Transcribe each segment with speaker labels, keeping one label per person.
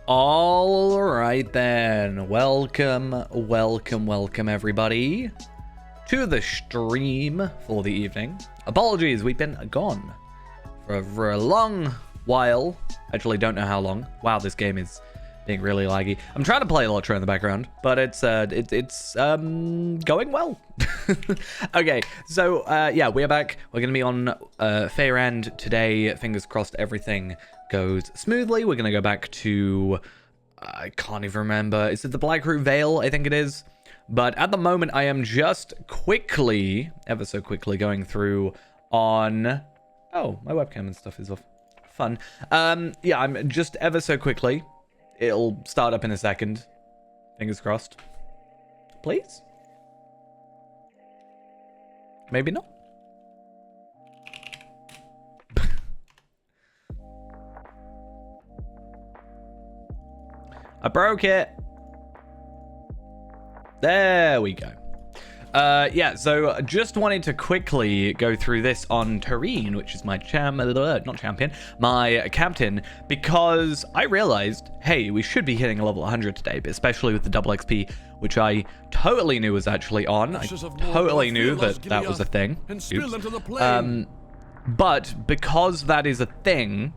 Speaker 1: All right then, welcome everybody to the stream for the evening. Apologies, we've been gone for a long while. Actually, don't know how long. Wow, this game is being really laggy. I'm trying to play Electro in the background, but it's going well. Okay, so yeah, we're back. We're gonna be on Fair End today. Fingers crossed everything goes smoothly. We're gonna go back to I can't even remember. Is it the Blackroot Vale? I think it is. But at the moment, I am just quickly, ever so quickly, going through on. Oh, my webcam and stuff is off. Fun. Yeah, I'm just ever so quickly. It'll start up in a second. Fingers crossed. Please? Maybe not. I broke it. There we go. Yeah, so just wanted to quickly go through this on Tareen, which is my my captain, because I realized, hey, we should be hitting a level 100 today, but especially with the double XP, which I totally knew was actually on. I totally knew that that was a thing. Oops. But because that is a thing,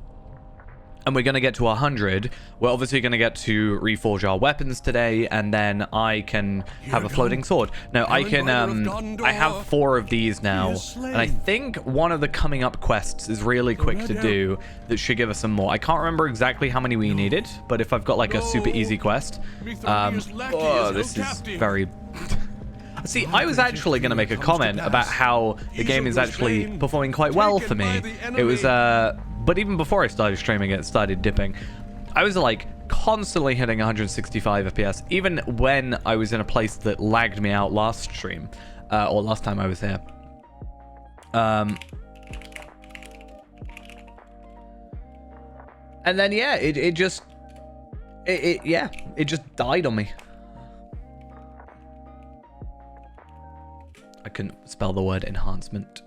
Speaker 1: and we're going to get to 100, we're obviously going to get to reforge our weapons today, and then I can have a floating sword. No, I can, I have 4 of these now, and I think one of the coming up quests is really quick to do that should give us some more. I can't remember exactly how many we needed, but if I've got like a super easy quest, oh, this is very... See, I was actually going to make a comment about how the game is actually performing quite well for me. It was, but even before I started streaming, it started dipping. I was like constantly hitting 165 FPS, even when I was in a place that lagged me out last stream, or last time I was here. And then yeah, it just died on me. I couldn't spell the word enhancement.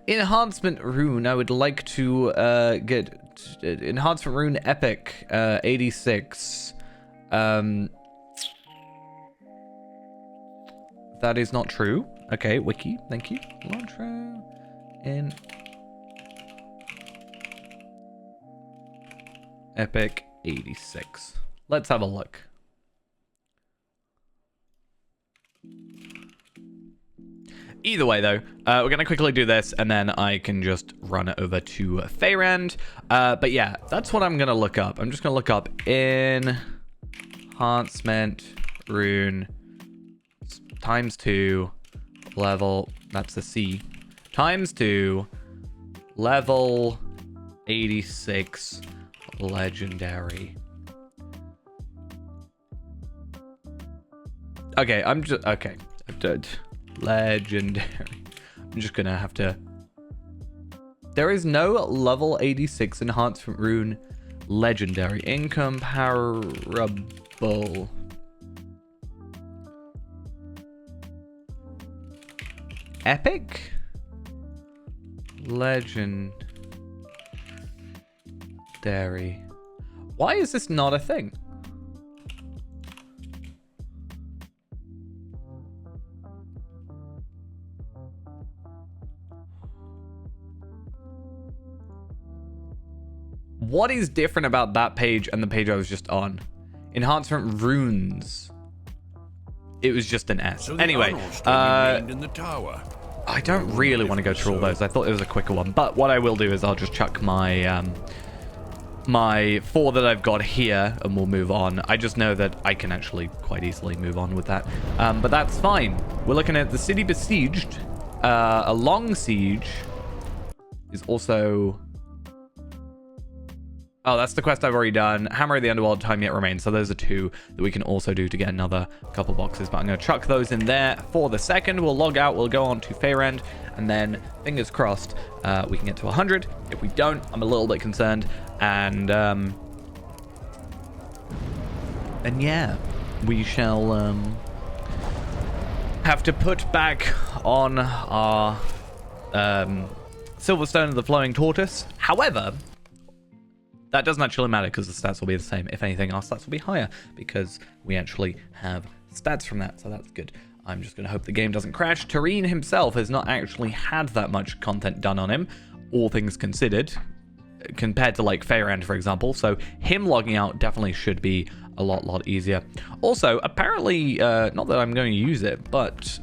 Speaker 1: Enhancement rune. I would like to get enhancement rune epic 86. That is not true. Okay, wiki. Thank you. Lantro in epic 86. Let's have a look. Either way, though, we're going to quickly do this, and then I can just run over to Fairend. But yeah, that's what I'm going to look up. I'm just going to look up enhancement rune ×2 level, that's the C, ×2 level 86 legendary. Okay, I'm just, okay, I'm dead. Legendary. I'm just gonna have to... There is no level 86 enhancement rune legendary. Incomparable. Epic? Legendary. Why is this not a thing? What is different about that page and the page I was just on? Enhancement runes. It was just an S. So anyway, I don't really want to go through all those. I thought it was a quicker one. But what I will do is I'll just chuck my my 4 that I've got here, and we'll move on. I just know that I can actually quite easily move on with that. But that's fine. We're looking at the city besieged. A long siege is also... Oh, that's the quest I've already done. Hammer of the Underworld, time yet remains. So those are 2 that we can also do to get another couple boxes. But I'm going to chuck those in there for the second. We'll log out. We'll go on to Fairend. And then, fingers crossed, we can get to 100. If we don't, I'm a little bit concerned. And yeah, we shall have to put back on our Silverstone of the Flowing Tortoise. However... that doesn't actually matter because the stats will be the same. If anything, our stats will be higher because we actually have stats from that, so that's good. I'm just going to hope the game doesn't crash. Tareen himself has not actually had that much content done on him, all things considered, compared to like Fayrand, for example. So him logging out definitely should be a lot easier. Also, apparently, not that I'm going to use it,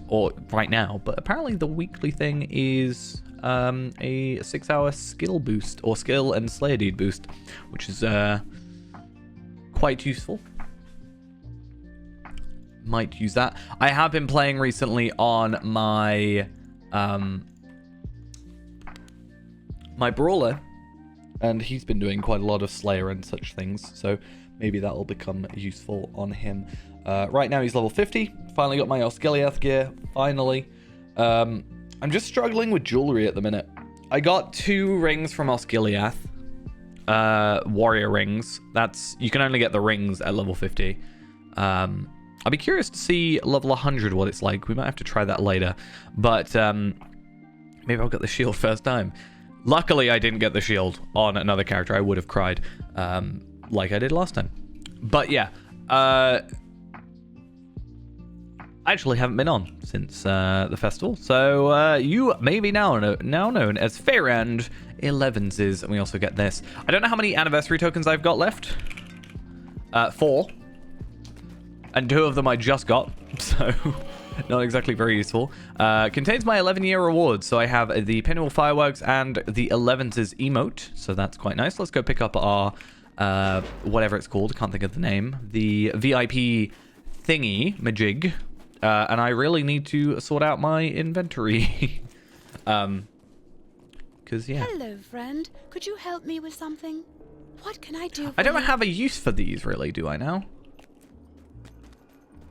Speaker 1: or right now, but apparently the weekly thing is a 6-hour skill boost, or skill and Slayer Deed boost, which is quite useful. Might use that. I have been playing recently on my my brawler, and he's been doing quite a lot of Slayer and such things, so maybe that will become useful on him. Right now he's level 50. Finally got my Osgiliath gear. Finally. I'm just struggling with jewelry at the minute. I got 2 rings from Osgiliath. Warrior rings. You can only get the rings at level 50. I'll be curious to see level 100 what it's like. We might have to try that later. But maybe I'll get the shield first time. Luckily, I didn't get the shield on another character. I would have cried like I did last time. But yeah. I actually haven't been on since the festival. So you may be now known as Fayrand 11s. And we also get this. I don't know how many anniversary tokens I've got left. 4. And 2 of them I just got, so not exactly very useful. Contains my 11-year rewards, so I have the Pinwheel Fireworks and the 11s emote, so that's quite nice. Let's go pick up our, whatever it's called, can't think of the name, the VIP thingy, majig, and I really need to sort out my inventory. Because, yeah.
Speaker 2: Hello, friend. Could you help me with something? What can I do?
Speaker 1: I don't have a use for these, really, do I now?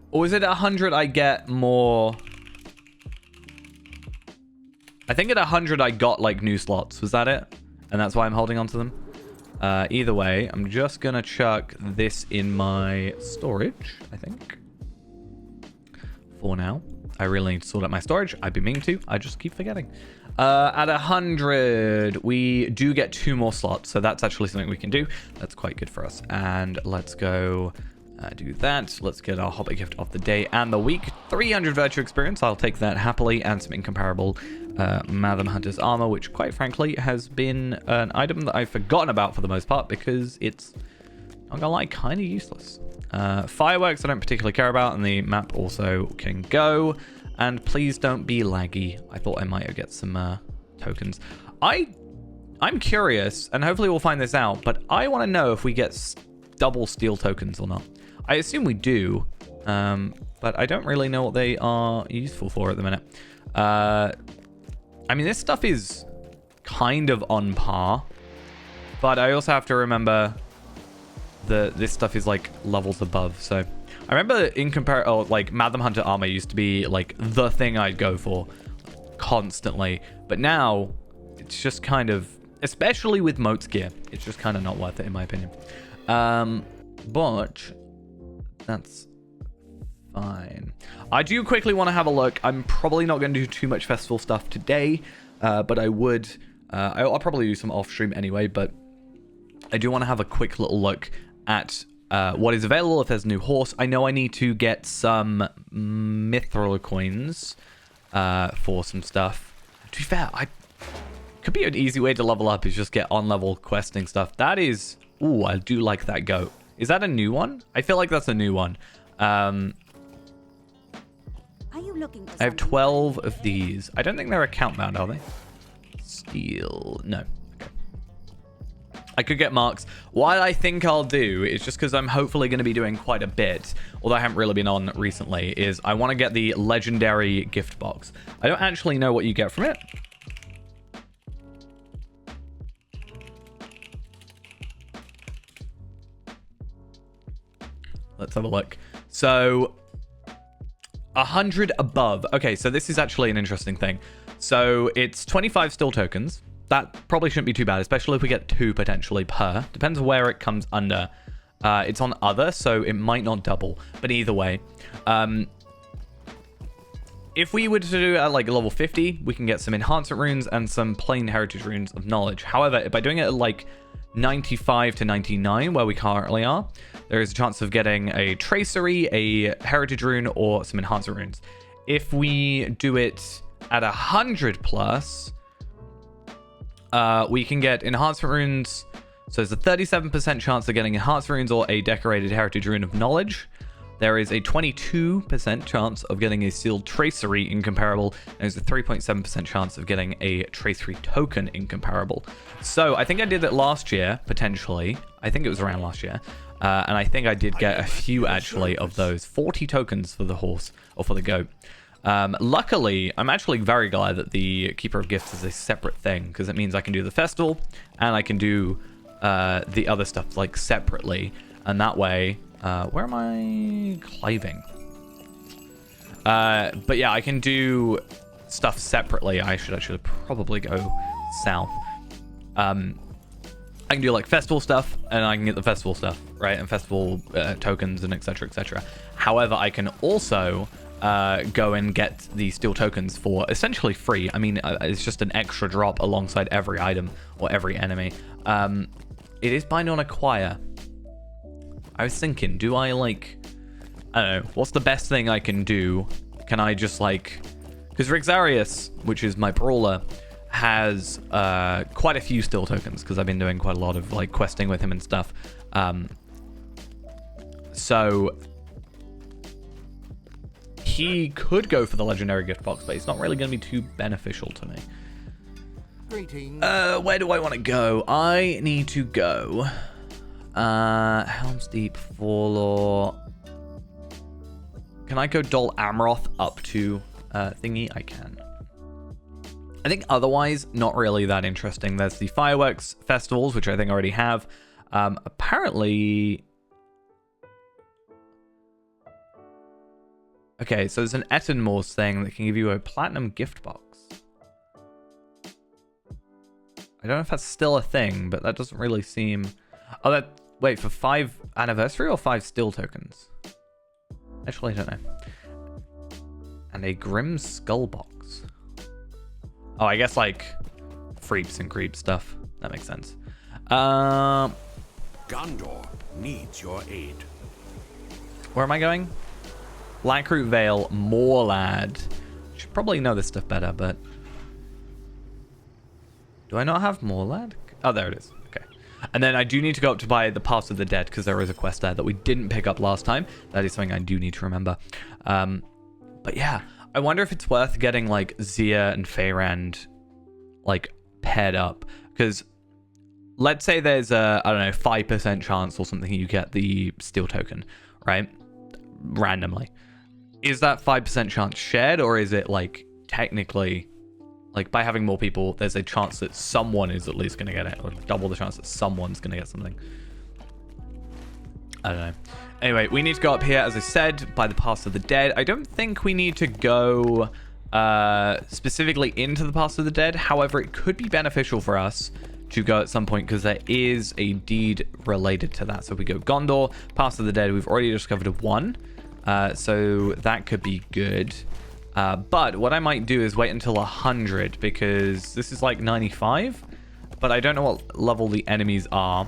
Speaker 1: Or is it 100 I get more? I think at 100 I got like new slots. Was that it? And that's why I'm holding on to them. Either way, I'm just gonna chuck this in my storage, I think. For now. I really need to sort out my storage. I've been meaning to. I just keep forgetting. At 100, we do get 2 more slots. So that's actually something we can do. That's quite good for us. And let's go... do that. Let's get our Hobbit gift of the day and the week. 300 virtue experience. I'll take that happily. And some incomparable Madam Hunter's armor, which quite frankly has been an item that I've forgotten about for the most part because it's, not gonna lie, kind of useless. Fireworks I don't particularly care about, and the map also can go. And please don't be laggy. I thought I might get some tokens. I'm curious, and hopefully we'll find this out, but I want to know if we get double steel tokens or not. I assume we do, but I don't really know what they are useful for at the minute. I mean, this stuff is kind of on par, but I also have to remember that this stuff is like levels above. So I remember in like Madam Hunter armor used to be like the thing I'd go for constantly, but now it's just kind of, especially with Moat's gear, it's just kind of not worth it in my opinion. But that's fine. I do quickly want to have a look. I'm probably not going to do too much festival stuff today, but I would. I'll probably do some off stream anyway, but I do want to have a quick little look at what is available if there's a new horse. I know I need to get some mithril coins for some stuff. To be fair, could be an easy way to level up is just get on level questing stuff. That is, ooh, I do like that goat. Is that a new one? I feel like that's a new one. Are you looking for I have 12 of these. I don't think they're account bound, are they? Steel. No. Okay. I could get marks. What I think I'll do is, just because I'm hopefully going to be doing quite a bit, although I haven't really been on recently, is I want to get the legendary gift box. I don't actually know what you get from it. Let's have a look. So 100 above. Okay, so this is actually an interesting thing. So it's 25 steel tokens. That probably shouldn't be too bad, especially if we get 2 potentially per. Depends where it comes under. It's on other, so it might not double. But either way, if we were to do it at like level 50, we can get some enhancement runes and some plain heritage runes of knowledge. However, by doing it at like 95 to 99, where we currently are, there is a chance of getting a tracery, a heritage rune, or some enhancement runes. If we do it at 100 plus, we can get enhancement runes. So there's a 37% chance of getting enhancement runes or a decorated heritage rune of knowledge. There is a 22% chance of getting a sealed tracery incomparable, and there's a 3.7% chance of getting a tracery token incomparable. So I think I did it last year, potentially. I think it was around last year. And I think I did get a few, actually, of those. 40 tokens for the horse, or for the goat. Luckily, I'm actually very glad that the Keeper of Gifts is a separate thing, because it means I can do the festival, and I can do the other stuff, like, separately. And that way... where am I cliving? But yeah, I can do stuff separately. I should actually probably go south. I can do like festival stuff, and I can get the festival stuff, right? And festival tokens and etc, etc. However, I can also go and get the steel tokens for essentially free. I mean, it's just an extra drop alongside every item or every enemy. It is bind on acquire. I was thinking, do I like, I don't know, what's the best thing I can do? Can I just like, because Rixarius, which is my brawler, has quite a few steel tokens, because I've been doing quite a lot of like questing with him and stuff. So he could go for the legendary gift box, but it's not really going to be too beneficial to me.
Speaker 3: Greetings.
Speaker 1: Where do I want to go? I need to go... Helm's Deep, Forlore. Can I go Dol Amroth up to thingy? I can. I think otherwise, not really that interesting. There's the fireworks festivals, which I think I already have. Apparently... Okay, so there's an Etenmore's thing that can give you a platinum gift box. I don't know if that's still a thing, but that doesn't really seem... Oh, that... Wait, for 5 anniversary or 5 steel tokens? Actually, I don't know. And a Grim Skull box. Oh, I guess like freeps and creep stuff. That makes sense.
Speaker 3: Gondor needs your aid.
Speaker 1: Where am I going? Blackroot Vale, Moorlad. Should probably know this stuff better, but... Do I not have Moorlad? Oh, there it is. Okay. And then I do need to go up to buy the Pass of the Dead, because there is a quest there that we didn't pick up last time. That is something I do need to remember. But yeah, I wonder if it's worth getting like Zia and Feyrand like paired up, because let's say there's a, I don't know, 5% chance or something you get the steel token, right? Randomly. Is that 5% chance shared, or is it like technically, like by having more people, there's a chance that someone is at least going to get it, or double the chance that someone's going to get something? I don't know. Anyway, we need to go up here, as I said, by the Pass of the Dead. I don't think we need to go specifically into the Pass of the Dead. However, it could be beneficial for us to go at some point, because there is a deed related to that. So if we go Gondor, Pass of the Dead, we've already discovered one. So that could be good. But what I might do is wait until 100, because this is like 95. But I don't know what level the enemies are.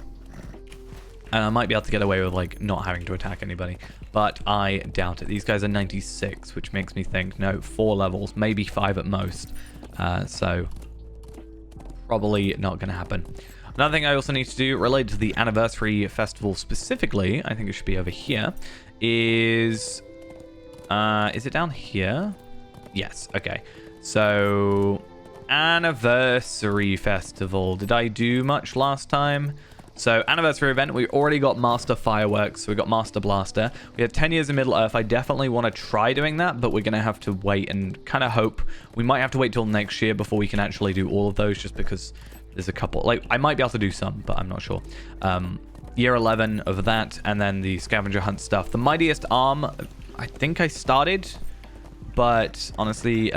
Speaker 1: And I might be able to get away with like not having to attack anybody, but I doubt it. These guys are 96, which makes me think, no, 4 levels, maybe 5 at most. So probably not going to happen. Another thing I also need to do related to the anniversary festival specifically, I think it should be over here, is it down here? Yes. Okay. So anniversary festival. Did I do much last time? So, anniversary event, we already got Master Fireworks, so we got Master Blaster. We have 10 years in Middle-earth. I definitely want to try doing that, but we're going to have to wait and kind of hope. We might have to wait till next year before we can actually do all of those, just because there's a couple. Like, I might be able to do some, but I'm not sure. Year 11 of that, and then the scavenger hunt stuff. The Mightiest Arm, I think I started, but honestly,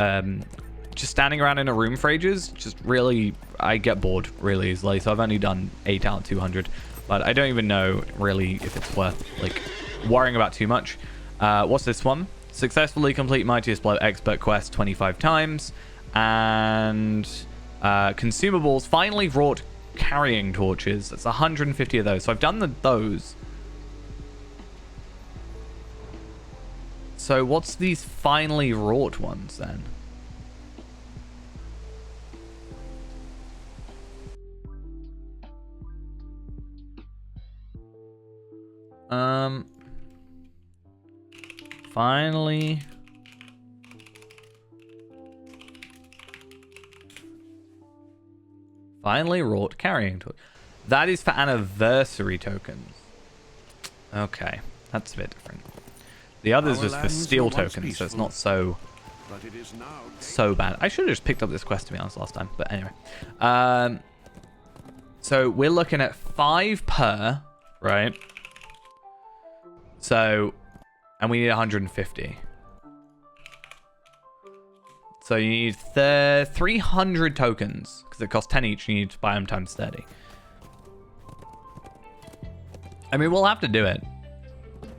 Speaker 1: just standing around in a room for ages, just really, I get bored really easily. So I've only done 8 out of 200, but I don't even know really if it's worth like worrying about too much. What's this one? Successfully complete Mightiest Blow Expert Quest 25 times, and consumables finally wrought carrying torches. That's 150 of those. So I've done those. So what's these finely wrought ones then? Finally. Finally wrought carrying torch. That is for anniversary tokens. Okay, that's a bit different. The others was for steel tokens, so it's not so bad. I should have just picked up this quest, to be honest, last time. But anyway. So we're looking at 5 per, right? So, and we need 150. So you need 300 tokens, because it costs 10 each, and you need to buy them times 30. I mean, we'll have to do it.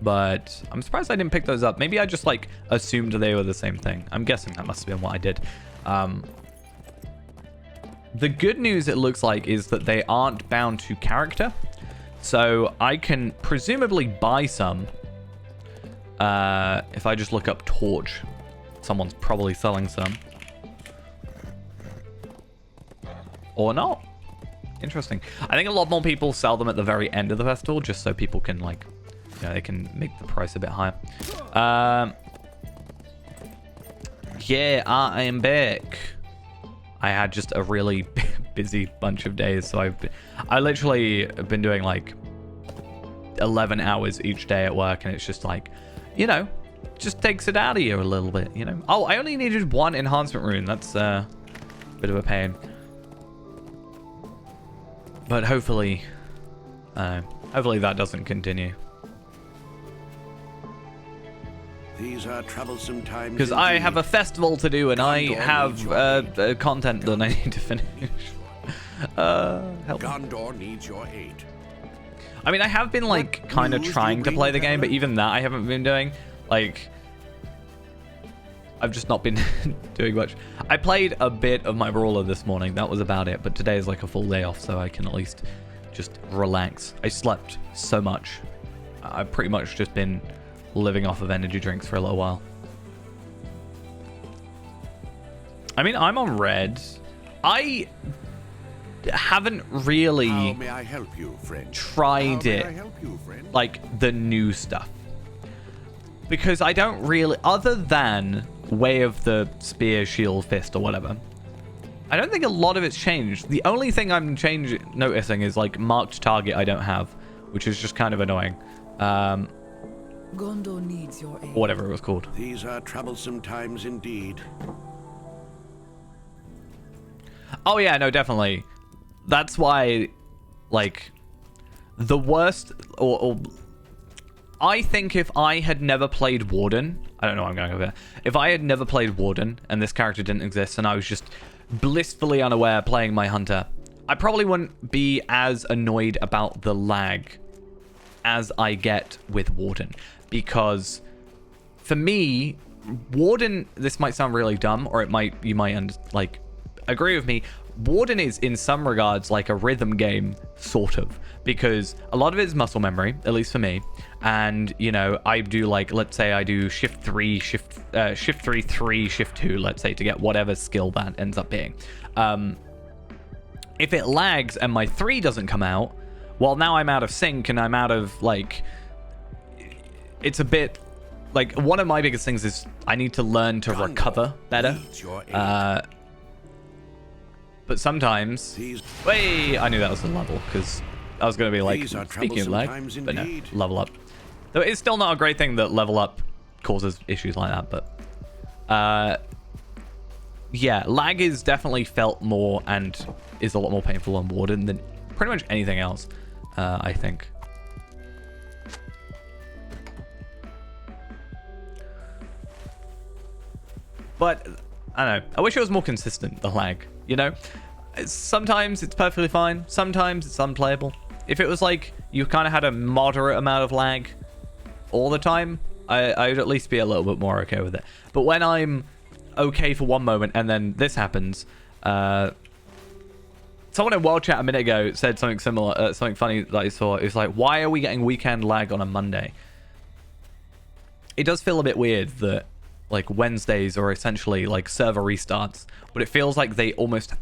Speaker 1: But I'm surprised I didn't pick those up. Maybe I just, like, assumed they were the same thing. I'm guessing that must have been what I did. The good news, it looks like, is that they aren't bound to character. So I can presumably buy some. If I just look up torch. Someone's probably selling some. Or not. Interesting. I think a lot more people sell them at the very end of the festival, just so people can, like, you know, they can make the price a bit higher. Yeah, I am back. I had just a really busy bunch of days, so I literally have been doing like 11 hours each day at work, and it's just like, you know, just takes it out of you a little bit, you know. Oh, I only needed 1 enhancement rune. That's a bit of a pain. But hopefully, hopefully that doesn't continue.
Speaker 3: These are troublesome times.
Speaker 1: Because I have a festival to do, and I have content that I need to finish. Help.
Speaker 3: Gondor needs your aid.
Speaker 1: I mean, I have been, like, kind of trying to play the game, but even that I haven't been doing. Like, I've just not been doing much. I played a bit of my brawler this morning. That was about it. But today is like a full day off, so I can at least just relax. I slept so much. I've pretty much just been living off of energy drinks for a little while. I mean, I'm on red. I haven't really
Speaker 3: How may I help you, friend?
Speaker 1: tried it, like the new stuff, because I don't really, other than Way of the Spear, Shield, Fist, or whatever, I don't think a lot of it's changed. The only thing I'm noticing is like marked target I don't have, which is just kind of annoying.
Speaker 4: Gondor needs your aid.
Speaker 1: Whatever it was called.
Speaker 3: These are troublesome times indeed.
Speaker 1: Oh yeah, no, definitely. That's why, like, the worst, or I think if I had never played Warden, I don't know why I'm going over there. If I had never played Warden and this character didn't exist and I was just blissfully unaware playing my hunter, I probably wouldn't be as annoyed about the lag as I get with Warden. Because for me, Warden, this might sound really dumb, or you might like agree with me. Warden is in some regards like a rhythm game, sort of, because a lot of it is muscle memory, at least for me. And, you know, I do, like, let's say I do shift 3, shift 3, shift 2, let's say, to get whatever skill that ends up being. If it lags and my 3 doesn't come out, well, now I'm out of sync and I'm out of, like, it's a bit, like, one of my biggest things is I need to learn to recover better. But sometimes, wait, I knew that was a level, because I was going to be like, speaking of lag, but no, level up. Though it's still not a great thing that level up causes issues like that, but yeah, lag is definitely felt more and is a lot more painful on Warden than pretty much anything else, I think. But, I don't know, I wish it was more consistent, the lag, you know? Sometimes it's perfectly fine, sometimes it's unplayable. If it was like, you kind of had a moderate amount of lag all the time, I would at least be a little bit more okay with it. But when I'm okay for one moment and then this happens, Someone in World Chat a minute ago said something similar, something funny that I saw. It's like, why are we getting weekend lag on a Monday? It does feel a bit weird that like Wednesdays are essentially like server restarts, but it feels like they almost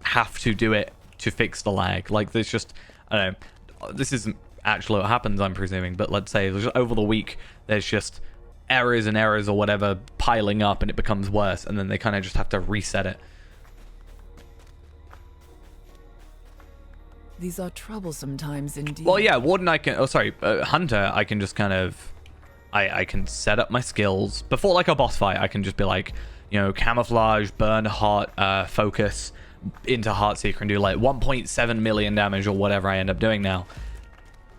Speaker 1: have to do it to fix the lag. Like there's just, I don't know, this isn't actually what happens, I'm presuming, but let's say over the week there's just errors and errors or whatever piling up and it becomes worse, and then they kind of just have to reset it.
Speaker 4: These are troublesome times indeed.
Speaker 1: Well, yeah, Warden I can, Hunter, I can just kind of, I can set up my skills. Before like a boss fight, I can just be like, you know, camouflage, burn heart, focus into Heartseeker and do like 1.7 million damage or whatever I end up doing now.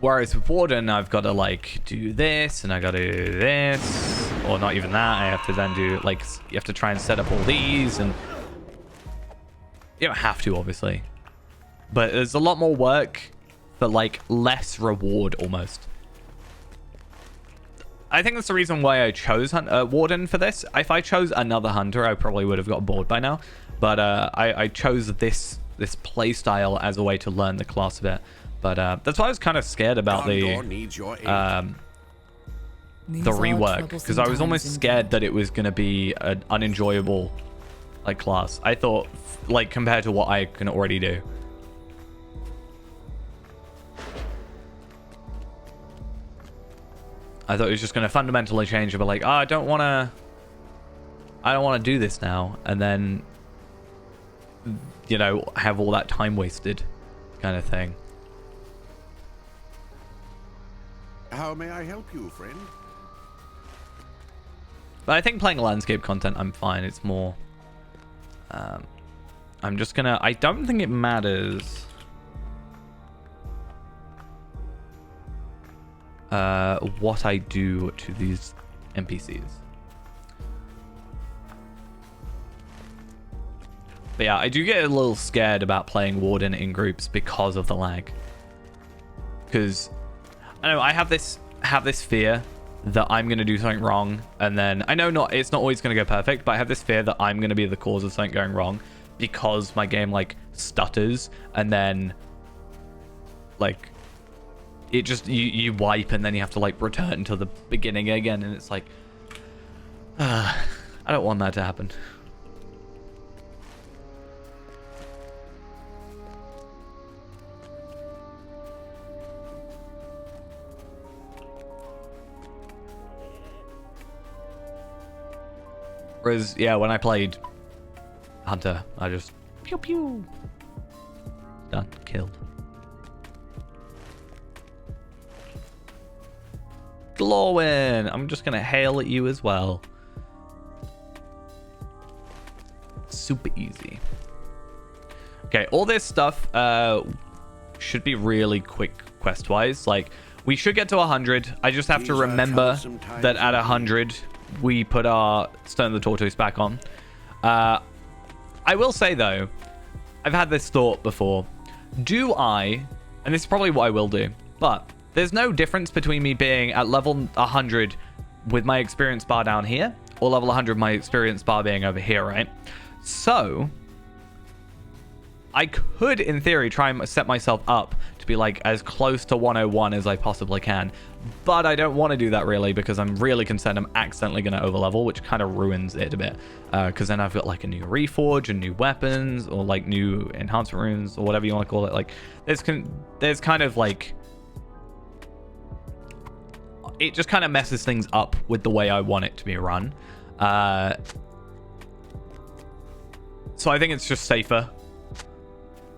Speaker 1: Whereas with Warden, I've got to like do this and I got to do this, or not even that. I have to then do like, you have to try and set up all these, and you don't have to, obviously. But there's a lot more work for like less reward almost. I think that's the reason why I chose Warden for this. If I chose another Hunter, I probably would have got bored by now. But I chose this playstyle as a way to learn the class a bit. But that's why I was kind of scared about the rework, because I was almost scared that it was going to be an unenjoyable like class. I thought, like, compared to what I can already do. I thought it was just going to fundamentally change, but like, oh, I don't want to do this now, and then, you know, have all that time wasted kind of thing.
Speaker 3: How may I help you, friend?
Speaker 1: But I think playing landscape content, I'm fine. It's more, I'm just gonna, I don't think it matters what I do to these NPCs. But yeah, I do get a little scared about playing Warden in groups because of the lag. Because I know I have this fear that I'm gonna do something wrong, and then I know it's not always gonna go perfect, but I have this fear that I'm gonna be the cause of something going wrong because my game like stutters, and then like it just you wipe and then you have to like return to the beginning again, and it's like I don't want that to happen. Whereas, yeah, when I played Hunter, I just pew pew. Done. Killed. Glowin! I'm just gonna hail at you as well. Super easy. Okay, all this stuff should be really quick quest-wise. Like, we should get to 100. I just have to remember that at 100... we put our Stone of the Tortoise back on. I will say, though, I've had this thought before. Do I, and this is probably what I will do, but there's no difference between me being at level 100 with my experience bar down here, or level 100 my experience bar being over here, right? So, I could, in theory, try and set myself up to be like as close to 101 as I possibly can. But I don't want to do that really, because I'm really concerned I'm accidentally going to overlevel, which kind of ruins it a bit. Because then I've got like a new reforge and new weapons, or like new enhancement runes, or whatever you want to call it. Like there's kind of like, it just kind of messes things up with the way I want it to be run. So I think it's just safer.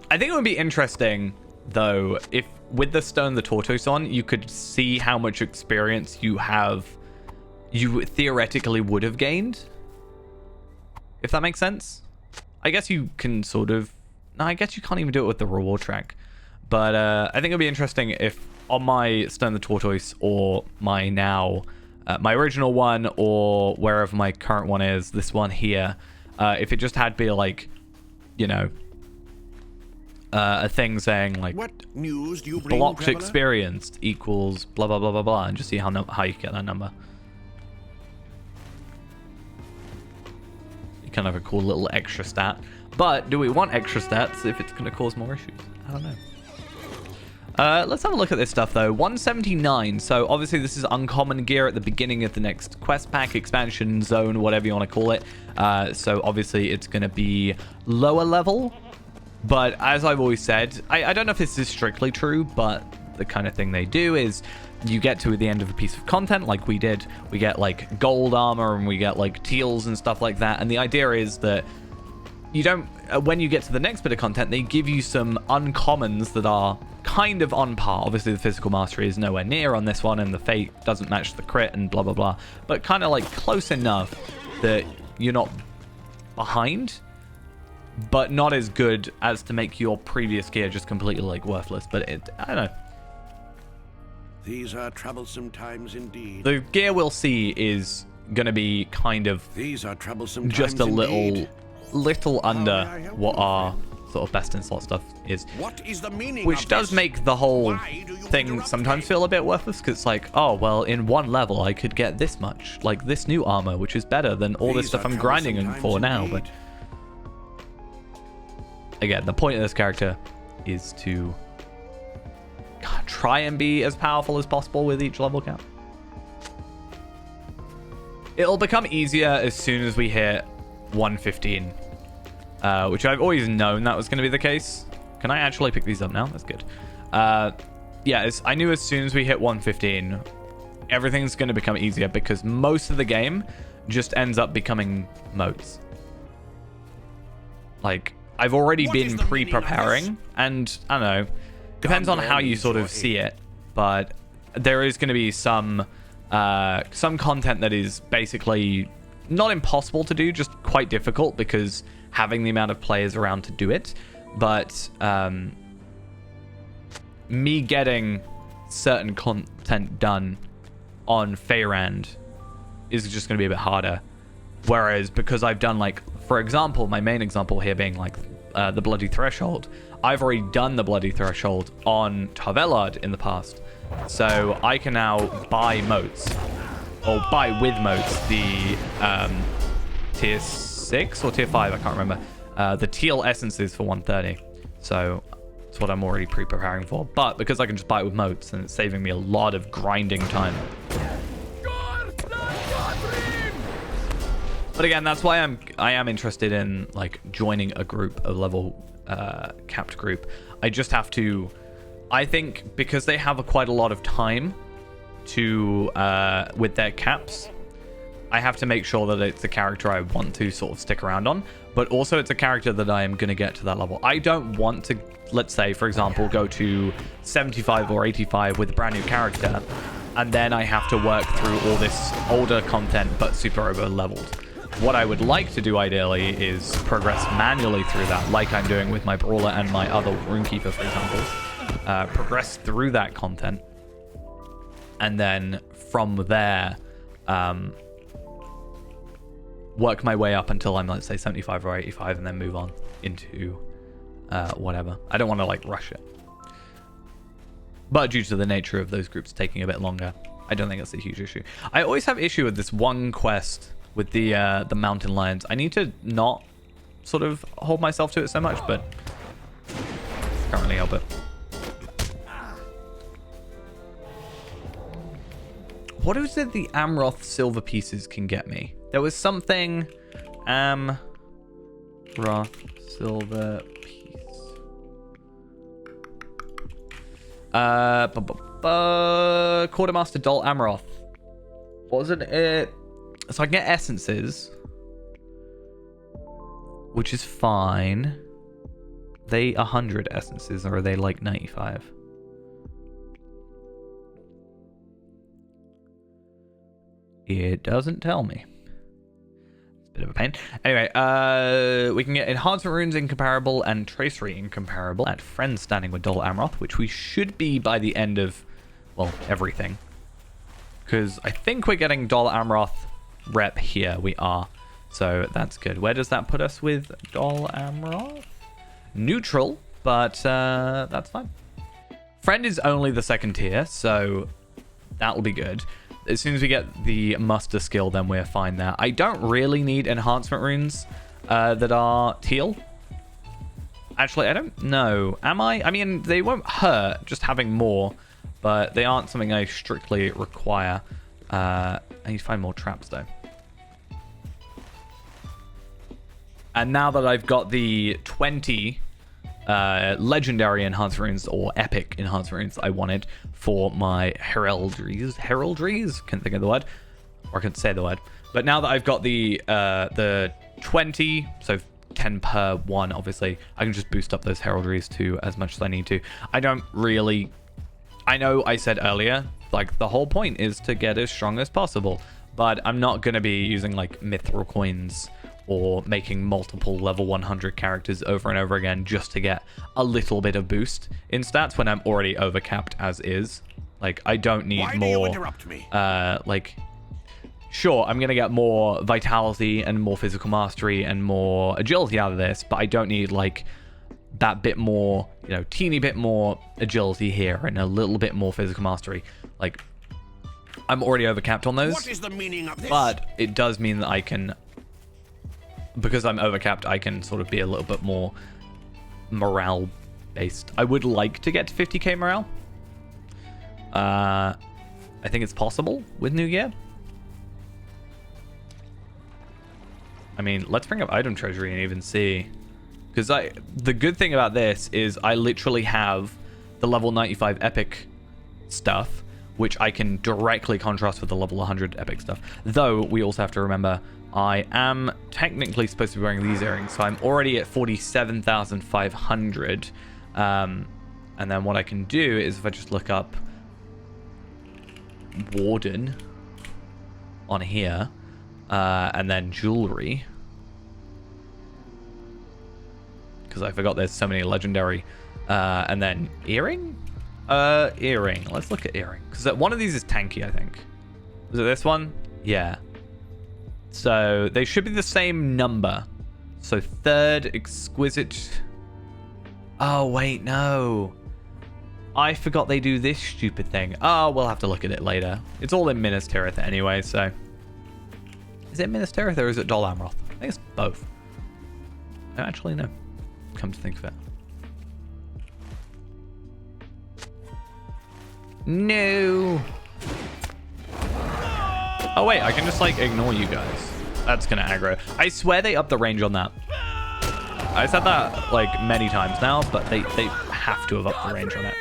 Speaker 1: I think it would be interesting, though, if with the Stone of the Tortoise on, you could see how much experience you theoretically would have gained. If that makes sense. I guess you can sort of... No, I guess you can't even do it with the reward track. But I think it would be interesting if on my Stone of the Tortoise, or my my original one, or wherever my current one is, this one here, if it just had be like, you know, a thing saying like,
Speaker 3: what news do you bring,
Speaker 1: blocked
Speaker 3: traveler?
Speaker 1: experienced equals blah blah blah blah blah, and just see how you get that number. You kind of have a cool little extra stat. But do we want extra stats if it's going to cause more issues? I don't know. Let's have a look at this stuff, though. 179. So, obviously, this is uncommon gear at the beginning of the next quest pack, expansion zone, whatever you want to call it. So, obviously, it's going to be lower level. But as I've always said, I don't know if this is strictly true, but the kind of thing they do is you get to the end of a piece of content like we did. We get, like, gold armor and we get, like, teals and stuff like that. And the idea is that you don't... when you get to the next bit of content, they give you some uncommons that are kind of on par. Obviously, the physical mastery is nowhere near on this one, and the fate doesn't match the crit and blah, blah, blah. But kind of, like, close enough that you're not behind, but not as good as to make your previous gear just completely, like, worthless. But I don't know.
Speaker 3: These are troublesome times indeed.
Speaker 1: The gear we'll see is going to be kind of
Speaker 3: These are troublesome
Speaker 1: just
Speaker 3: times
Speaker 1: a
Speaker 3: indeed.
Speaker 1: little under
Speaker 3: may I help
Speaker 1: what
Speaker 3: you?
Speaker 1: our sort of best in slot stuff is.
Speaker 3: What is the meaning
Speaker 1: Which
Speaker 3: of
Speaker 1: does
Speaker 3: this?
Speaker 1: make the whole
Speaker 3: Why do you
Speaker 1: thing
Speaker 3: interrupt
Speaker 1: sometimes
Speaker 3: me?
Speaker 1: feel a bit worthless, because it's like, oh, well, in one level I could get this much, like this new armor, which is better than all this
Speaker 3: These
Speaker 1: stuff
Speaker 3: are
Speaker 1: I'm grinding
Speaker 3: troublesome
Speaker 1: for
Speaker 3: times
Speaker 1: now.
Speaker 3: indeed.
Speaker 1: But again, the point of this character is to try and be as powerful as possible with each level cap. It'll become easier as soon as we hit 115, which I've always known that was going to be the case. Can I actually pick these up now? That's good. Yeah, I knew as soon as we hit 115, everything's going to become easier, because most of the game just ends up becoming modes. Like, I've already
Speaker 3: What
Speaker 1: been
Speaker 3: is the meaning of
Speaker 1: pre-preparing, and I don't know, depends on how you sort of see it, but there is going to be some content that is basically not impossible to do, just quite difficult, because having the amount of players around to do it. But me getting certain content done on Feyrand is just going to be a bit harder. Whereas because I've done, like, for example, my main example here being like the Bloody Threshold, I've already done the Bloody Threshold on Tarvelard in the past. So I can now buy motes, or buy with motes, the tier 6 or tier 5, I can't remember, the teal essences for 130. So that's what I'm already pre-preparing for. But because I can just buy it with motes, and it's saving me a lot of grinding time. But again, that's why I am interested in, like, joining a group, a level capped group. I just have to, I think, because they have quite a lot of time to with their caps, I have to make sure that it's a character I want to sort of stick around on, but also it's a character that I am going to get to that level. I don't want to, let's say, for example, go to 75 or 85 with a brand new character, and then I have to work through all this older content but super over leveled. What I would like to do ideally is progress manually through that, like I'm doing with my Brawler and my other Runekeeper, for example. Progress through that content, and then from there, work my way up until I'm, let's say, 75 or 85, and then move on into whatever. I don't want to, like, rush it. But due to the nature of those groups taking a bit longer, I don't think it's a huge issue. I always have issue with this one quest with the mountain lions. I need to not sort of hold myself to it so much, but currently help it. What is it the Amroth silver pieces can get me? There was something Amroth silver piece. Quartermaster Dol Amroth. Wasn't it? So I can get essences, which is fine. They 100 essences, or are they like 95? It doesn't tell me. It's a bit of a pain. Anyway, we can get enhancement runes incomparable and tracery incomparable at friends standing with Dol Amroth, which we should be by the end of, well, everything. Because I think we're getting Dol Amroth rep here. We are. So that's good. Where does that put us with Dol Amroth? Neutral, but that's fine. Friend is only the second tier, so that will be good. As soon as we get the muster skill, then we're fine there. I don't really need enhancement runes that are teal. Actually, I don't know. Am I? I mean, they won't hurt just having more, but they aren't something I strictly require. I need to find more traps, though. And now that I've got the 20 legendary enhancement runes or epic enhancement runes I wanted for my heraldries, couldn't think of the word, or I couldn't say the word. But now that I've got the 20, so 10 per one, obviously, I can just boost up those heraldries to as much as I need to. I don't really... I know I said earlier, like, the whole point is to get as strong as possible, but I'm not going to be using, like, mithril coins or making multiple level 100 characters over and over again just to get a little bit of boost in stats when I'm already overcapped as is. Like, I don't need
Speaker 3: Why
Speaker 1: more...
Speaker 3: do you interrupt me?
Speaker 1: Like... Sure, I'm going to get more vitality and more physical mastery and more agility out of this, but I don't need, like, that bit more, you know, teeny bit more agility here and a little bit more physical mastery. Like, I'm already overcapped on those.
Speaker 3: What is the meaning of this?
Speaker 1: But it does mean that I can, because I'm overcapped, I can sort of be a little bit more morale-based. I would like to get to 50k morale. I think it's possible with new gear. I mean, let's bring up item treasury and even see. Because the good thing about this is I literally have the level 95 epic stuff, which I can directly contrast with the level 100 epic stuff. Though, we also have to remember, I am technically supposed to be wearing these earrings, so I'm already at 47,500. And then what I can do is if I just look up Warden on here, and then jewelry, because I forgot there's so many legendary, and then earring. Let's look at earring, because one of these is tanky, I think. Is it this one? Yeah. So they should be the same number. So third exquisite. Oh wait, no, I forgot they do this stupid thing. Oh, we'll have to look at it later. It's all in Minas Tirith anyway, so. Is it Minas Tirith or is it Dol Amroth? I think it's both. No, actually, no. Come to think of it. No. Oh, wait. I can just, like, ignore you guys. That's going to aggro. I swear they upped the range on that. I said that, like, many times now, but they have to have upped the range on it.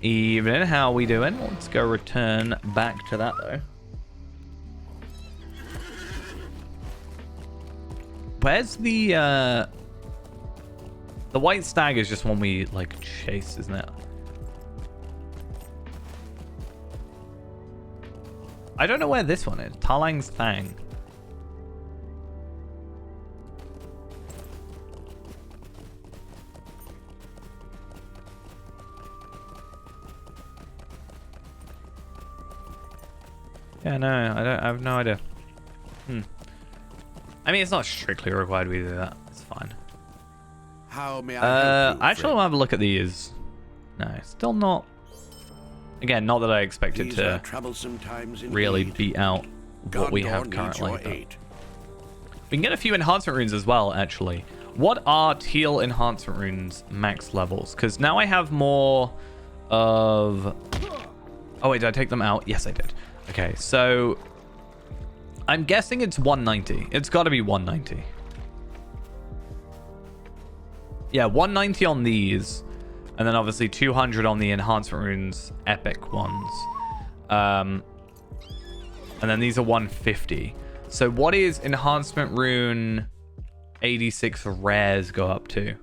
Speaker 1: Evening. How are we doing? Let's go return back to that, though. Where's the white stag is just one we, like, chase, isn't it? I don't know where this one is. Talang's Thang. Yeah, no, I have no idea. I mean, it's not strictly required we do that. It's fine.
Speaker 3: How may I help you,
Speaker 1: actually, I'll have a look at these. No, still not. Again, not that I expected
Speaker 3: These
Speaker 1: to
Speaker 3: are troublesome times
Speaker 1: really
Speaker 3: indeed.
Speaker 1: beat out what we
Speaker 3: Gondor
Speaker 1: have
Speaker 3: needs
Speaker 1: currently.
Speaker 3: your
Speaker 1: but
Speaker 3: aid.
Speaker 1: we can get a few enhancement runes as well, actually. What are teal enhancement runes max levels? Because now I have more of... Oh, wait, did I take them out? Yes, I did. Okay, so... I'm guessing it's 190. It's got to be 190. Yeah, 190 on these. And then obviously 200 on the enhancement runes epic ones. And then these are 150. So what is enhancement rune 86 rares go up to?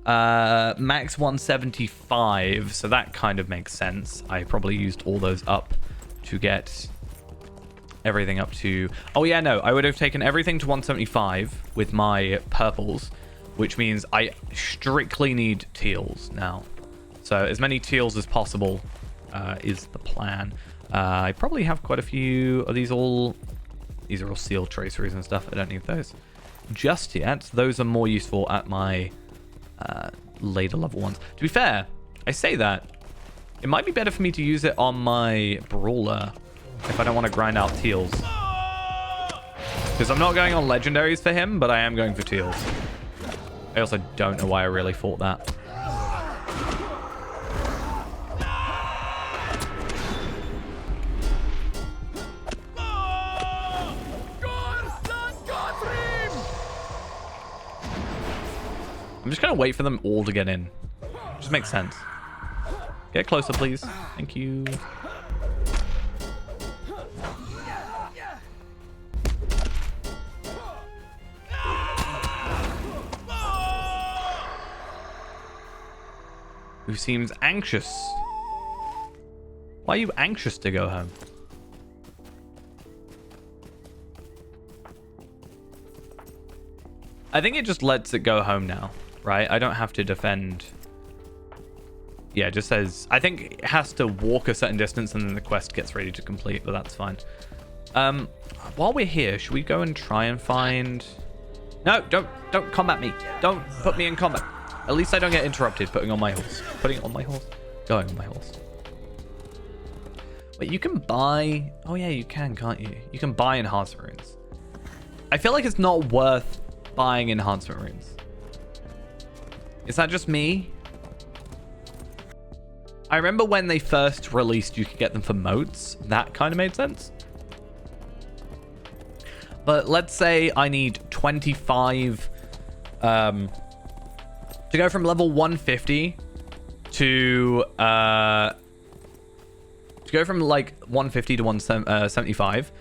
Speaker 1: Max 175. So that kind of makes sense. I probably used all those up to get everything up to... Oh yeah, no, I would have taken everything to 175 with my purples, which means I strictly need teals now. So as many teals as possible is the plan. I probably have quite a few. Are these all... These are all sealed traceries and stuff. I don't need those just yet. Those are more useful at my later level ones. To be fair, I say that. It might be better for me to use it on my brawler if I don't want to grind out teals. Because I'm not going on legendaries for him, but I am going for teals. I also don't know why I really thought that. I'm just gonna wait for them all to get in. Just makes sense. Get closer, please. Thank you. Who seems anxious? Why are you anxious to go home? I think it just lets it go home now, right? I don't have to defend. Yeah, it just says, I think it has to walk a certain distance and then the quest gets ready to complete, but that's fine. While we're here, should we go and try and find... No, don't combat me. Don't put me in combat. At least I don't get interrupted putting on my horse. Putting it on my horse? Going on my horse. Wait, you can buy... Oh yeah, you can, can't you? You can buy enhancement runes. I feel like it's not worth buying enhancement runes. Is that just me? I remember when they first released, you could get them for moats. That kind of made sense. But let's say I need 25... to go from level 150 to go from like 150 to 175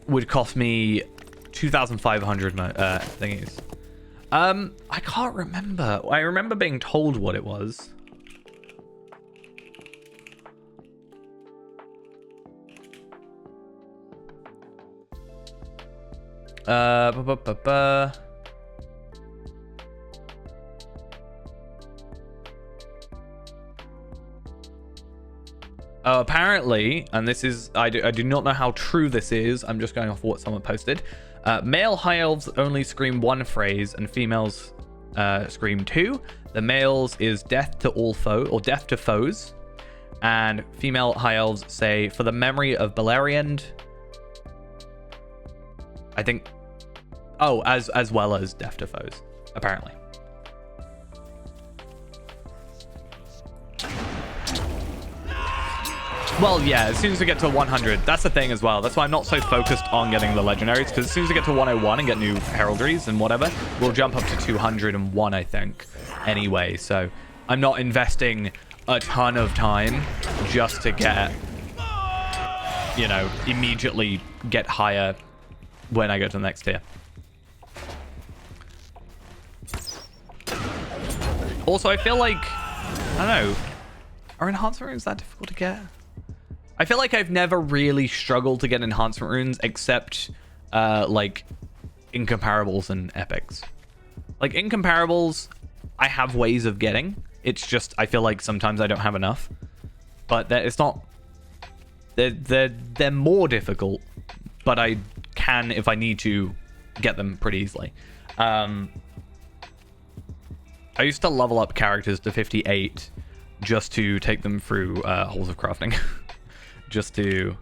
Speaker 1: would cost me 2,500 thingies. I can't remember. I remember being told what it was. Apparently, and this is, I do not know how true this is, I'm just going off what someone posted. Male high elves only scream one phrase and females scream two. The males is death to all foe, or death to foes. And female high elves say, for the memory of Beleriand. I think, oh, as well as death to foes, apparently. Well, yeah, as soon as we get to 100, that's the thing as well. That's why I'm not so focused on getting the legendaries, because as soon as we get to 101 and get new heraldries and whatever, we'll jump up to 201, I think, anyway. So I'm not investing a ton of time just to get, you know, immediately get higher when I go to the next tier. Also, I feel like, I don't know, are enhancement runes that difficult to get? I feel like I've never really struggled to get enhancement runes except like incomparables and epics. Like incomparables, I have ways of getting. It's just I feel like sometimes I don't have enough. But it's not. They're more difficult, but I can, if I need to, get them pretty easily. I used to level up characters to 58 just to take them through Halls of Crafting. Just to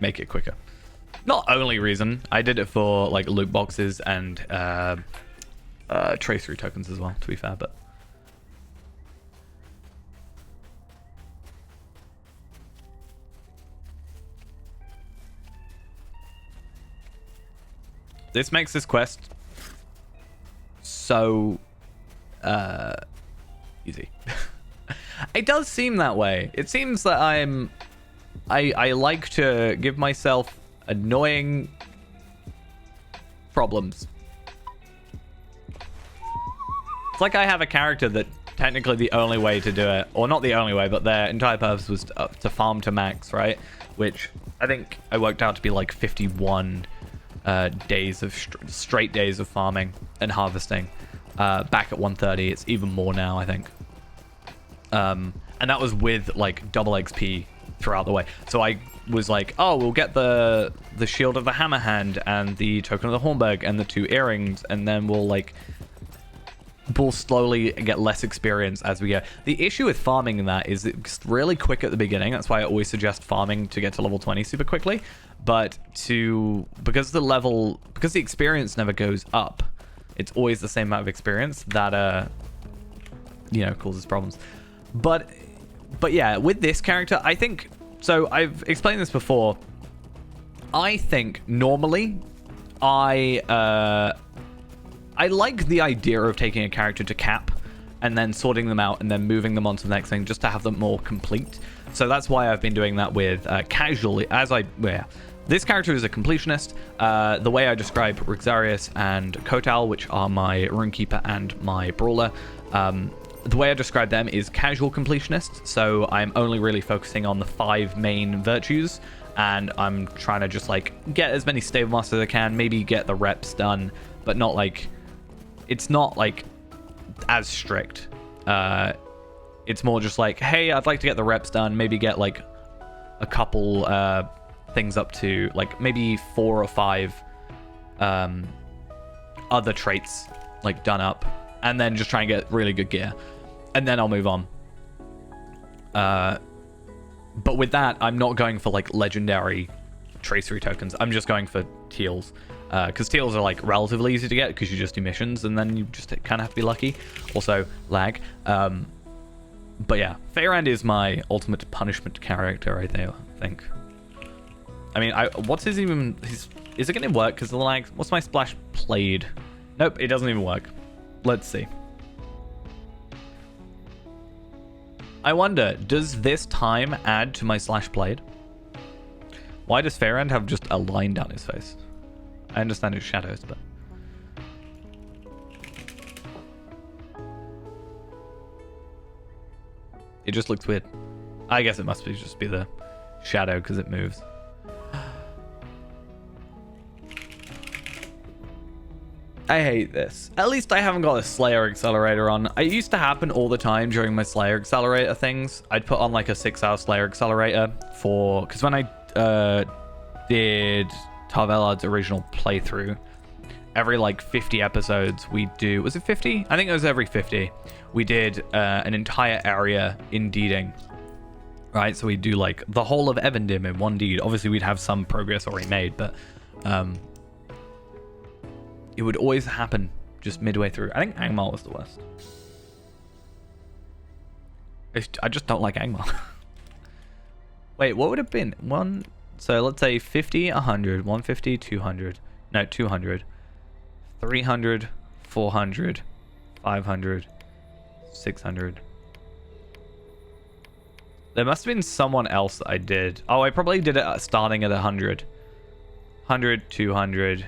Speaker 1: make it quicker. Not only reason, I did it for like loot boxes and trace through tokens as well, to be fair, but this makes this quest so easy. It does seem that way. It seems that I like to give myself annoying problems. It's like I have a character that technically the only way to do it, or not the only way, but their entire purpose was to farm to max, right? Which I think I worked out to be like 51 days of straight days of farming and harvesting. Back at 130, it's even more now, I think. And that was with like double XP throughout the way. So I was like, oh, we'll get the shield of the hammer hand and the token of the Hornberg and the 2 earrings, and then we'll like we'll slowly get less experience as we go. The issue with farming in that is it's really quick at the beginning. That's why I always suggest farming to get to level 20 super quickly. But because the experience never goes up, it's always the same amount of experience that causes problems. But yeah, with this character, I think, so I've explained this before. I think normally I like the idea of taking a character to cap and then sorting them out and then moving them on to the next thing just to have them more complete. So that's why I've been doing that with casually this character is a completionist. The way I describe Rixarius and Kotal, which are my Runekeeper and my Brawler, the way I describe them is casual completionist. So I'm only really focusing on the 5 main virtues, and I'm trying to just like get as many stable masters as I can, maybe get the reps done, but not like, it's not like as strict. It's more just like, hey, I'd like to get the reps done, maybe get like a couple things up to like maybe 4 or 5 other traits like done up, and then just try and get really good gear, and then I'll move on. But with that, I'm not going for like legendary tracery tokens. I'm just going for teals, because teals are like relatively easy to get because you just do missions, and then you just kind of have to be lucky. Also lag. But yeah, Feyrand is my ultimate punishment character right there, I think. I mean, what's his even... is it going to work? Because the lag... What's my splash played? Nope, it doesn't even work. Let's see. I wonder, does this time add to my slash played? Why does Feyrand have just a line down his face? I understand it's shadows, but... It just looks weird. I guess it must just be the shadow because it moves. I hate this. At least I haven't got a Slayer Accelerator on. It used to happen all the time during my Slayer Accelerator things. I'd put on like a 6-hour Slayer Accelerator for... Because when I did Tarvelad's original playthrough, every like 50 episodes we do... Was it 50? I think it was every 50. We did an entire area in deeding. Right? So we do like the whole of Evendim in one deed. Obviously we'd have some progress already made, but... it would always happen just midway through. I think Angmar was the worst. I just don't like Angmar. Wait, what would it have been? So let's say 50, 100, 150, 200. No, 200. 300, 400, 500, 600. There must have been someone else that I did. Oh, I probably did it starting at 100. 100, 200...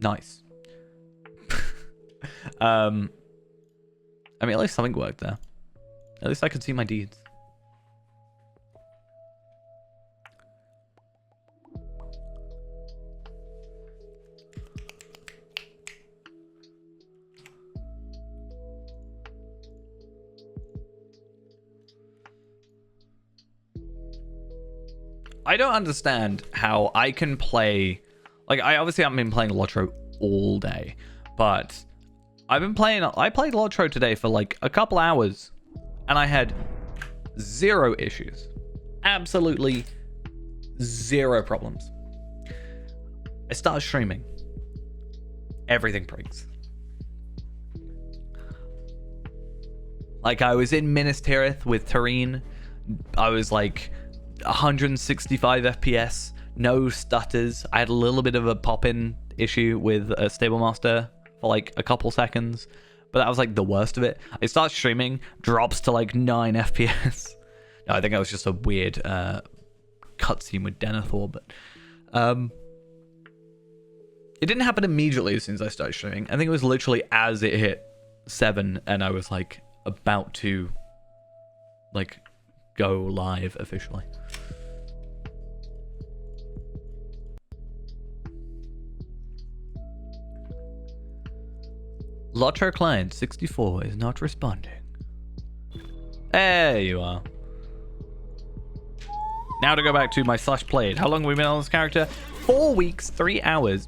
Speaker 1: Nice. I mean, at least something worked there. At least I could see my deeds. I don't understand how I can play... Like, I obviously haven't been playing Lotro all day, but I played Lotro today for like a couple hours, and I had 0 issues. Absolutely 0 problems. I started streaming. Everything breaks. Like, I was in Minas Tirith with Tareen. I was like 165 FPS. No stutters. I had a little bit of a pop-in issue with a Stable Master for like a couple seconds, but that was like the worst of it. It starts streaming, drops to like 9 FPS. No, I think that was just a weird cutscene with Denethor, but it didn't happen immediately as soon as I started streaming. I think it was literally as it hit 7 and I was like about to like go live officially. Lotro client 64 is not responding. There you are. Now to go back to my slash played. How long have we been on this character? 4 weeks, 3 hours.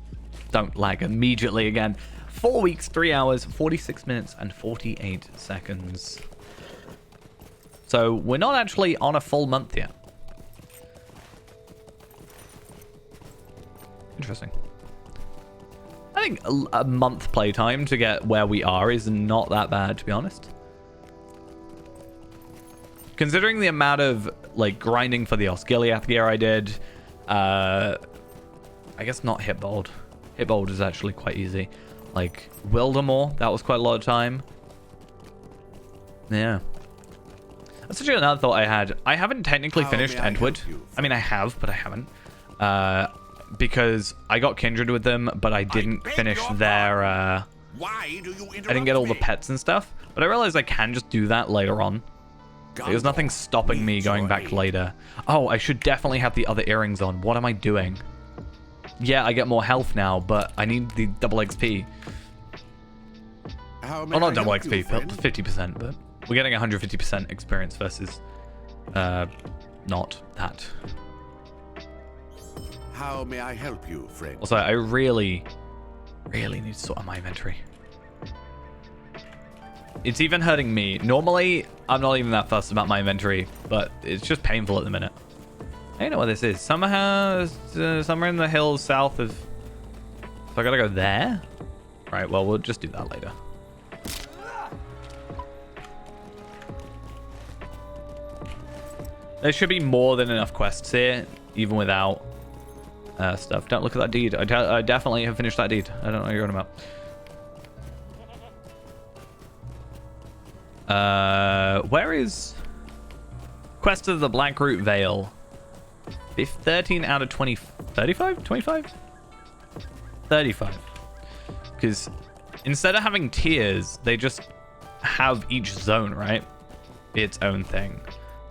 Speaker 1: Don't lag immediately again. 4 weeks, 3 hours, 46 minutes, and 48 seconds. So we're not actually on a full month yet. Interesting. I think a month playtime to get where we are is not that bad, to be honest. Considering the amount of like grinding for the Osgiliath gear I did, I guess not Hitbold. Hitbold is actually quite easy. Like Wildermore, that was quite a lot of time. Yeah. That's actually another thought I had. I haven't technically finished Entwood. I mean, I have, but I haven't. Because I got kindred with them, but I didn't finish their... I didn't get all the pets and stuff. But I realized I can just do that later on. There's nothing stopping me going back later. Oh, I should definitely have the other earrings on. What am I doing? Yeah, I get more health now, but I need the double XP. Well, not double XP, but 50%, but we're getting 150% experience versus not that.
Speaker 3: How may I help you, friend?
Speaker 1: Also, I really need to sort out my inventory. It's even hurting me. Normally, I'm not even that fussed about my inventory, but it's just painful at the minute. I don't know what this is. Somewhere in the hills south of... So I gotta go there? Right, well, we'll just do that later. There should be more than enough quests here, even without stuff. Don't look at that deed. I definitely have finished that deed. I don't know what you're on about. Where is Quest of the Blackroot Vale? 13 out of 20, 35? 25? 35. Because instead of having tiers, they just have each zone, right? Its own thing.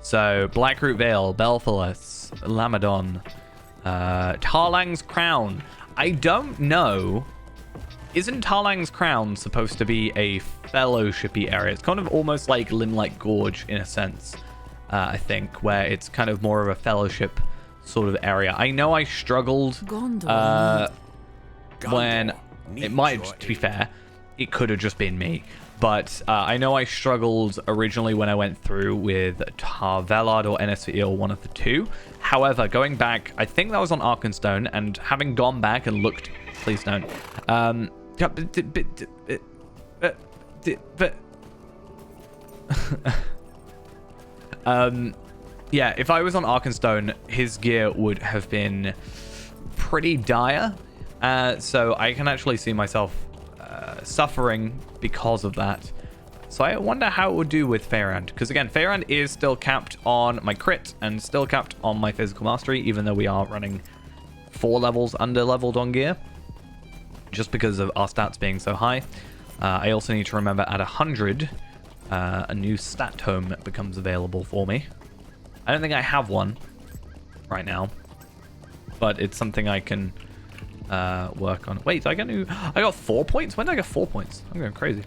Speaker 1: So, Blackroot Vale, Belfalis, Lamadon, Tarlang's Crown. I don't know. Isn't Tarlang's Crown supposed to be a fellowshipy area? It's kind of almost like Limelight Gorge in a sense, I think, where it's kind of more of a fellowship sort of area. I know I struggled when it might, to be fair, it could have just been me. But I know I struggled originally when I went through with Tarvelard or Enisfiel, one of the two. However, going back, I think that was on Arkenstone, and having gone back and looked... Please don't. Yeah, if I was on Arkenstone, his gear would have been pretty dire. So I can actually see myself suffering because of that. So I wonder how it would do with Fairand, because again, Fairand is still capped on my crit and still capped on my physical mastery, even though we are running 4 levels under leveled on gear, just because of our stats being so high. I also need to remember at 100, a new stat tome becomes available for me. I don't think I have one right now, but it's something I can work on. Wait, I got 4 points? When did I get 4 points? I'm going crazy.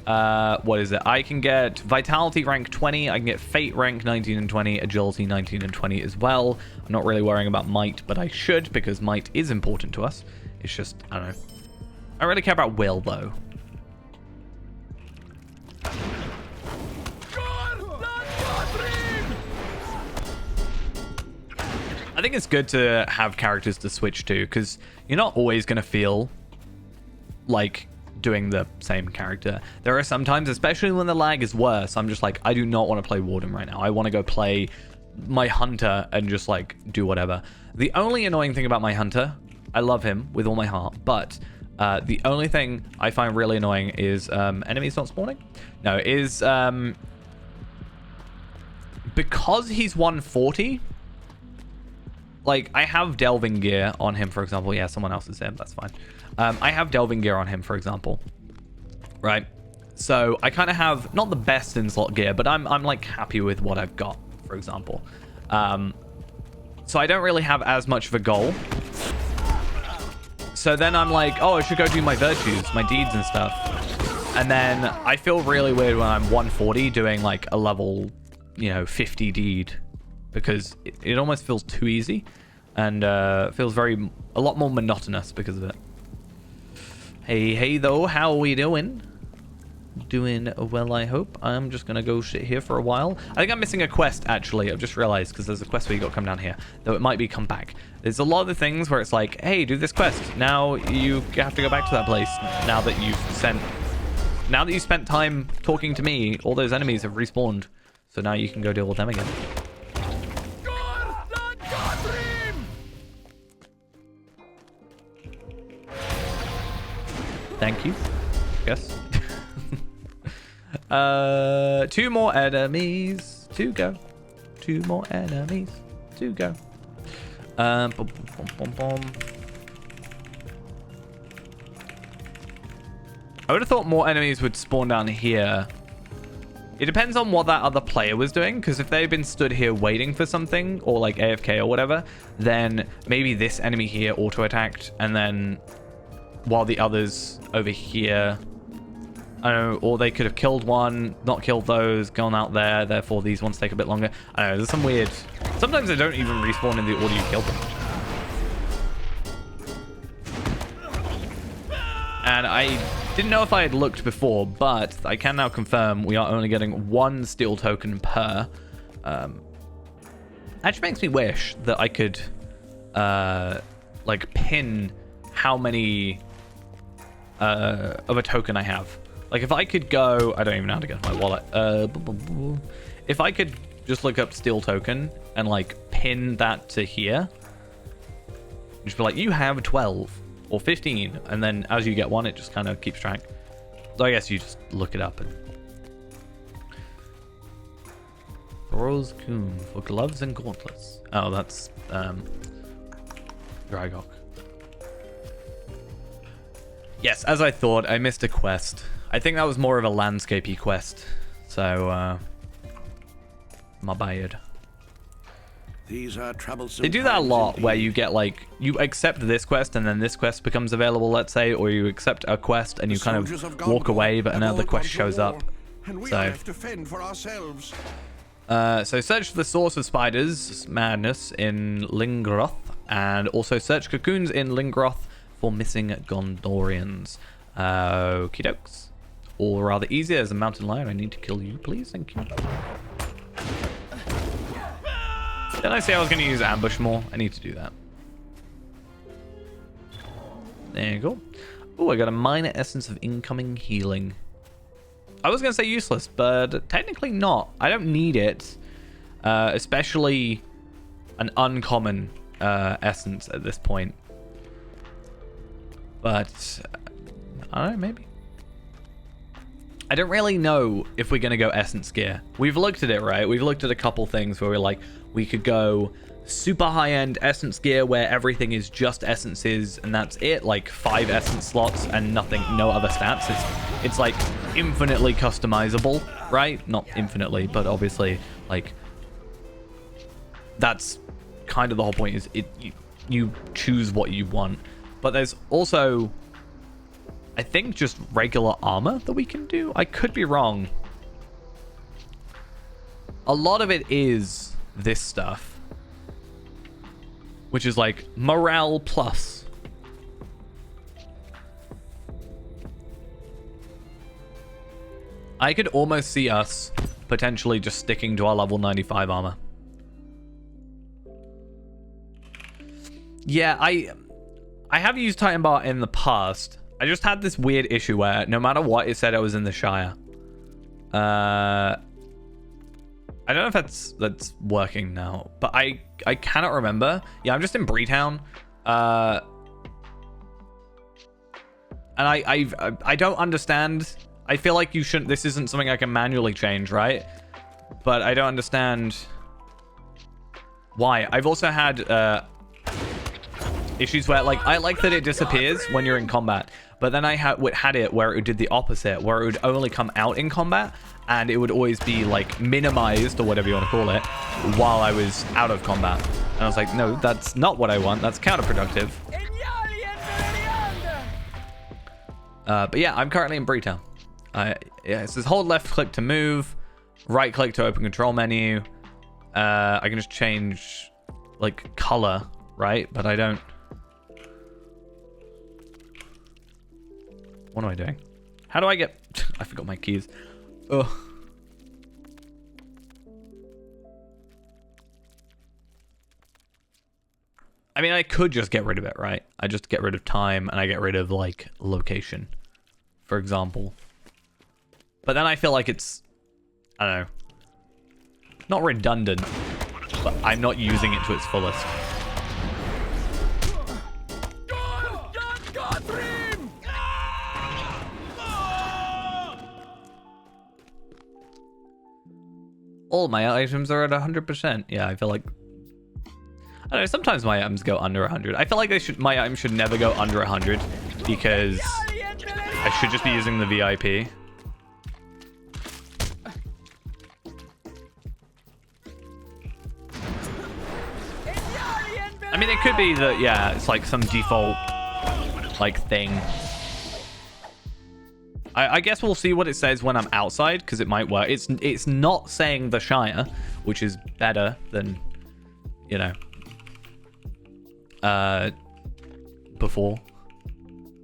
Speaker 1: What is it? I can get Vitality rank 20. I can get Fate rank 19 and 20. Agility 19 and 20 as well. I'm not really worrying about Might, but I should, because Might is important to us. It's just, I don't know. I really care about Will, though. I think it's good to have characters to switch to, because you're not always going to feel like doing the same character. There are some times, especially when the lag is worse, I'm just like, I do not want to play Warden right now. I want to go play my Hunter and just like do whatever. The only annoying thing about my Hunter, I love him with all my heart, but the only thing I find really annoying is enemies not spawning. No, is because he's 140. Like, I have delving gear on him, for example. Yeah, someone else is him. That's fine. I have delving gear on him, for example. Right? So, I kind of have, not the best in slot gear, but I'm like, happy with what I've got, for example. So, I don't really have as much of a goal. So, then I'm like, oh, I should go do my virtues, my deeds and stuff. And then I feel really weird when I'm 140 doing, like, a level, 50 deed. Because it almost feels too easy, and feels a lot more monotonous because of it. Hey though, how are we doing? Doing well, I hope. I'm just gonna go sit here for a while. I think I'm missing a quest, actually. I've just realized, because there's a quest where you got to come down here, though it might be come back. There's a lot of the things where it's like, hey, do this quest. Now you have to go back to that place. Now that you spent time talking to me, all those enemies have respawned. So now you can go deal with them again. Thank you. Yes. 2 more enemies to go. 2 more enemies to go. Bum, bum, bum, bum. I would have thought more enemies would spawn down here. It depends on what that other player was doing, because if they've been stood here waiting for something, or like AFK or whatever, then maybe this enemy here auto-attacked, and then while the others over here, I don't know, or they could have killed one, not killed those, gone out there, therefore these ones take a bit longer. I don't know, there's some weird... Sometimes they don't even respawn in the order you kill them. And I didn't know if I had looked before, but I can now confirm we are only getting 1 steel token per. Actually makes me wish that I could like pin how many of a token I have. Like if I could go, I don't even know how to get my wallet. If I could just look up steel token and like pin that to here, just be like, you have 12 or 15, and then as you get one, it just kind of keeps track. So I guess you just look it up. And Rose Coon for gloves and gauntlets. Oh, that's Dragok. Yes, as I thought, I missed a quest. I think that was more of a landscapey quest. So, my bad.
Speaker 3: These are troublesome.
Speaker 1: They do that a lot where you get like, you accept this quest and then this quest becomes available, let's say, or you accept a quest and you kind of walk away, but another quest shows up. So, so search for the source of spiders, madness in Lingroth, and also search cocoons in Lingroth for missing Gondorians. Okie dokes. All rather easy. As a mountain lion, I need to kill you, please. Thank you. Didn't I say I was going to use ambush more? I need to do that. There you go. Oh, I got a minor essence of incoming healing. I was going to say useless, but technically not. I don't need it. Especially an uncommon essence at this point. But, I don't know, maybe. I don't really know if we're going to go essence gear. We've looked at it, right? We've looked at a couple things where we're like, we could go super high-end essence gear where everything is just essences and that's it, like 5 essence slots and nothing, no other stats. It's like infinitely customizable, right? Not infinitely, but obviously, like, that's kind of the whole point, is you choose what you want. But there's also, I think, just regular armor that we can do. I could be wrong. A lot of it is this stuff, which is like morale plus. I could almost see us potentially just sticking to our level 95 armor. Yeah, I have used Titan Bar in the past. I just had this weird issue where no matter what, it said I was in the Shire. I don't know if that's working now, but I cannot remember. Yeah, I'm just in Breetown. And I don't understand. I feel like you shouldn't. This isn't something I can manually change, right? But I don't understand why. I've also had issues where, like, I like that it disappears when you're in combat, but then I had it where it did the opposite, where it would only come out in combat, and it would always be like minimized or whatever you want to call it while I was out of combat. And I was like, no, that's not what I want. That's counterproductive. But yeah, I'm currently in Breetown. Yeah, it says hold left click to move, right click to open control menu. I can just change like color, right? But I don't. What am I doing? How do I get... I forgot my keys. Ugh. I mean, I could just get rid of it, right? I just get rid of time and I get rid of, like, location, for example. But then I feel like it's... I don't know. Not redundant, but I'm not using it to its fullest. All my items are at 100%. Yeah, I feel like... I don't know, sometimes my items go under 100. I feel like my items should never go under 100 because I should just be using the VIP. I mean, it could be that, yeah, it's like some default, like, thing. I guess we'll see what it says when I'm outside, because it might work. It's not saying the Shire, which is better than, you know, before.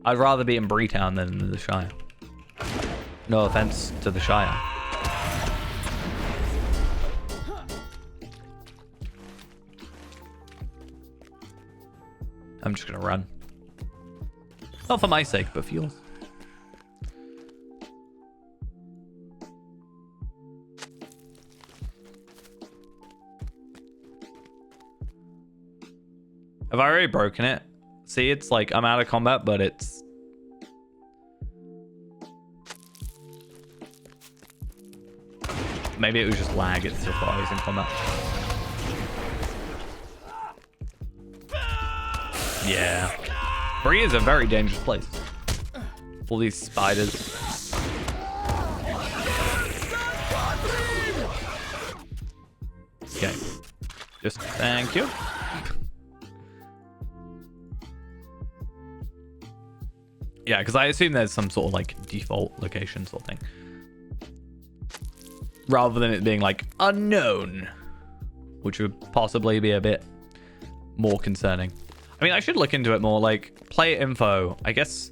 Speaker 1: I'd rather be in Breetown than in the Shire. No offense to the Shire. I'm just gonna run. Not for my sake, but for yours. Have I already broken it? See, it's like I'm out of combat, but it's... Maybe it was just lag. It still thought I was in combat. Yeah. Bree is a very dangerous place. All these spiders. Okay. Just thank you. Yeah, because I assume there's some sort of like default location sort of thing. Rather than it being like unknown, which would possibly be a bit more concerning. I mean, I should look into it more, like player info. I guess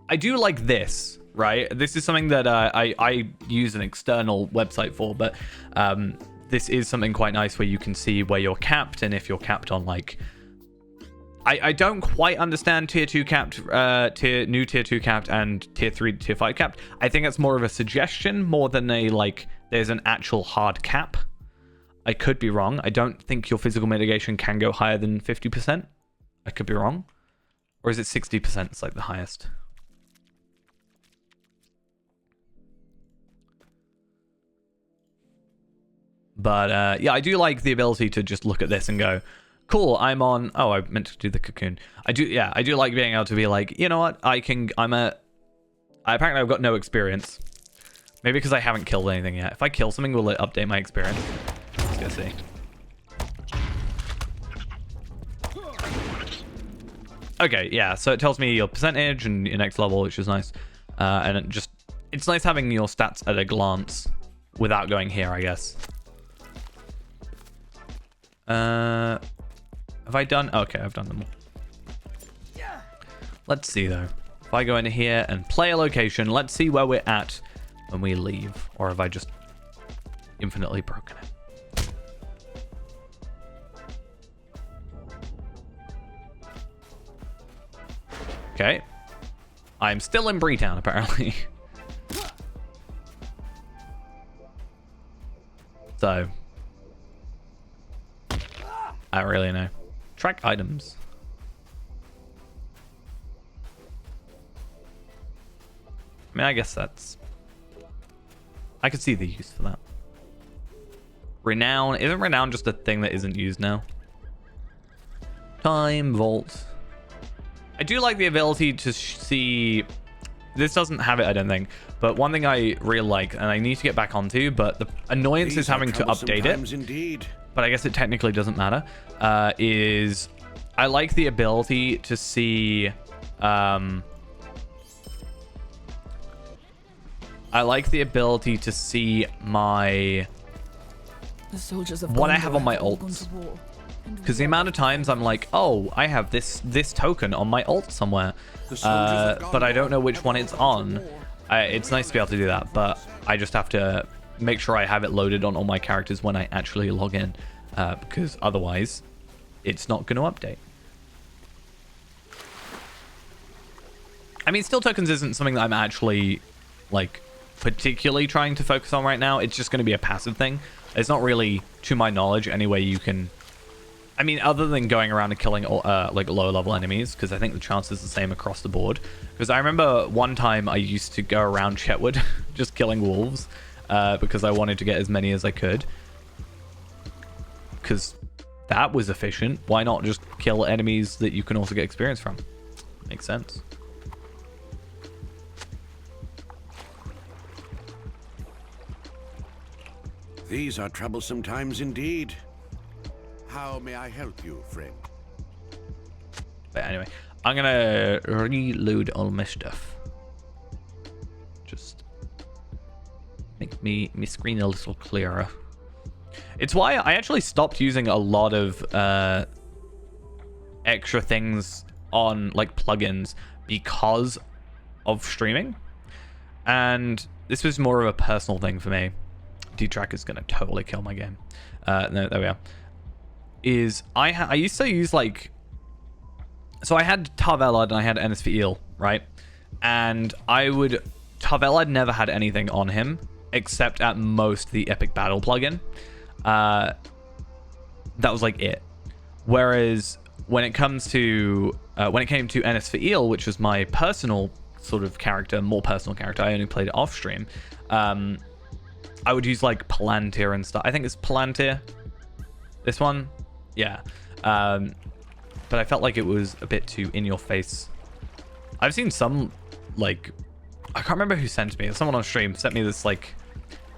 Speaker 1: I do like this, right? This is something that I use an external website for, but this is something quite nice where you can see where you're capped and if you're capped on like... I don't quite understand tier 2 capped, new tier 2 capped and tier 3, tier 5 capped. I think it's more of a suggestion more than a, like, there's an actual hard cap. I could be wrong. I don't think your physical mitigation can go higher than 50%. I could be wrong. Or is it 60%? It's like the highest. But, yeah, I do like the ability to just look at this and go... Cool, I'm on... Oh, I meant to do the cocoon. I do like being able to be like, you know what? Apparently I've got no experience. Maybe because I haven't killed anything yet. If I kill something, will it update my experience? Let's go see. Okay, yeah. So it tells me your percentage and your next level, which is nice. And it's nice having your stats at a glance without going here, I guess. Have I done... Okay, I've done them all. Let's see, though. If I go into here and play a location, let's see where we're at when we leave. Or have I just infinitely broken it? Okay. I'm still in Breetown, apparently. So... I don't really know. Track items. I mean, I guess that's... I could see the use for that. Renown. Isn't Renown just a thing that isn't used now? Time, Vault. I do like the ability to see... This doesn't have it, I don't think. But one thing I really like, and I need to get back onto, but the annoyance is having to update it.
Speaker 3: Indeed.
Speaker 1: But I guess it technically doesn't matter, is I like the ability to see... I like the ability to see my...
Speaker 4: The soldiers of
Speaker 1: what I
Speaker 4: Gondor
Speaker 1: have on my
Speaker 4: have all gone
Speaker 1: alts.
Speaker 4: to war.
Speaker 1: Because the amount of times I'm like, oh, I have this token on my alt somewhere, but I don't know which one it's on. It's nice to be able to do that, but I just have to make sure I have it loaded on all my characters when I actually log in, because otherwise it's not going to update. I mean, still tokens isn't something that I'm actually like particularly trying to focus on right now. It's just going to be a passive thing. It's not really, to my knowledge, any way you can... I mean, other than going around and killing like lower level enemies, because I think the chance is the same across the board. Because I remember one time I used to go around Chetwood just killing wolves because I wanted to get as many as I could. Because that was efficient. Why not just kill enemies that you can also get experience from? Makes sense.
Speaker 3: These are troublesome times indeed. How may I help you, friend?
Speaker 1: But anyway, I'm gonna reload all my stuff. Just make me screen a little clearer. It's why I actually stopped using a lot of extra things on like plugins because of streaming, and this was more of a personal thing for me. D-Track is gonna totally kill my game. No, there we are. I used to use like, so I had Tarvelad and I had Ennis for Eel, right? And Tarvelad never had anything on him except at most the Epic Battle plugin. That was like it. Whereas when it came to Ennis for Eel, which was my personal sort of character, more personal character, I only played it off stream. I would use like Palantir and stuff. I think it's Palantir. This one, yeah. But I felt like it was a bit too in your face. I've seen some like, I can't remember who sent me. Someone on stream sent me this like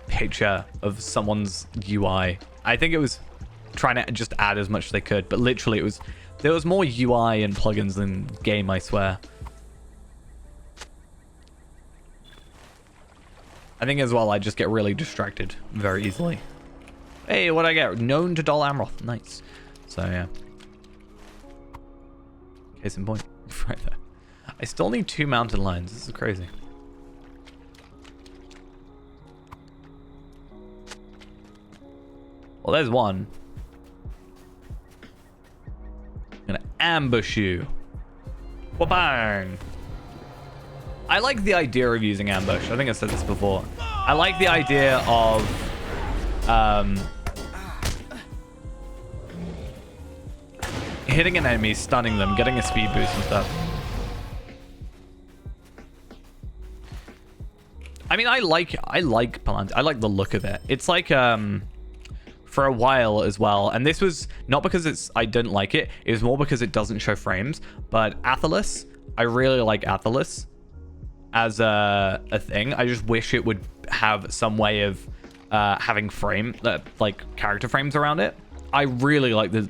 Speaker 1: picture of someone's UI. I think it was trying to just add as much as they could, but literally there was more UI and plugins than game, I swear. I think as well, I just get really distracted very easily. Hey, what'd I get? Known to Dol Amroth. Nice. So, yeah. Case in point. Right there. I still need 2 mountain lions. This is crazy. Well, there's one. I'm gonna ambush you. Wha-bang! I like the idea of using ambush. I think I said this before. I like the idea of hitting an enemy, stunning them, getting a speed boost and stuff. I mean, I like Palantir. I like the look of it. It's like for a while as well, and this was not because I didn't like it. It was more because it doesn't show frames. But Athelis, I really like Athelis as a thing. I just wish it would have some way of having like character frames around it. I really like the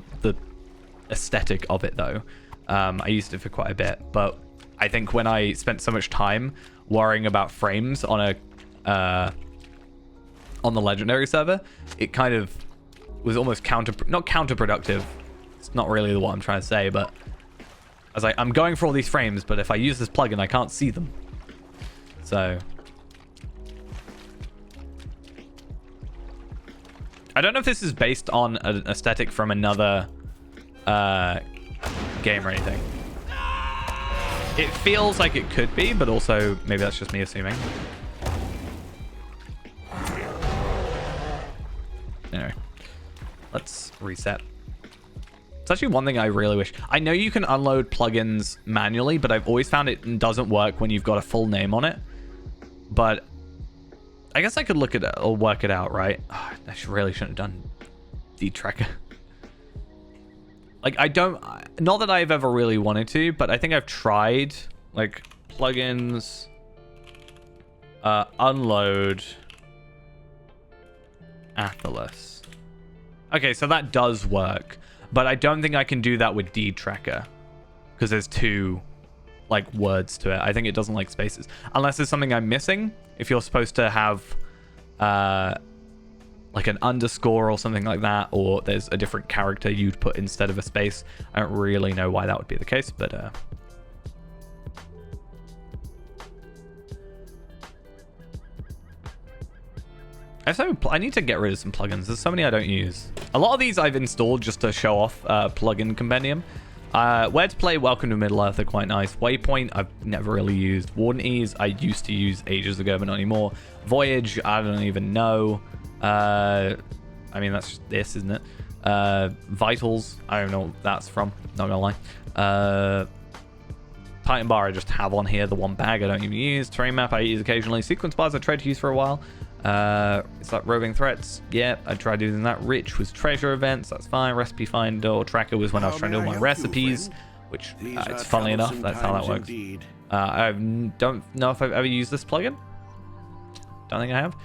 Speaker 1: aesthetic of it though. I used it for quite a bit, but I think when I spent so much time worrying about frames on the legendary server, it kind of was almost not counterproductive. It's not really what I'm trying to say, but I was like, I'm going for all these frames, but if I use this plugin, I can't see them. So I don't know if this is based on an aesthetic from another game or anything. It feels like it could be, but also maybe that's just me assuming. Anyway, let's reset. It's actually one thing I really wish. I know you can unload plugins manually, but I've always found it doesn't work when you've got a full name on it. But I guess I could look at it or work it out, right? Oh, I really shouldn't have done D-Tracker. Like, not that I've ever really wanted to, but I think I've tried, like, plugins, unload, Athelis. Okay, so that does work, but I don't think I can do that with D-Tracker, because there's 2, like, words to it. I think it doesn't like spaces. Unless there's something I'm missing, if you're supposed to have, like, like an underscore or something like that, or there's a different character you'd put instead of a space. I don't really know why that would be the case, but I need to get rid of some plugins. There's so many I don't use. A lot of these I've installed just to show off plugin compendium. Where to Play, Welcome to Middle-earth are quite nice. Waypoint, I've never really used. Warden Ease, I used to use ages ago, but not anymore. Voyage, I don't even know. I mean, that's just this, isn't it? Vitals, I don't know what that's from. Not gonna lie. Titan Bar, I just have on here. The one bag I don't even use. Terrain Map, I use occasionally. Sequence Bars, I tried to use for a while. Is that Roving Threats? Yeah, I tried using that. Rich was treasure events, that's fine. Recipe Finder or Tracker was when I was trying to do all my recipes, which it's funnily enough, that's how that works. I don't know if I've ever used this plugin. Don't think I have.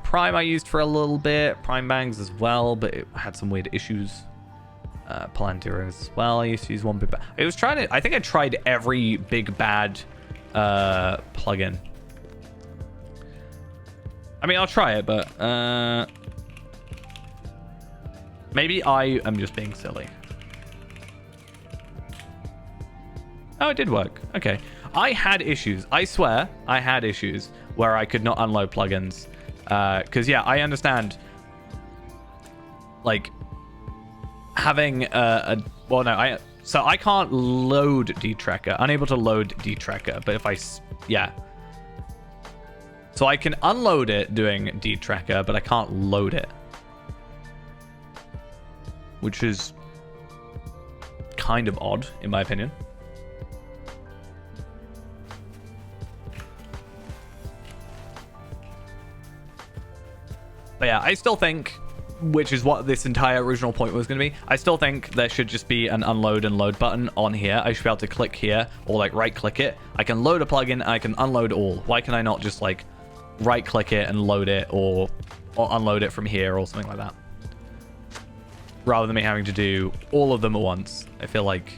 Speaker 1: Prime I used for a little bit. Prime Bangs as well, but it had some weird issues. Palantir as well. I used to use one big bad. I think I tried every big bad plugin. I mean, I'll try it, but maybe I am just being silly. Oh, it did work. Okay. I had issues. I swear I had issues where I could not unload plugins. Because, yeah, I understand, like, having so I can't load DTracker. Unable to load DTracker. But if yeah. So I can unload it doing DTracker, but I can't load it. Which is kind of odd, in my opinion. But yeah, I still think, which is what this entire original point was going to be, I still think there should just be an unload and load button on here. I should be able to click here, or like right click it. I can load a plugin, I can unload all. Why can I not just like right click it and load it, or unload it from here or something like that, rather than me having to do all of them at once? I feel like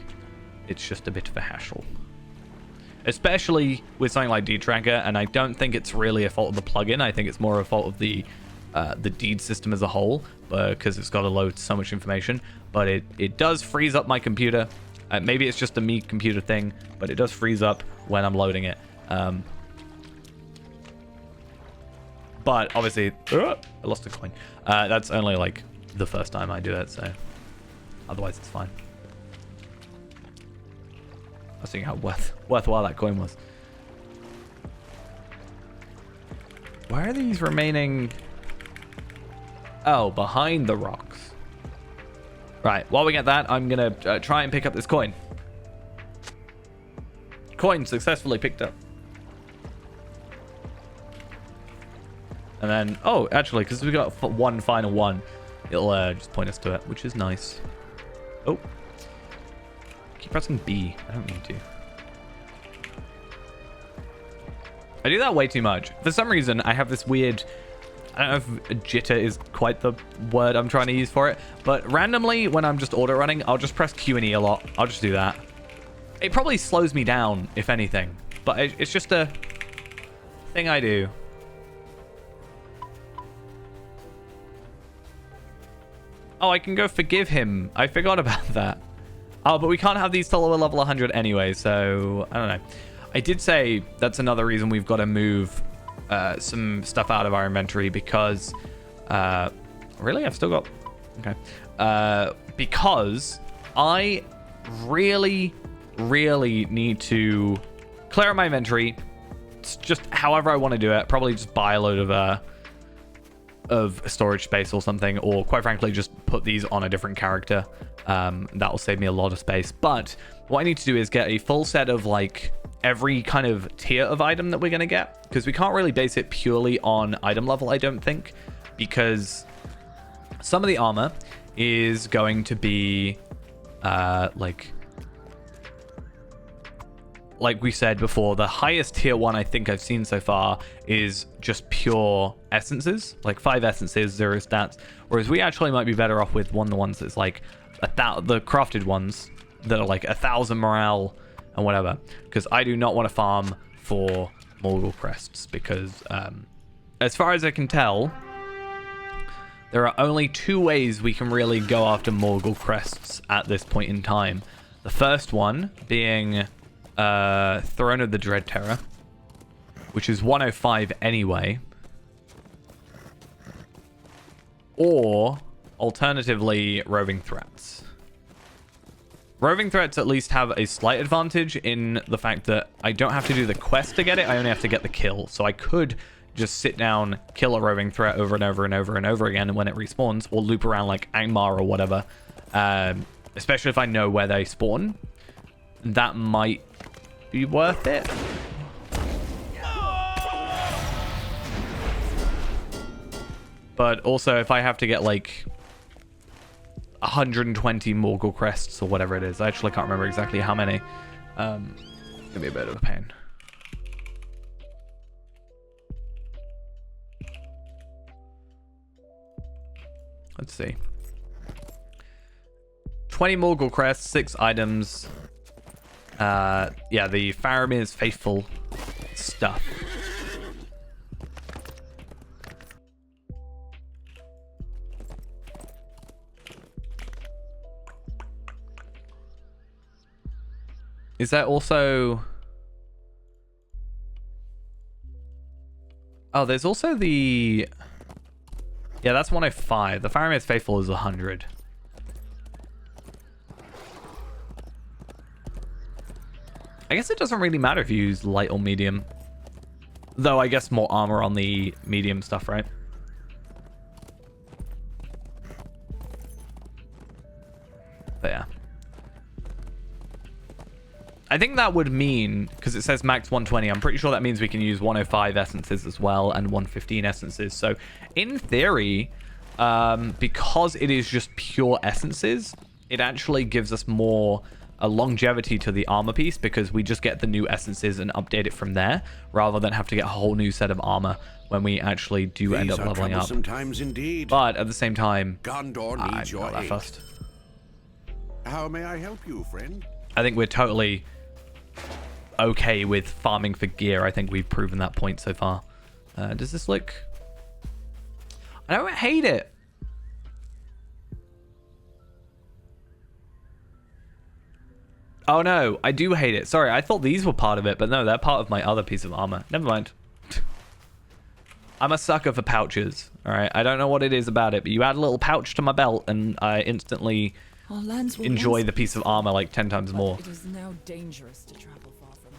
Speaker 1: it's just a bit of a hassle, especially with something like DTracker. And I don't think it's really a fault of the plugin. I think it's more a fault of the deed system as a whole, because it's got to load so much information. But it does freeze up my computer. Maybe it's just a me computer thing, but it does freeze up when I'm loading it. But obviously, I lost a coin. That's only like the first time I do it, so otherwise it's fine. I was thinking how worthwhile that coin was. Where are these remaining? Oh, behind the rocks. Right, while we get that, I'm gonna try and pick up this coin. Coin successfully picked up. And then, oh, actually, because we got one final one, it'll just point us to it, which is nice. Oh. Keep pressing B. I don't need to. I do that way too much. For some reason, I have this weird... I don't know if jitter is quite the word I'm trying to use for it, but randomly, when I'm just auto running, I'll just press Q and E a lot. I'll just do that. It probably slows me down, if anything, but it's just a thing I do. Oh, I can go forgive him. I forgot about that. Oh, but we can't have these till level 100 anyway, so I don't know. I did say that's another reason we've got to move some stuff out of our inventory, because... really? I've still got... Okay. Because I really need to clear out my inventory. It's just however I want to do it. Probably just buy a load of storage space or something, or quite frankly just put these on a different character. That will save me a lot of space. But what I need to do is get a full set of like every kind of tier of item that we're going to get, because we can't really base it purely on item level, I don't think, because some of the armor is going to be like we said before, the highest tier one I think I've seen so far is just pure essences, like 5 essences, 0 stats. Whereas we actually might be better off with the ones that's like the crafted ones that are like 1,000 morale and whatever. Because I do not want to farm for Morgul crests, because as far as I can tell, there are only two ways we can really go after Morgul crests at this point in time. The first one being Throne of the Dread Terror, which is 105 anyway. Or, alternatively, Roving Threats. Roving Threats at least have a slight advantage in the fact that I don't have to do the quest to get it, I only have to get the kill. So I could just sit down, kill a Roving Threat over and over and over and over again when it respawns, or loop around like Angmar or whatever. Especially if I know where they spawn. That might be worth it. But also, if I have to get like 120 Morgul crests or whatever it is, I actually can't remember exactly how many. It's gonna be a bit of a pain. Let's see. 20 Morgul crests, 6 items. Yeah, the Faramir's Faithful stuff. Is that also... Oh, there's also the... Yeah, that's 105. The Faramir's Faithful is 100. I guess it doesn't really matter if you use light or medium. Though I guess more armor on the medium stuff, right? But yeah. I think that would mean, because it says max 120, I'm pretty sure that means we can use 105 essences as well and 115 essences. So in theory, because it is just pure essences, it actually gives us more longevity to the armor piece, because we just get the new essences and update it from there, rather than have to get a whole new set of armor when we actually do end up leveling up.
Speaker 3: Sometimes indeed.
Speaker 1: But at the same time,
Speaker 3: Gondor needs
Speaker 1: I'm
Speaker 3: your
Speaker 1: not that
Speaker 3: aid.
Speaker 1: fussed.
Speaker 3: How may I help you, friend?
Speaker 1: I think we're totally okay with farming for gear. I think we've proven that point so far. Does this look... I don't hate it. Oh no, I do hate it. Sorry, I thought these were part of it, but no, they're part of my other piece of armor. Never mind. I'm a sucker for pouches. All right, I don't know what it is about it, but you add a little pouch to my belt and I instantly enjoy the piece of armor like 10 times more.
Speaker 4: It is now dangerous to travel far from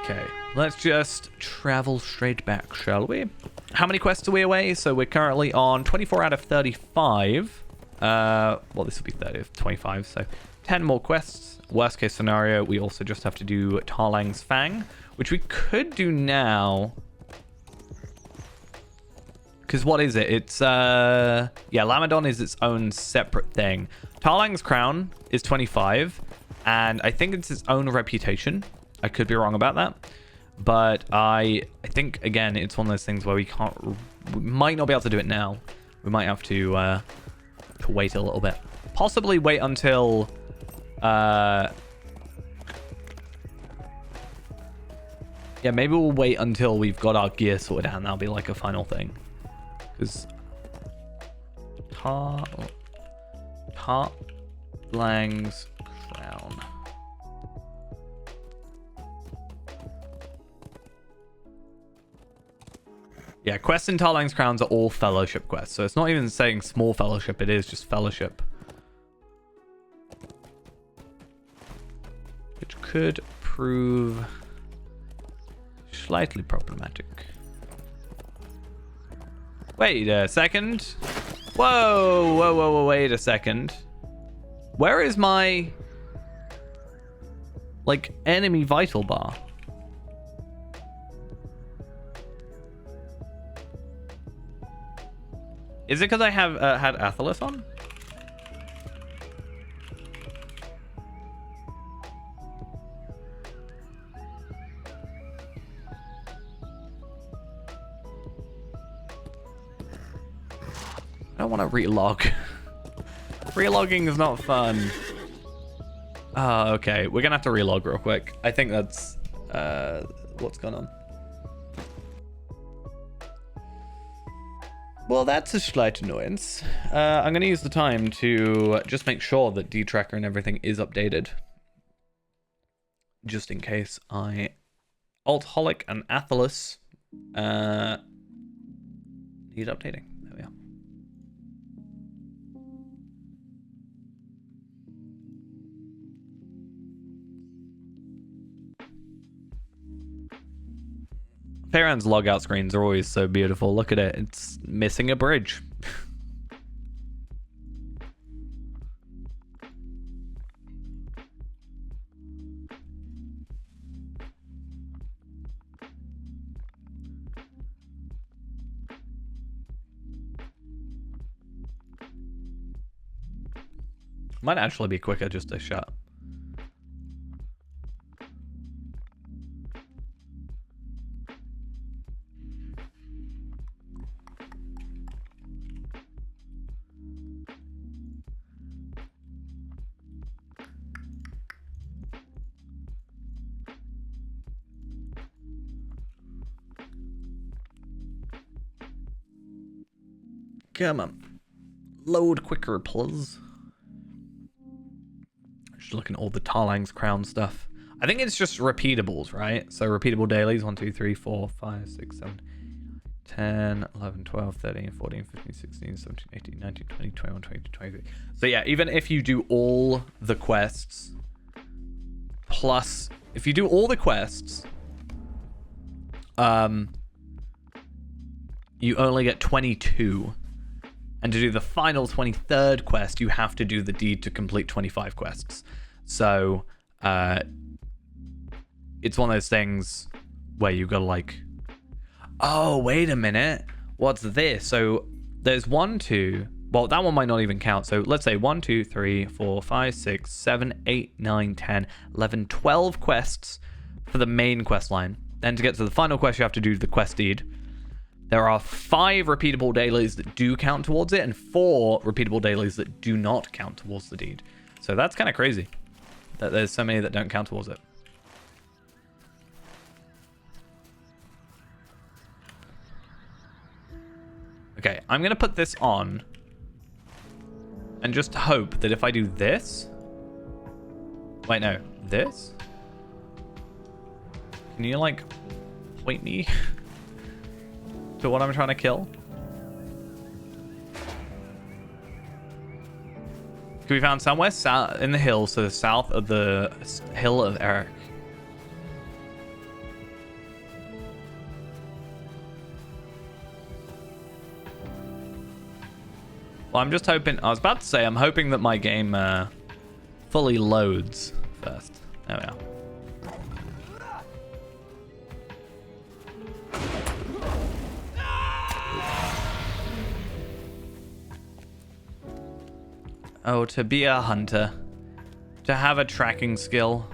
Speaker 1: Okay, let's just travel straight back, shall we? How many quests are we away? So we're currently on 24 out of 35. Well, this will be 30 of 25, so 10 more quests. Worst case scenario, we also just have to do Tarlang's Fang, which we could do now. Because what is it? It's, yeah, Lamadon is its own separate thing. Tarlang's Crown is 25, and I think it's its own reputation. I could be wrong about that. But I think, again, it's one of those things where we might not be able to do it now. We might have to wait a little bit. Possibly wait until... yeah, maybe we'll wait until we've got our gear sorted out, and that'll be like a final thing. Because... Tarlang's Crown. Yeah, quests in Tarlang's Crowns are all fellowship quests. So it's not even saying small fellowship, it is just fellowship. Which could prove slightly problematic. Wait a second. Whoa, wait a second. Where is my, like, enemy vital bar? Is it because I have had Athelis on? I don't want to relog. Relogging is not fun. Oh, okay. We're going to have to relog real quick. I think that's what's going on. Well, that's a slight annoyance. I'm going to use the time to just make sure that D-Tracker and everything is updated. Just in case I... Altholic and Athelus need updating. There we are. Farron's logout screens are always so beautiful. Look at it. It's missing a bridge. Might actually be quicker just to shut. Come on. Load quicker, please. Just looking at all the Tarlang's crown stuff. I think it's just repeatables, right? So repeatable dailies. 1, 2, 3, 4, 5, 6, 7, 10, 11, 12, 13, 14, 15, 16, 17, 18, 19, 20, 21, 22, 23. So yeah, even if you do all the quests, plus, if you do all the quests, you only get 22. And to do the final 23rd quest, you have to do the deed to complete 25 quests. So, it's one of those things where you gotta like, oh, wait a minute. What's this? So, there's 1, 2, well, that one might not even count. So, let's say 1, 2, 3, 4, 5, 6, 7, 8, 9, 10, 11, 12 quests for the main quest line. Then to get to the final quest, you have to do the quest deed. There are 5 repeatable dailies that do count towards it, and 4 repeatable dailies that do not count towards the deed. So that's kind of crazy that there's so many that don't count towards it. Okay, I'm going to put this on and just hope that if I do this... Wait, no. This? Can you, like, point me to what I'm trying to kill? Can be found somewhere south in the hills, so south of the hill of Eric. Well, I'm just hoping... I was about to say, I'm hoping that my game fully loads first. There we are. Oh, to be a hunter. To have a tracking skill.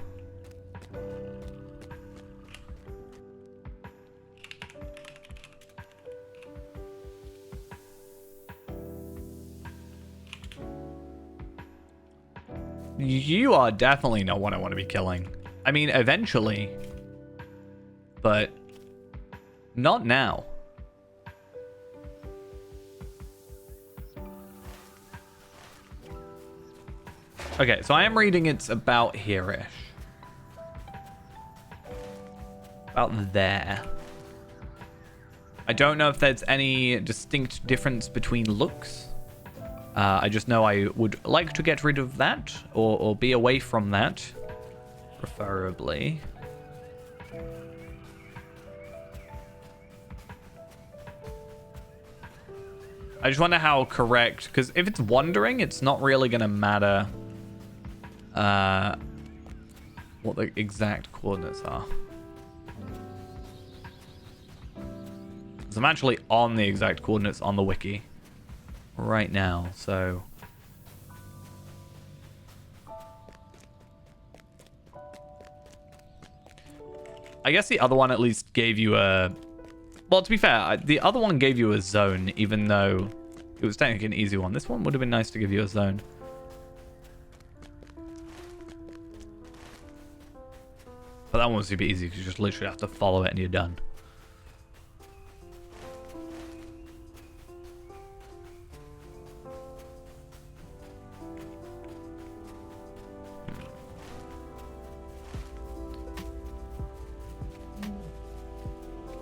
Speaker 1: You are definitely not what I want to be killing. I mean, eventually. But not now. Okay, so I am reading it's about here-ish. About there. I don't know if there's any distinct difference between looks. I just know I would like to get rid of that, or be away from that, preferably. I just wonder how correct, because if it's wandering, it's not really going to matter what the exact coordinates are. Because I'm actually on the exact coordinates on the wiki right now, so... I guess the other one at least gave you a... Well, to be fair, the other one gave you a zone, even though it was technically an easy one. This one would have been nice to give you a zone. But that one was super easy because you just literally have to follow it and you're done.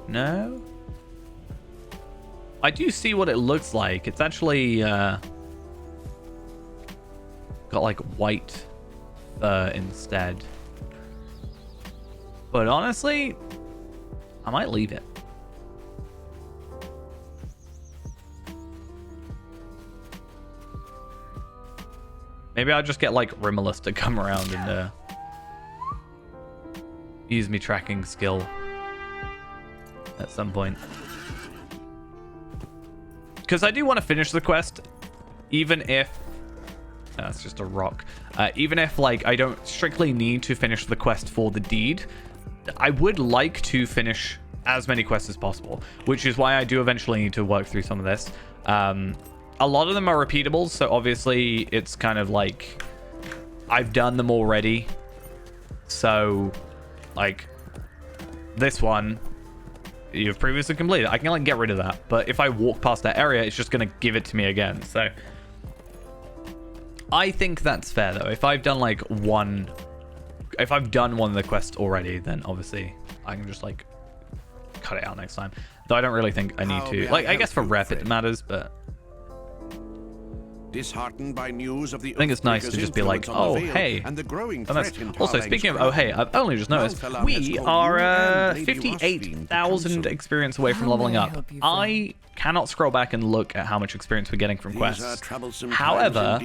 Speaker 1: No? I do see what it looks like. It's actually got like white fur instead. But honestly, I might leave it. Maybe I'll just get like Rimulus to come around and use me tracking skill at some point. Because I do want to finish the quest, even if... That's just a rock. Even if like I don't strictly need to finish the quest for the deed, I would like to finish as many quests as possible, which is why I do eventually need to work through some of this. A lot of them are repeatables, so obviously it's kind of like I've done them already. So like this one you've previously completed, I can like get rid of that, but if I walk past that area, it's just gonna give it to me again. So I think that's fair though. If I've done like one of the quests already, then obviously I can just like cut it out next time. Though I don't really think I need to. Like I guess for rep it matters, but
Speaker 3: disheartened by news of the
Speaker 1: I think it's nice to just be like, oh hey.
Speaker 3: And the growing
Speaker 1: Also, speaking of oh hey, I've only just noticed we are 58,000 experience away from leveling up. I cannot scroll back and look at how much experience we're getting from quests. However,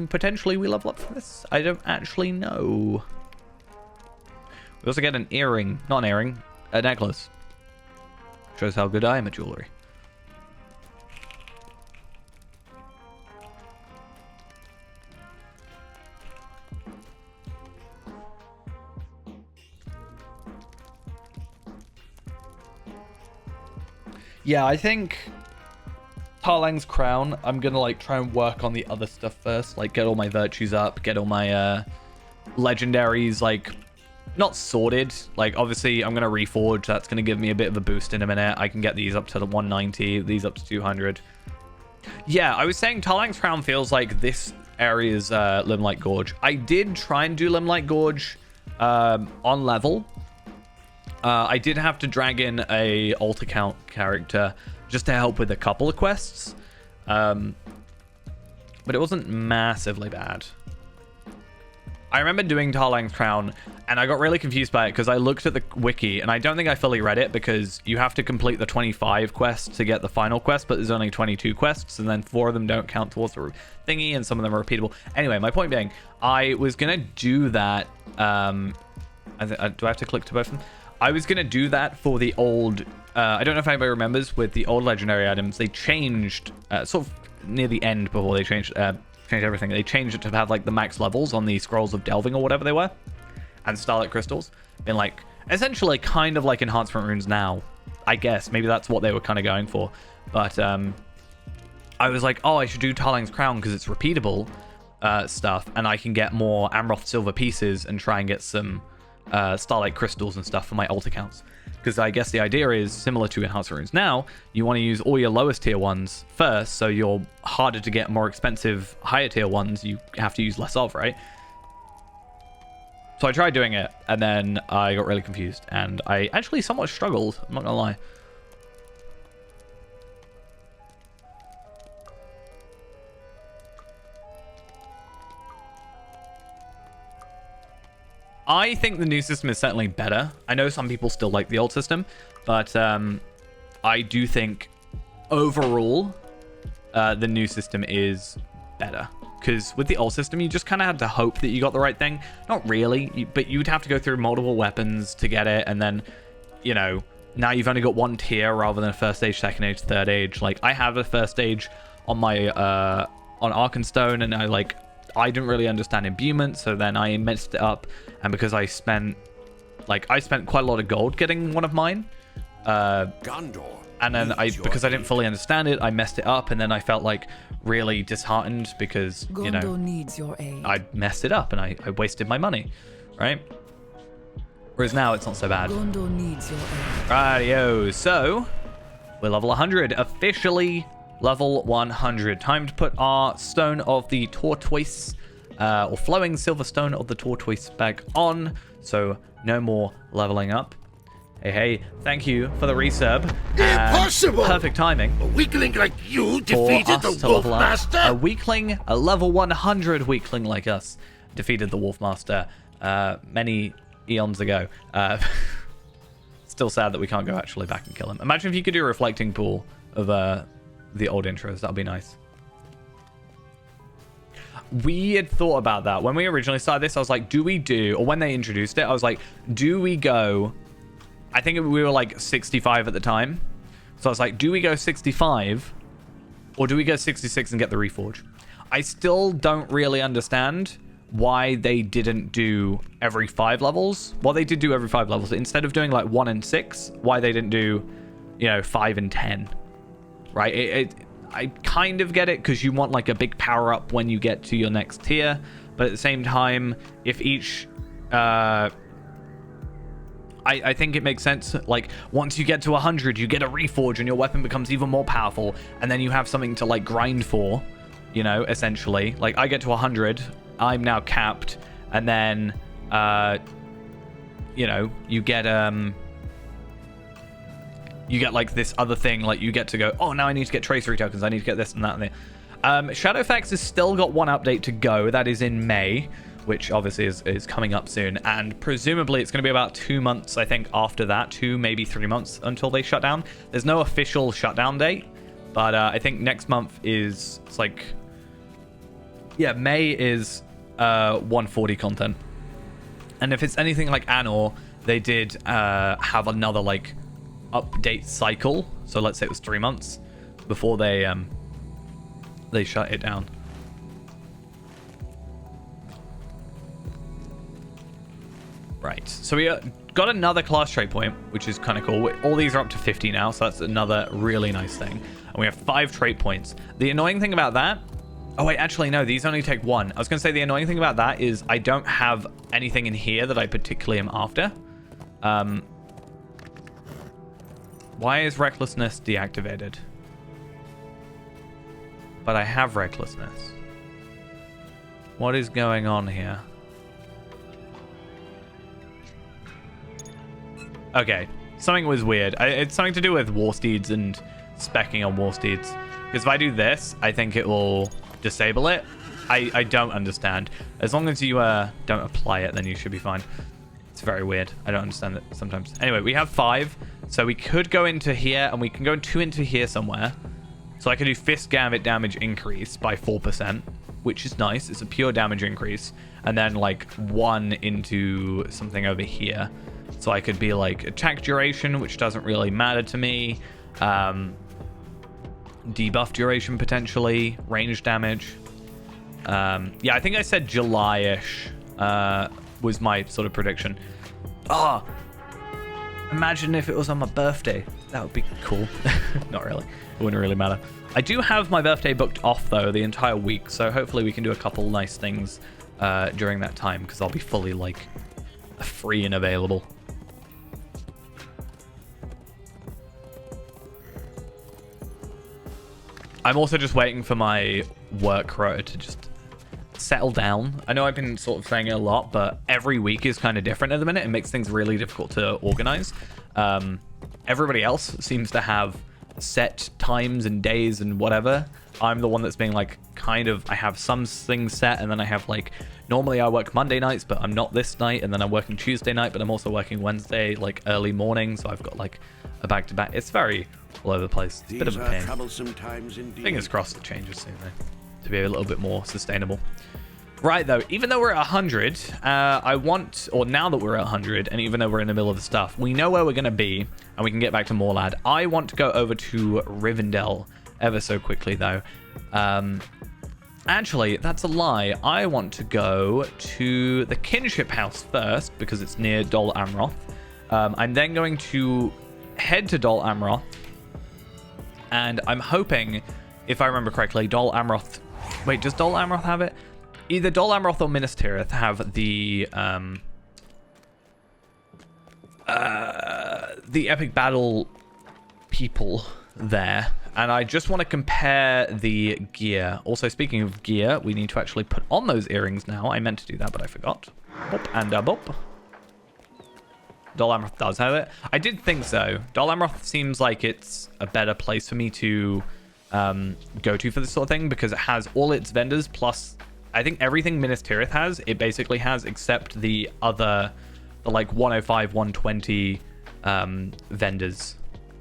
Speaker 1: potentially we level up for this. I don't actually know. We also get an earring, not an earring, a necklace. Shows how good I am at jewelry. Yeah, I think Tarlang's crown, I'm gonna like try and work on the other stuff first, like get all my virtues up, get all my legendaries like not sorted. Like obviously I'm gonna reforge, that's gonna give me a bit of a boost in a minute. I can get these up to the 190, these up to 200. Yeah, I was saying Tarlang's crown feels like this area's Limelight Gorge. I did try and do Limelight Gorge on level. I did have to drag in a alt account character just to help with a couple of quests. But it wasn't massively bad. I remember doing Tarlang's Crown, and I got really confused by it because I looked at the wiki, and I don't think I fully read it because you have to complete the 25 quests to get the final quest, but there's only 22 quests, and then 4 of them don't count towards the thingy, and some of them are repeatable. Anyway, my point being, I was going to do that. Do I have to click to both of them? I was going to do that for the old... I don't know if anybody remembers, with the old legendary items, they changed, sort of near the end before they changed everything. They changed it to have like the max levels on the scrolls of delving or whatever they were, and starlight crystals, in like essentially kind of like enhancement runes now, I guess. Maybe that's what they were kind of going for. But I was like, oh, I should do Tarlang's Crown because it's repeatable stuff, and I can get more Amroth silver pieces and try and get some starlight crystals and stuff for my alt accounts. Because I guess the idea is similar to enhancement runes now, you want to use all your lowest tier ones first, so you're harder to get more expensive higher tier ones you have to use less of, right? So I tried doing it, and then I got really confused, and I actually somewhat struggled, I'm not gonna lie. I think the new system is certainly better. I know some people still like the old system, but I do think overall the new system is better. Because with the old system, you just kind of had to hope that you got the right thing. Not really, but you'd have to go through multiple weapons to get it, and then, you know, now you've only got one tier rather than a first age, second age, third age. Like, I have a first age on my on Arkenstone, and I didn't really understand imbuement, so then I messed it up, and because I spent quite a lot of gold getting one of mine,
Speaker 3: Gondor,
Speaker 1: and then because I didn't fully understand it, I messed it up, and then I felt like really disheartened because
Speaker 4: Gondor needs your aid.
Speaker 1: I messed it up and I wasted my money, right? Whereas now it's not so bad.
Speaker 4: Gondor needs your aid.
Speaker 1: Rightio, so we're level 100 officially. Level 100. Time to put our Stone of the Tortoise, or Flowing Silver Stone of the Tortoise back on. So no more leveling up. Hey, thank you for the resub.
Speaker 3: Impossible!
Speaker 1: Perfect timing.
Speaker 3: A weakling like you
Speaker 1: For
Speaker 3: defeated
Speaker 1: us
Speaker 3: the
Speaker 1: to
Speaker 3: Wolf
Speaker 1: level up.
Speaker 3: Master?
Speaker 1: A weakling, a level 100 weakling like us, defeated the Wolf Master many eons ago. Still sad that we can't go actually back and kill him. Imagine if you could do a reflecting pool of the old intros. That'd be nice. We had thought about that. When we originally started this, I was like, do we do... Or when they introduced it, I was like, do we go... I think we were like 65 at the time. So I was like, do we go 65 or do we go 66 and get the Reforge? I still don't really understand why they didn't do every 5 levels. Well, they did do every 5 levels. Instead of doing like 1 and 6, why they didn't do, 5 and 10, right? I kind of get it because you want like a big power up when you get to your next tier. But at the same time, if each... I think it makes sense. Like, once you get to 100, you get a Reforge and your weapon becomes even more powerful. And then you have something to, like, grind for, essentially. Like, I get to 100. I'm now capped. And then, you get, like, this other thing. Like, you get to go, oh, now I need to get tracery tokens. I need to get this and that and that. Shadowfax has still got one update to go. That is in May, which obviously is coming up soon, and presumably it's going to be about 2 months, I think, after that, 2 maybe 3 months until they shut down. There's no official shutdown date, but I think next month is, it's like, yeah, May is 140 content, and if it's anything like Anor, they did have another like update cycle, so let's say it was 3 months before they shut it down. Right, so we got another class trait point, which is kind of cool. All these are up to 50 now, so that's another really nice thing. And we have 5 trait points. The annoying thing about that... Oh, wait, actually, no, these only take 1. I was going to say the annoying thing about that is I don't have anything in here that I particularly am after. Why is Recklessness deactivated? But I have Recklessness. What is going on here? Okay, something was weird. It's something to do with war steeds and specking on war steeds. Because if I do this, I think it will disable it. I don't understand. As long as you don't apply it, then you should be fine. It's very weird. I don't understand it sometimes. Anyway, we have 5. So we could go into here, and we can go 2 into here somewhere. So I could do Fist Gambit damage increase by 4%, which is nice. It's a pure damage increase. And then like 1 into something over here. So I could be like attack duration, which doesn't really matter to me. Debuff duration potentially. Range damage. Yeah, I think I said July-ish was my sort of prediction. Oh, imagine if it was on my birthday. That would be cool. Not really. It wouldn't really matter. I do have my birthday booked off, though, the entire week. So hopefully we can do a couple nice things during that time, because I'll be fully, like, free and available. I'm also just waiting for my work rota to just settle down. I know I've been sort of saying it a lot, but every week is kind of different at the minute. It makes things really difficult to organize. Everybody else seems to have set times and days and whatever. I'm the one that's being like, kind of, I have some things set, and then I have like, normally I work Monday nights, but I'm not this night, and then I'm working Tuesday night, but I'm also working Wednesday, like early morning, so I've got like a back-to-back. It's very all over the place. It's a bit of a pain.
Speaker 3: Troublesome times indeed.
Speaker 1: Fingers crossed it changes soon, though, to be a little bit more sustainable. Right, though, even though we're at 100, I want, or now that we're at 100, and even though we're in the middle of the stuff, we know where we're going to be, and we can get back to Morlad. I want to go over to Rivendell ever so quickly, though. Actually, that's a lie. I want to go to the Kinship House first, because it's near Dol Amroth. I'm then going to head to Dol Amroth, and I'm hoping, if I remember correctly, Dol Amroth... Wait, does Dol Amroth have it? Either Dol Amroth or Minas Tirith have the epic battle people there, and I just want to compare the gear. Also, speaking of gear, we need to actually put on those earrings now. I meant to do that, but I forgot. Bop and a bop. Dol Amroth does have it. I did think so. Dol Amroth seems like it's a better place for me to go to for this sort of thing because it has all its vendors plus I think everything Minas Tirith has, it basically has except the like 105, 120 vendors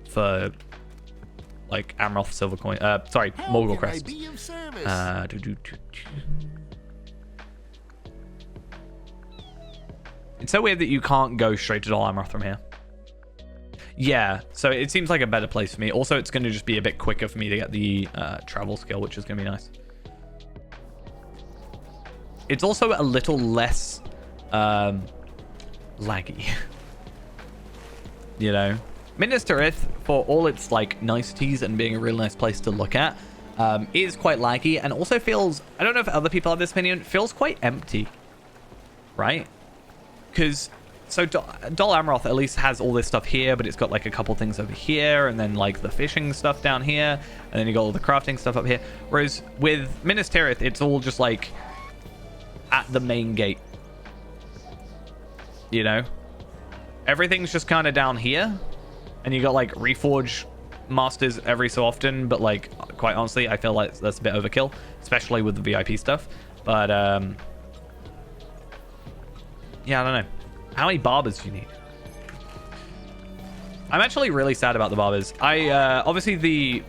Speaker 1: for like Amroth silver coin. Sorry, Morgul crest. It's so weird that you can't go straight to Dol Amroth from here. Yeah, so it seems like a better place for me. Also, it's going to just be a bit quicker for me to get the travel skill, which is going to be nice. It's also a little less laggy. You know? Minas Tirith, for all its like niceties and being a really nice place to look at, is quite laggy and also feels, I don't know if other people have this opinion, feels quite empty. Right? Because, so Dol Amroth at least has all this stuff here, but it's got like a couple things over here, and then like the fishing stuff down here, and then you got all the crafting stuff up here. Whereas with Minas Tirith, it's all just like at the main gate. You know? Everything's just kind of down here, and you got like Reforge masters every so often, but like quite honestly, I feel like that's a bit overkill, especially with the VIP stuff. But yeah, I don't know. How many barbers do you need? I'm actually really sad about the barbers. Obviously the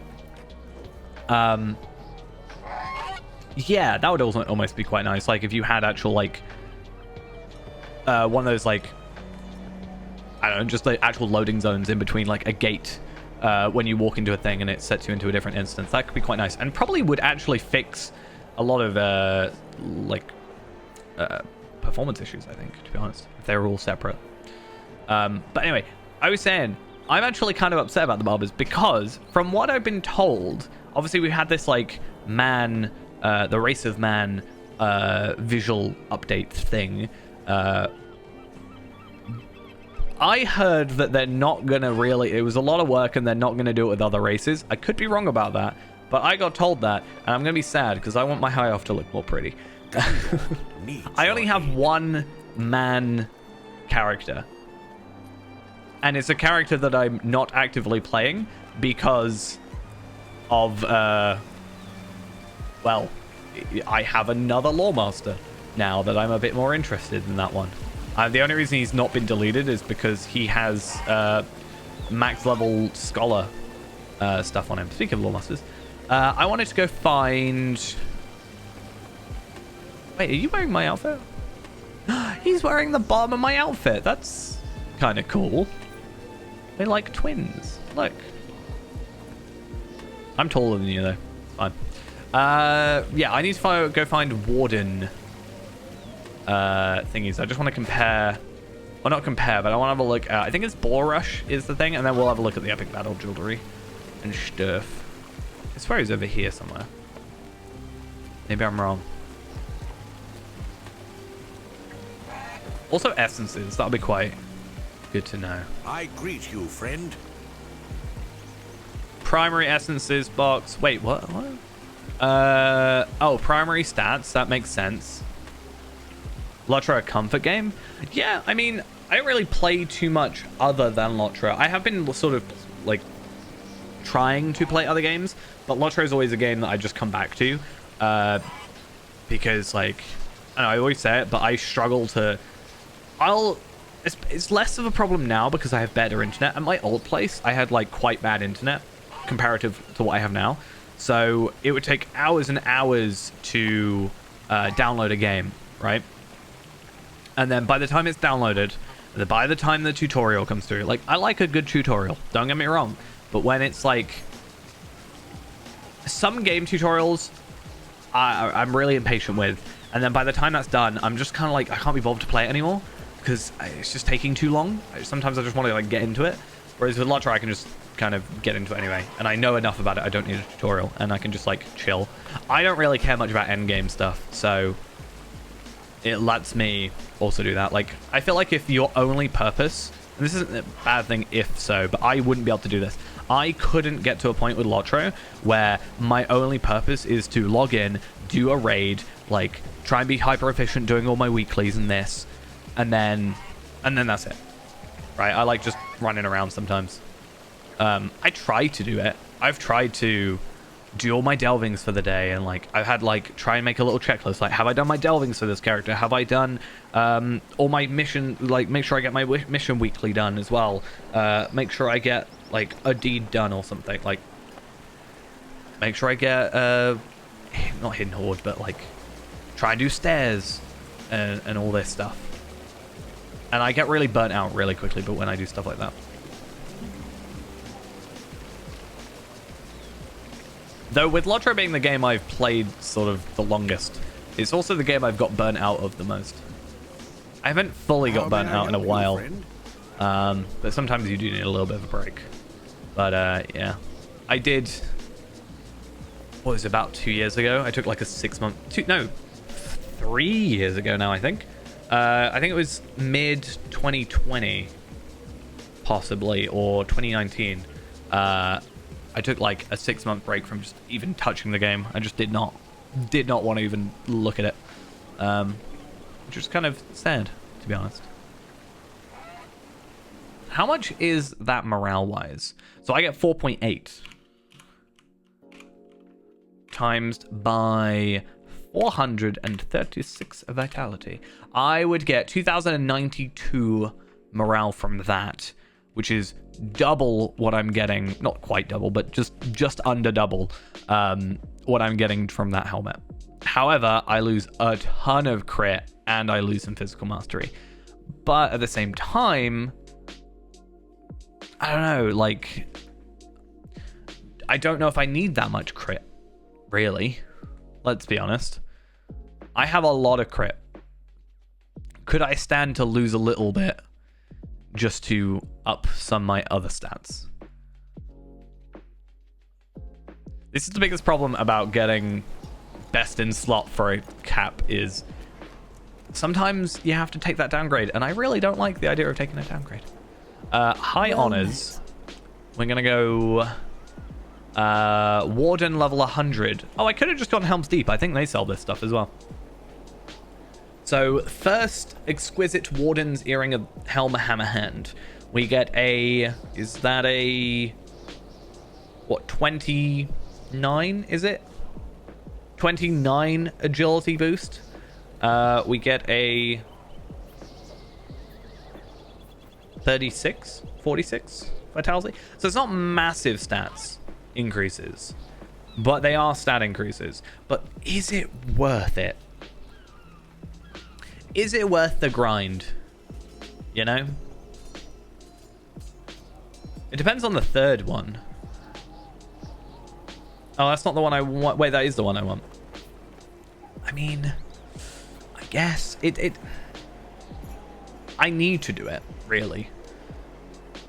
Speaker 1: yeah, that would also almost be quite nice. Like if you had actual like one of those like, I don't know, just the actual loading zones in between like a gate when you walk into a thing and it sets you into a different instance. That could be quite nice and probably would actually fix a lot of performance issues, I think, to be honest, if they were all separate. But anyway, I was saying, I'm actually kind of upset about the barbers because from what I've been told, obviously we had this like man, the race of man visual update thing. I heard that they're not going to really, it was a lot of work and they're not going to do it with other races. I could be wrong about that, but I got told that and I'm going to be sad because I want my high elf to look more pretty. I only have one man character. And it's a character that I'm not actively playing because of, well, I have another Lawmaster now that I'm a bit more interested in that one. The only reason he's not been deleted is because he has max level scholar stuff on him. Speaking of Lawmasters, I wanted to go find... Wait, are you wearing my outfit? He's wearing the bottom of my outfit. That's kind of cool. They're like twins. Look. I'm taller than you, though. Fine. Yeah, I need to go find Warden thingies. I just want to compare... Well, not compare, but I want to have a look at... I think it's Boar Rush is the thing, and then we'll have a look at the Epic Battle Jewelry and stuff. I swear he's over here somewhere. Maybe I'm wrong. Also essences, that'll be quite good to know.
Speaker 3: I greet you, friend.
Speaker 1: Primary essences box. Wait, what? Oh, primary stats. That makes sense. Lotra a comfort game? Yeah, I mean, I don't really play too much other than Lotra. I have been sort of like trying to play other games, but Lotra is always a game that I just come back to because, like, I don't know, I always say it, but I struggle to. It's less of a problem now because I have better internet. At my old place, I had like quite bad internet comparative to what I have now. So it would take hours and hours to download a game, right? And then by the time it's downloaded, by the time the tutorial comes through, like I like a good tutorial, don't get me wrong. But when it's like some game tutorials, I'm really impatient with. And then by the time that's done, I'm just kind of like, I can't be bothered to play it anymore because it's just taking too long. Sometimes I just want to like get into it. Whereas with Lotra, I can just kind of get into it anyway. And I know enough about it. I don't need a tutorial and I can just like chill. I don't really care much about endgame stuff. So it lets me also do that. Like, I feel like if your only purpose, and this isn't a bad thing if so, but I wouldn't be able to do this. I couldn't get to a point with Lotro where my only purpose is to log in, do a raid, like try and be hyper efficient doing all my weeklies and this, and then that's it. right? I like just running around sometimes. I try to do it. I've tried to do all my delvings for the day, and like I've had like try and make a little checklist, like have I done my delvings for this character, have I done all my mission, like make sure I get my mission weekly done as well, make sure I get like a deed done or something, like make sure I get not hidden horde, but like try and do stairs and all this stuff. And I get really burnt out really quickly, but when I do stuff like that. Though with Lotro being the game I've played sort of the longest, it's also the game I've got burnt out of the most. I haven't fully got burnt out in a while, but sometimes you do need a little bit of a break. But yeah, I did, what was it, about 2 years ago? I took like a 3 years ago now, I think. I think it was mid 2020, possibly, or 2019. I took like a 6-month break from just even touching the game. I just did not want to even look at it, which is kind of sad, to be honest. How much is that morale-wise? So I get 4.8 times by 436 vitality. I would get 2092 morale from that, which is double what I'm getting. Not quite double, but just under double what I'm getting from that helmet. However, I lose a ton of crit and I lose some physical mastery. But at the same time, I don't know, like, I don't know if I need that much crit, really. Let's be honest. I have a lot of crit. Could I stand to lose a little bit just to up some of my other stats? This is the biggest problem about getting best in slot for a cap, is sometimes you have to take that downgrade, and I really don't like the idea of taking a downgrade. High honors. We're gonna go Warden level 100. Oh, I could have just gone Helm's Deep. I think they sell this stuff as well. So first, exquisite Warden's Earring of Helm Hammerhand. We get a, is that a, what, 29, is it? 29 agility boost. We get a 46 vitality. So it's not massive stats increases, but they are stat increases. But is it worth it? Is it worth the grind? You know? It depends on the third one. Oh, that's not the one I want. Wait, that is the one I want. I mean, I guess it I need to do it, really.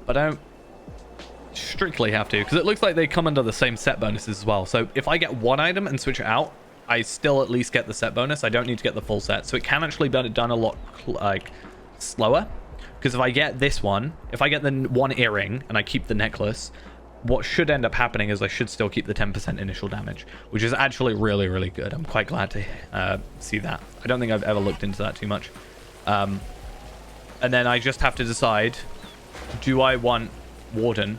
Speaker 1: But I don't strictly have to, because it looks like they come under the same set bonuses as well. So if I get one item and switch it out, I still at least get the set bonus. I don't need to get the full set. So it can actually be done a lot like slower. Because if I get this one, if I get the one earring and I keep the necklace, what should end up happening is I should still keep the 10% initial damage, which is actually really, really good. I'm quite glad to see that. I don't think I've ever looked into that too much. And then I just have to decide, do I want Warden?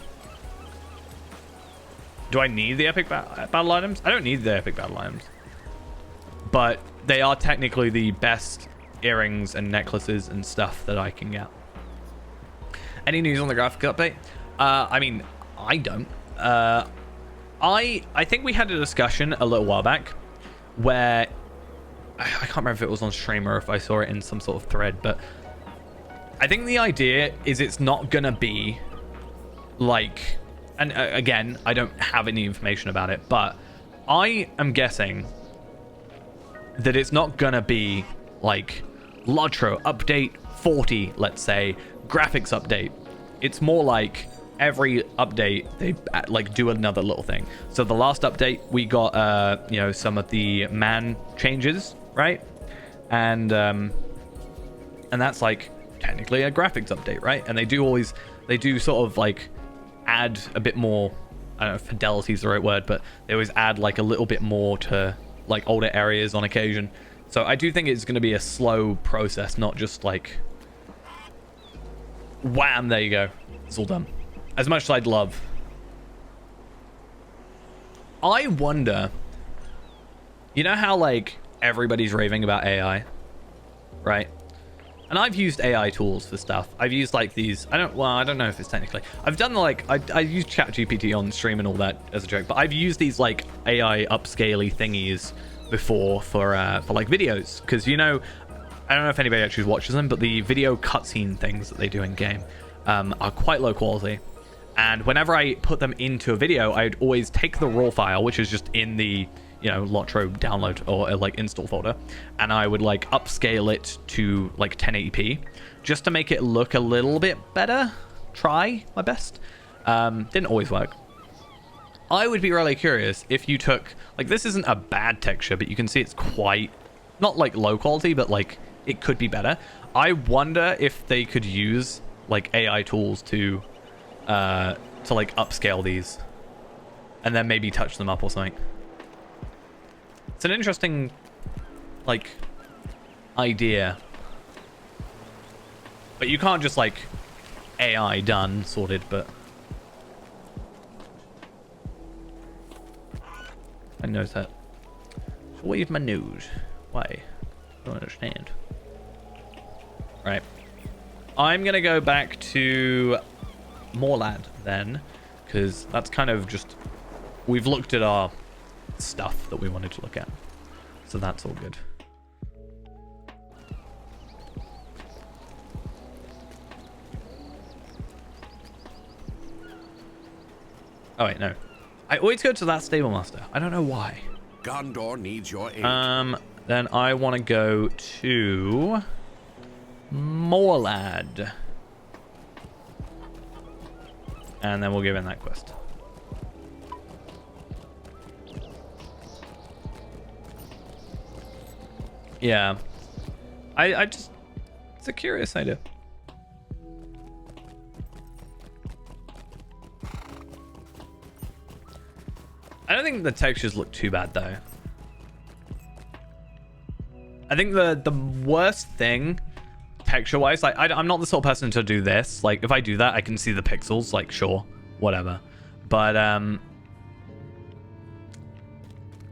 Speaker 1: Do I need the epic battle items? I don't need the epic battle items. But they are technically the best earrings and necklaces and stuff that I can get. Any news on the graphic update? I mean, I don't. I think we had a discussion a little while back where I can't remember if it was on stream or if I saw it in some sort of thread, but I think the idea is it's not gonna be like, and again, I don't have any information about it, but I am guessing that it's not gonna be like Lotro update 40, let's say, graphics update. It's more like every update they like do another little thing. So the last update we got you know, some of the man changes, right? And that's like technically a graphics update, right? And they do sort of like add a bit more, I don't know if fidelity is the right word, but they always add like a little bit more to like older areas on occasion. So I do think it's going to be a slow process, not just like Wham, there you go. It's all done. As much as I'd love. I wonder, you know how like everybody's raving about AI, right? And I've used AI tools for stuff. I've used like these, I don't know if it's technically, I've done like, I used ChatGPT on stream and all that as a joke, but I've used these like AI upscaley thingies before for like videos. Because, you know, I don't know if anybody actually watches them, but the video cutscene things that they do in game are quite low quality. And whenever I put them into a video, I'd always take the raw file, which is just in the, you know, Lotro download or like install folder, and I would like upscale it to like 1080p just to make it look a little bit better. Try my best. Didn't always work. I would be really curious if you took, like, this isn't a bad texture, but you can see it's quite, not like low quality, but like it could be better. I wonder if they could use like AI tools to like upscale these and then maybe touch them up or something. It's an interesting like idea, but you can't just like AI done sorted. But I noticed that. Wave my nose. Why? I don't understand. Right. I'm gonna go back to Moorland then, because that's kind of just, we've looked at our stuff that we wanted to look at, so that's all good. Oh wait, no, I always go to that stable master. I don't know why.
Speaker 3: Gondor needs your aid.
Speaker 1: Then I want to go to Moorland. And then we'll give in that quest. Yeah. I just... It's a curious idea. I don't think the textures look too bad, though. I think the worst thing... texture-wise, like I'm not the sort of person to do this. Like if I do that, I can see the pixels. Like sure, whatever. But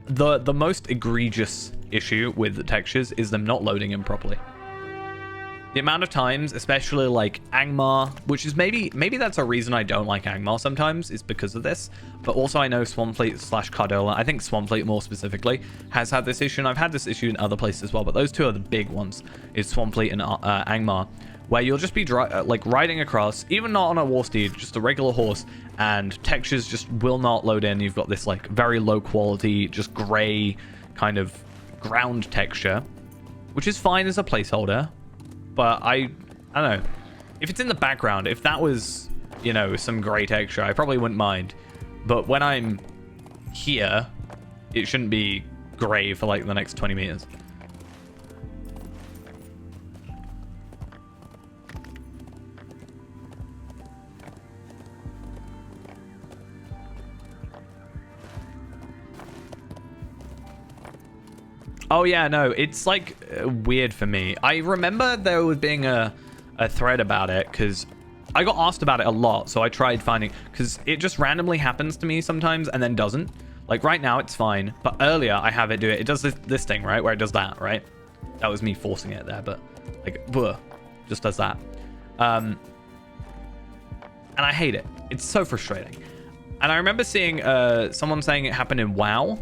Speaker 1: the most egregious issue with the textures is them not loading in properly. The amount of times, especially like Angmar, which is maybe that's a reason I don't like Angmar sometimes, is because of this. But also I know Swampfleet / Cardola, I think Swampfleet more specifically, has had this issue, and I've had this issue in other places as well, but those two are the big ones, is Swampfleet and Angmar, where you'll just be like riding across, even not on a war steed, just a regular horse, and textures just will not load in. You've got this like very low quality, just gray kind of ground texture, which is fine as a placeholder. But I don't know, if it's in the background, if that was, you know, some gray texture, I probably wouldn't mind. But when I'm here, it shouldn't be gray for like the next 20 meters. Oh yeah, no, it's like weird for me. I remember there was being a thread about it because I got asked about it a lot. So I tried finding, because it just randomly happens to me sometimes and then doesn't. Like right now it's fine, but earlier I have it do it. It does this thing, right? Where it does that, right? That was me forcing it there, but like, just does that. And I hate it. It's so frustrating. And I remember seeing someone saying it happened in WoW.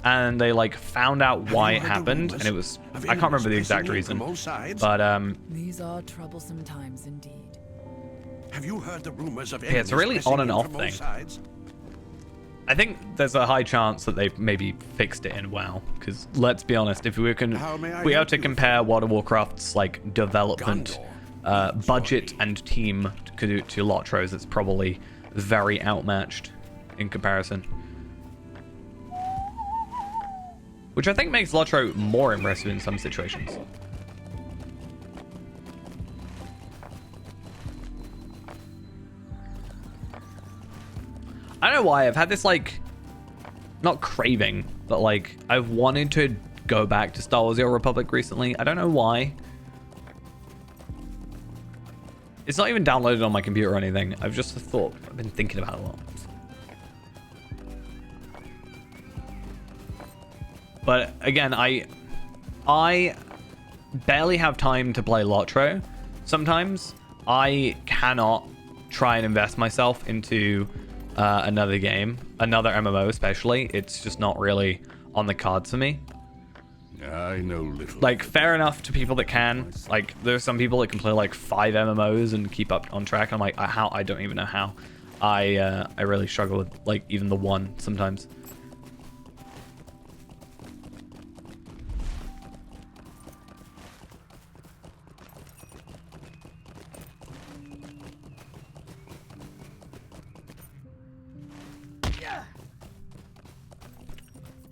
Speaker 1: And they like found out why it happened, and it was, I can't remember the exact reason, but
Speaker 4: these are troublesome times indeed.
Speaker 3: Have you heard the rumors of
Speaker 1: yeah, it's a really on and off thing. I think there's a high chance that they've maybe fixed it in WoW, because let's be honest, if we are to compare World of Warcraft's like development budget and team to Lotro's, it's probably very outmatched in comparison. Which I think makes Lotro more impressive in some situations. I don't know why, I've had this like, not craving, but like, I've wanted to go back to Star Wars: The Old Republic recently. I don't know why. It's not even downloaded on my computer or anything. I've been thinking about it a lot. But again, I barely have time to play Lotro. Sometimes I cannot try and invest myself into another game, another MMO especially. It's just not really on the cards for me.
Speaker 3: I know little.
Speaker 1: Like, fair enough to people that can. Like, there's some people that can play like 5 MMOs and keep up on track. I'm like, how? I don't even know how. I really struggle with like even the one sometimes.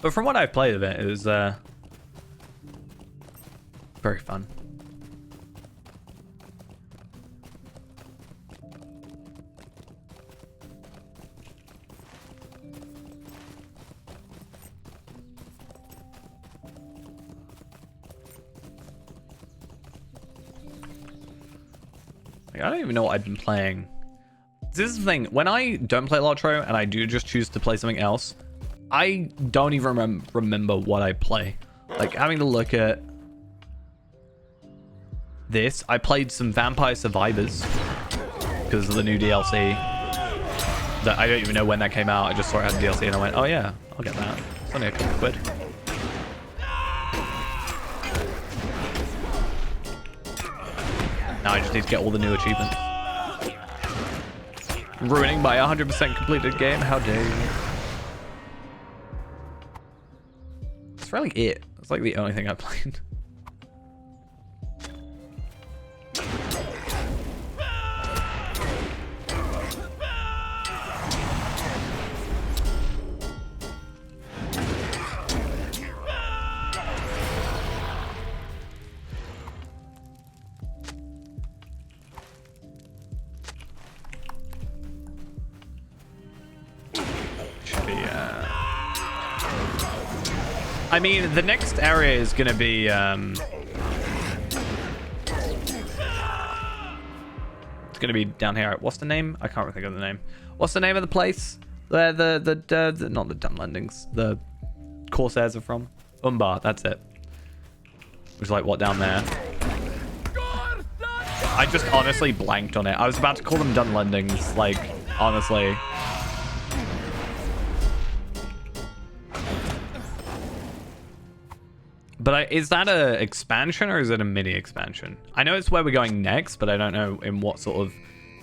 Speaker 1: But from what I've played of it, it was very fun. Like, I don't even know what I've been playing. This is the thing. When I don't play Lotro and I do just choose to play something else, I don't even remember what I play. Like, having to look at this, I played some Vampire Survivors because of the new DLC. That I don't even know when that came out. I just saw it had DLC and I went, oh yeah, I'll get that. It's only a couple of quid. Now I just need to get all the new achievements. Ruining my 100% completed game, how dare you. That's really it. That's like the only thing I played. I mean, the next area is going to be, it's going to be down here. What's the name? I can't think of the name. What's the name of the place? Where the not the Dunlendings, the Corsairs are from? Umbar, that's it. Which is like, what, down there? I just honestly blanked on it. I was about to call them Dunlendings, like, honestly. But is that a expansion or is it a mini expansion? I know it's where we're going next, but I don't know in what sort of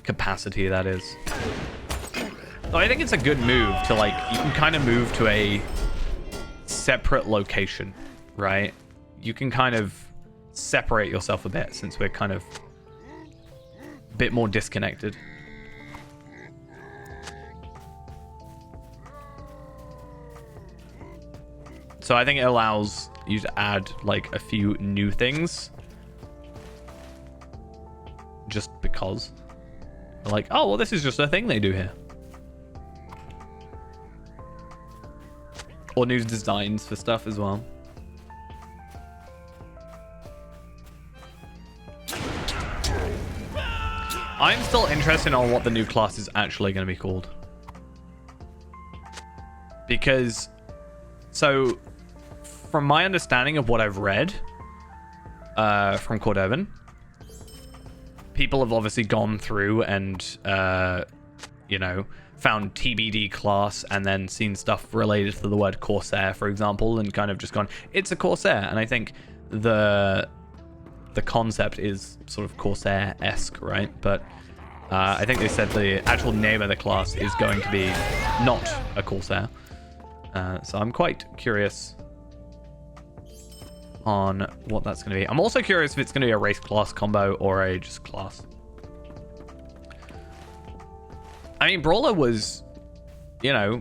Speaker 1: capacity that is. So I think it's a good move to, like, you can kind of move to a separate location, right? You can kind of separate yourself a bit since we're kind of a bit more disconnected. So I think it allows you to add like a few new things just because. Like, oh, well, this is just a thing they do here. Or new designs for stuff as well. I'm still interested on what the new class is actually going to be called. Because, so, from my understanding of what I've read from Cordovan, people have obviously gone through and, you know, found TBD class and then seen stuff related to the word Corsair, for example, and kind of just gone, it's a Corsair. And I think the concept is sort of Corsair-esque, right? But I think they said the actual name of the class is going to be not a Corsair. So I'm quite curious on what that's going to be. I'm also curious if it's going to be a race class combo or a just class. I mean, Brawler was, you know,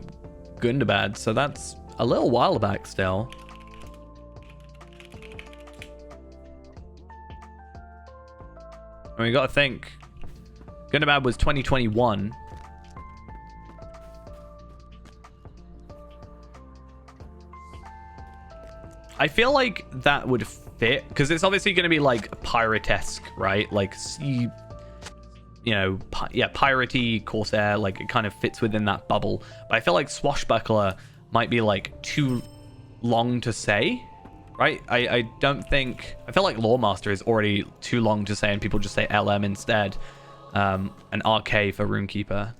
Speaker 1: Gundabad, so that's a little while back still. And we got to think, Gundabad was 2021. I feel like that would fit because it's obviously going to be like pirate-esque, right? Like sea you know, piratey, corsair, like it kind of fits within that bubble. But I feel like swashbuckler might be like too long to say, right? I don't think, I feel like lawmaster is already too long to say and people just say LM instead, and RK for runekeeper.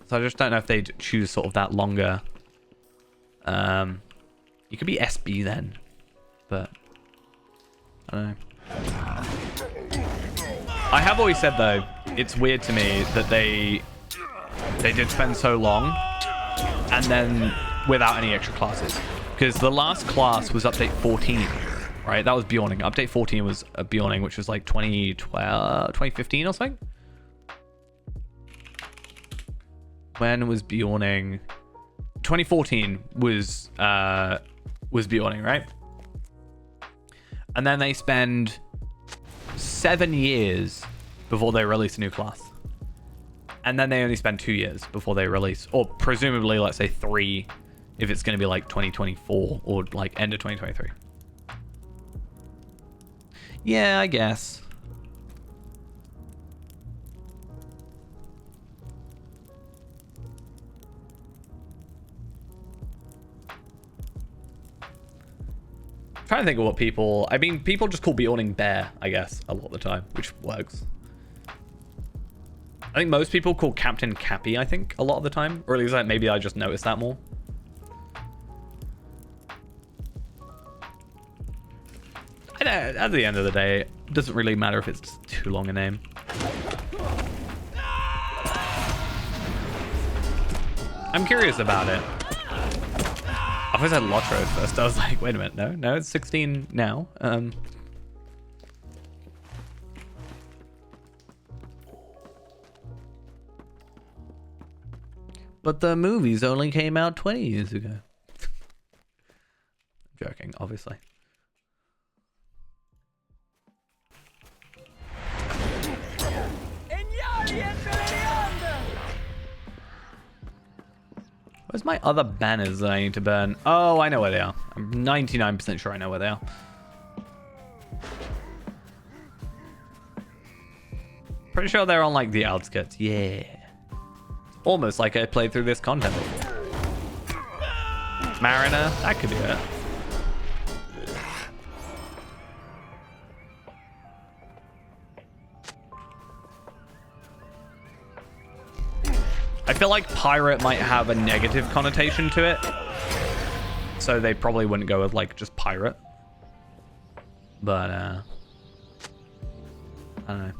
Speaker 1: So I just don't know if they'd choose sort of that longer. You could be SB then, but I don't know. I have always said though, it's weird to me that they did spend so long and then without any extra classes, because the last class was update 14, right? That was Bjorning. Update 14 was Bjorning, which was like 2012, 2015 or something. When was Bjorning? 2014 was Bjorning, right? And then they spend 7 years before they release a new class. And then they only spend 2 years before they release, or presumably, let's say 3, if it's going to be like 2024 or like end of 2023. Yeah, I guess. Trying to think of what people... I mean, people just call Bjorning Bear, I guess, a lot of the time, which works. I think most people call Captain Cappy, I think, a lot of the time. Or at least maybe I just noticed that more. At the end of the day, it doesn't really matter if it's too long a name. I'm curious about it. I always had Lotro first. I was like, wait a minute, no, it's 16 now. But the movies only came out 20 years ago. Joking, obviously. Where's my other banners that I need to burn? Oh, I know where they are. I'm 99% sure I know where they are. Pretty sure they're on like the outskirts. Yeah. Almost like I played through this content before. Mariner, that could be it. I feel like pirate might have a negative connotation to it, so they probably wouldn't go with like just pirate. But I don't know.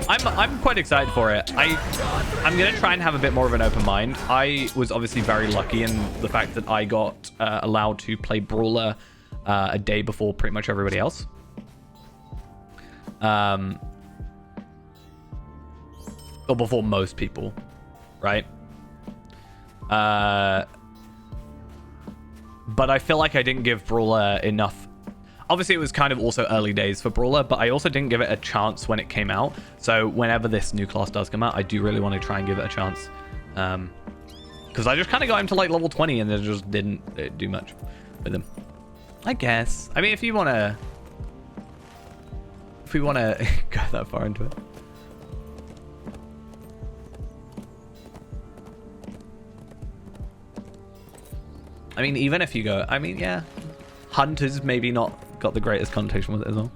Speaker 1: I'm quite excited for it. I'm gonna try and have a bit more of an open mind. I was obviously very lucky in the fact that I got allowed to play Brawler a day before pretty much everybody else. Or before most people, right? But I feel like I didn't give Brawler enough. Obviously, it was kind of also early days for Brawler, but I also didn't give it a chance when it came out. So whenever this new class does come out, I do really want to try and give it a chance. Because I just kind of got him to like level 20 and then just didn't do much with him. I guess. I mean, if we want to go that far into it. I mean, even if you go, I mean, yeah, Hunter's maybe not got the greatest connotation with it as well.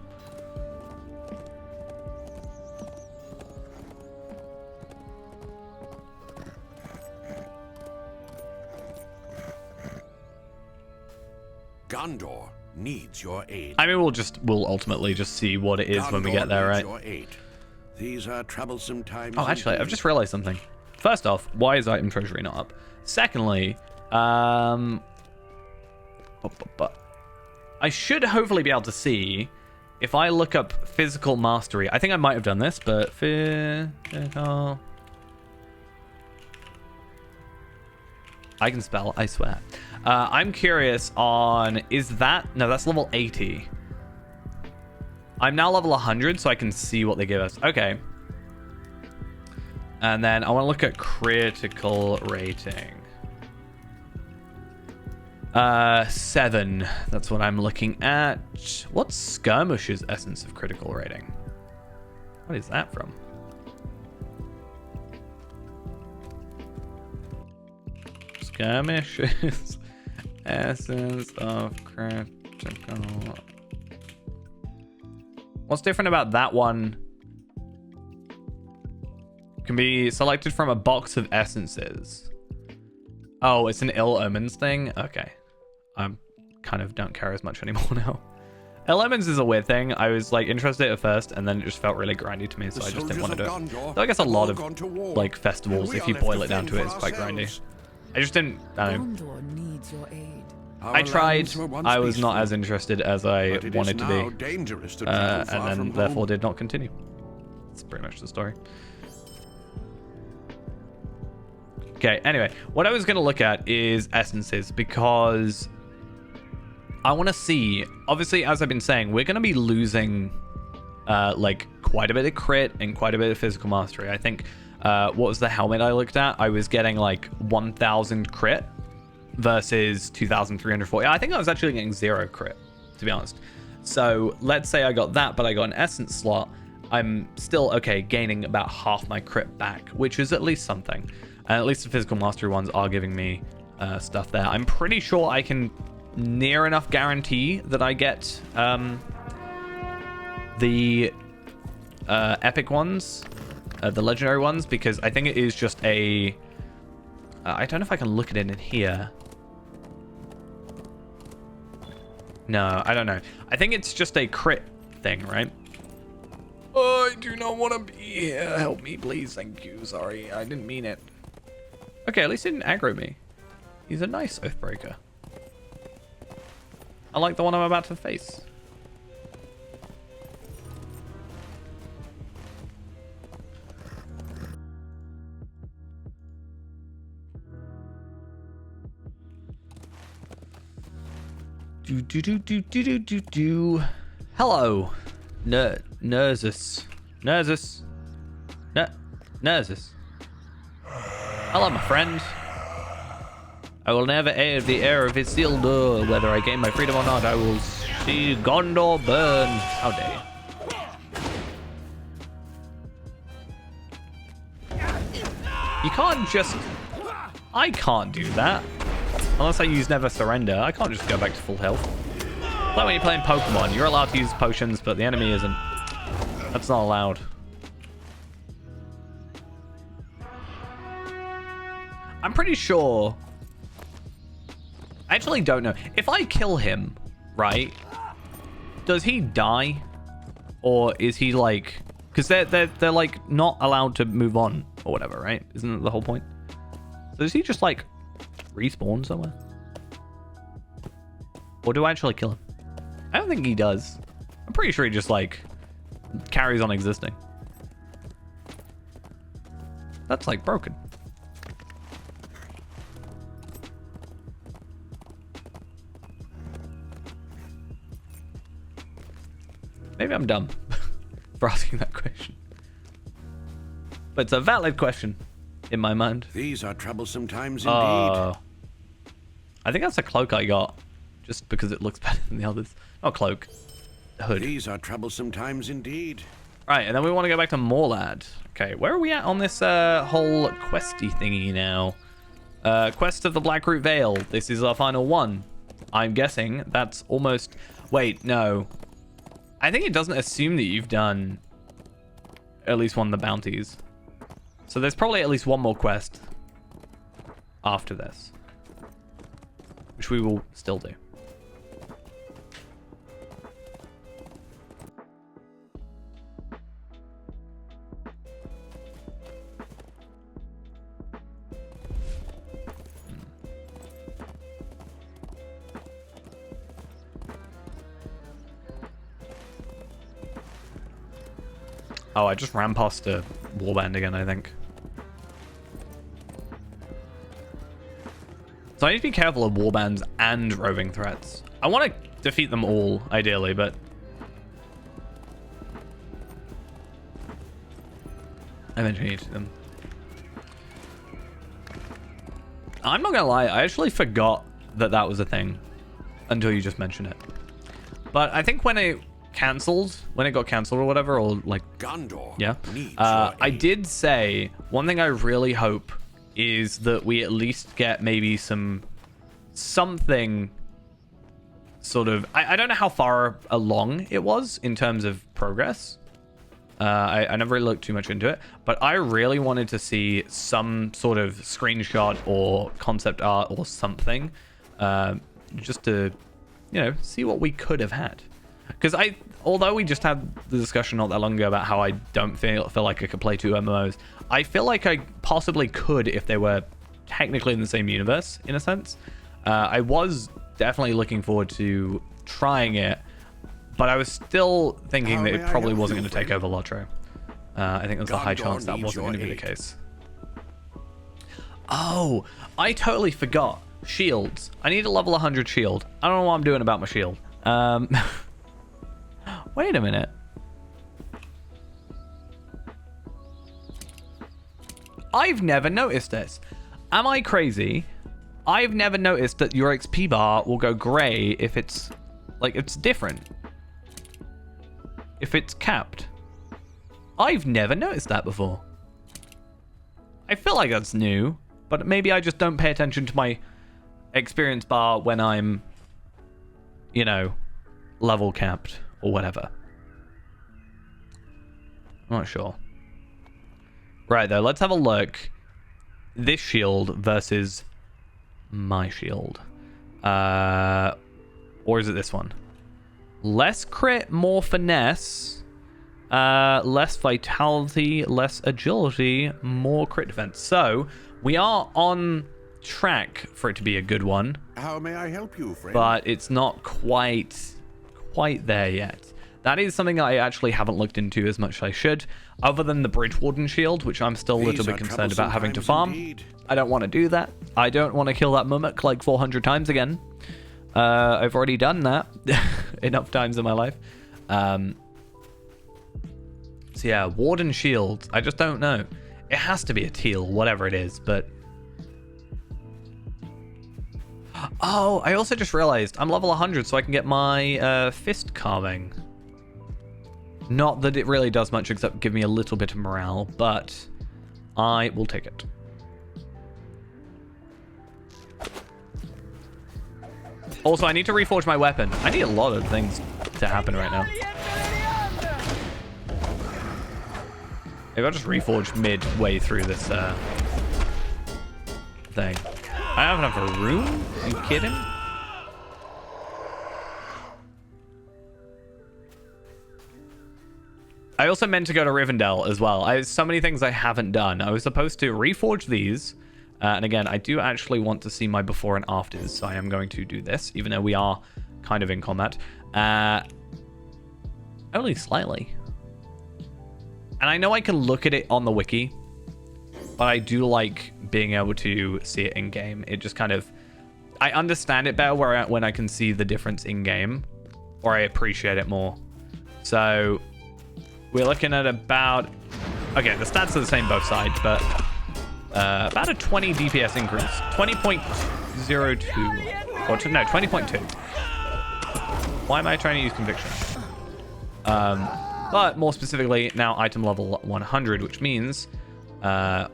Speaker 3: Gondor needs your aid.
Speaker 1: I mean, we'll ultimately just see what it is
Speaker 3: Gondor
Speaker 1: when we get there, right?
Speaker 3: Your aid. These are troublesome times.
Speaker 1: Oh, actually, I've just realized something. First off, why is item treasury not up? Secondly, I should hopefully be able to see if I look up physical mastery. I think I might have done this, but physical. I can spell, I swear. I'm curious on, is that, no, that's level 80. I'm now level 100, so I can see what they give us. Okay. And then I want to look at critical rating. 7. That's what I'm looking at. What's Skirmish's essence of critical rating? What is that from? Skirmishes. Essence of critical. What's different about that one? Can be selected from a box of essences. Oh, it's an ill omens thing? Okay. I kind of don't care as much anymore now. Ill omens is a weird thing. I was like interested at first and then it just felt really grindy to me, so I just didn't want to do it. So I guess a lot of like festivals, if you boil it down to it, is quite grindy. I just didn't, I don't know.
Speaker 4: Gondor needs your aid.
Speaker 1: I tried. I was not as interested as I wanted to be, and then therefore did not continue. That's pretty much the story. Okay, anyway, what I was going to look at is essences because I want to see, obviously, as I've been saying, we're going to be losing like quite a bit of crit and quite a bit of physical mastery. I think, what was the helmet I looked at? I was getting like 1,000 crit versus 2,340. I think I was actually getting 0 crit, to be honest. So let's say I got that, but I got an essence slot. I'm still, okay, gaining about half my crit back, which is at least something. And at least the physical mastery ones are giving me stuff there. I'm pretty sure I can near enough guarantee that I get the epic ones, the legendary ones, because I think it is just a... I don't know if I can look at it in here. No, I don't know. I think it's just a crit thing, right? Oh, I do not want to be here. Help me, please. Thank you. Sorry, I didn't mean it. Okay, at least he didn't aggro me. He's a nice Oathbreaker. I like the one I'm about to face. Hello, Nerzus. Hello, my friend. I will never aid the heir of his sealed door. Whether I gain my freedom or not, I will see Gondor burn. How dare you. You can't just... I can't do that. Unless I use Never Surrender. I can't just go back to full health. Like when you're playing Pokemon, you're allowed to use potions, but the enemy isn't. That's not allowed. I'm pretty sure... I actually don't know. If I kill him, right, does he die? Or is he like... Because they're like not allowed to move on or whatever, right? Isn't that the whole point? So does he just like respawn somewhere? Or do I actually kill him? I don't think he does. I'm pretty sure he just like carries on existing. That's like broken. Maybe I'm dumb for asking that question. But it's a valid question in my mind.
Speaker 3: These are troublesome times indeed.
Speaker 1: I think that's a cloak I got just because it looks better than the others. Not cloak, hood.
Speaker 3: These are troublesome times indeed.
Speaker 1: Right, and then we want to go back to Morlad. Okay, where are we at on this whole questy thingy now? Quest of the Blackroot Vale. This is our final one. I'm guessing that's almost... Wait, no. I think it doesn't assume that you've done at least one of the bounties. So there's probably at least one more quest after this, which we will still do. Oh, I just ran past a warband again, I think. So I need to be careful of warbands and roving threats. I want to defeat them all, ideally, but... I eventually need them. I'm not gonna lie, I actually forgot that that was a thing until you just mentioned it. But I think when cancelled, when it got cancelled or whatever, or like,
Speaker 3: Gondor
Speaker 1: yeah,
Speaker 3: needs
Speaker 1: I
Speaker 3: your aid.
Speaker 1: did say one thing I really hope is that we at least get maybe something sort of, I don't know how far along it was in terms of progress. I never really looked too much into it, but I really wanted to see some sort of screenshot or concept art or something, just to, you know, see what we could have had. Because although we just had the discussion not that long ago about how I don't feel like I could play 2 MMOs, I feel like I possibly could if they were technically in the same universe, in a sense. I was definitely looking forward to trying it, but I was still thinking
Speaker 3: How
Speaker 1: that
Speaker 3: may
Speaker 1: it
Speaker 3: I
Speaker 1: probably
Speaker 3: help
Speaker 1: wasn't
Speaker 3: you,
Speaker 1: going to take
Speaker 3: friend?
Speaker 1: over Lotro. I think there's a high
Speaker 3: Gondor
Speaker 1: chance that
Speaker 3: needs
Speaker 1: wasn't going to
Speaker 3: your
Speaker 1: be the
Speaker 3: aid.
Speaker 1: case. Oh, I totally forgot. Shields. I need a level 100 shield. I don't know what I'm doing about my shield. Wait a minute. I've never noticed this. Am I crazy? I've never noticed that your XP bar will go grey if it's, like, it's different. If it's capped. I've never noticed that before. I feel like that's new, but maybe I just don't pay attention to my experience bar when I'm, you know, level capped or whatever. I'm not sure. Right, though, let's have a look. This shield versus my shield. Or is it this one? Less crit, more finesse. Less vitality, less agility, more crit defense. So, we are on track for it to be a good one.
Speaker 3: How may I help you, friend?
Speaker 1: But it's not quite there yet. That is something I actually haven't looked into as much as I should, other than the Bridge Warden shield, which I'm still a little
Speaker 3: These
Speaker 1: bit
Speaker 3: are
Speaker 1: concerned about having to
Speaker 3: troublesome
Speaker 1: farm.
Speaker 3: times indeed.
Speaker 1: I don't want to do that. I don't want to kill that mimic like 400 times again. I've already done that enough times in my life. So yeah, Warden shield. I just don't know. It has to be a teal, whatever it is, but... Oh, I also just realized I'm level 100, so I can get my fist carving. Not that it really does much except give me a little bit of morale, but I will take it. Also, I need to reforge my weapon. I need a lot of things to happen right now. Maybe I'll just reforge midway through this thing. I have enough room? Are you kidding? I also meant to go to Rivendell as well. I have so many things I haven't done. I was supposed to reforge these. And again, I do actually want to see my before and afters. So I am going to do this, even though we are kind of in combat. Only slightly. And I know I can look at it on the wiki, but I do like being able to see it in game. It just kind of, I understand it better when I can see the difference in game, or I appreciate it more. So we're looking at about, okay, the stats are the same both sides, but about a 20 DPS increase, 20.02, or no, 20.2. Why am I trying to use conviction? But more specifically, now item level 100, which means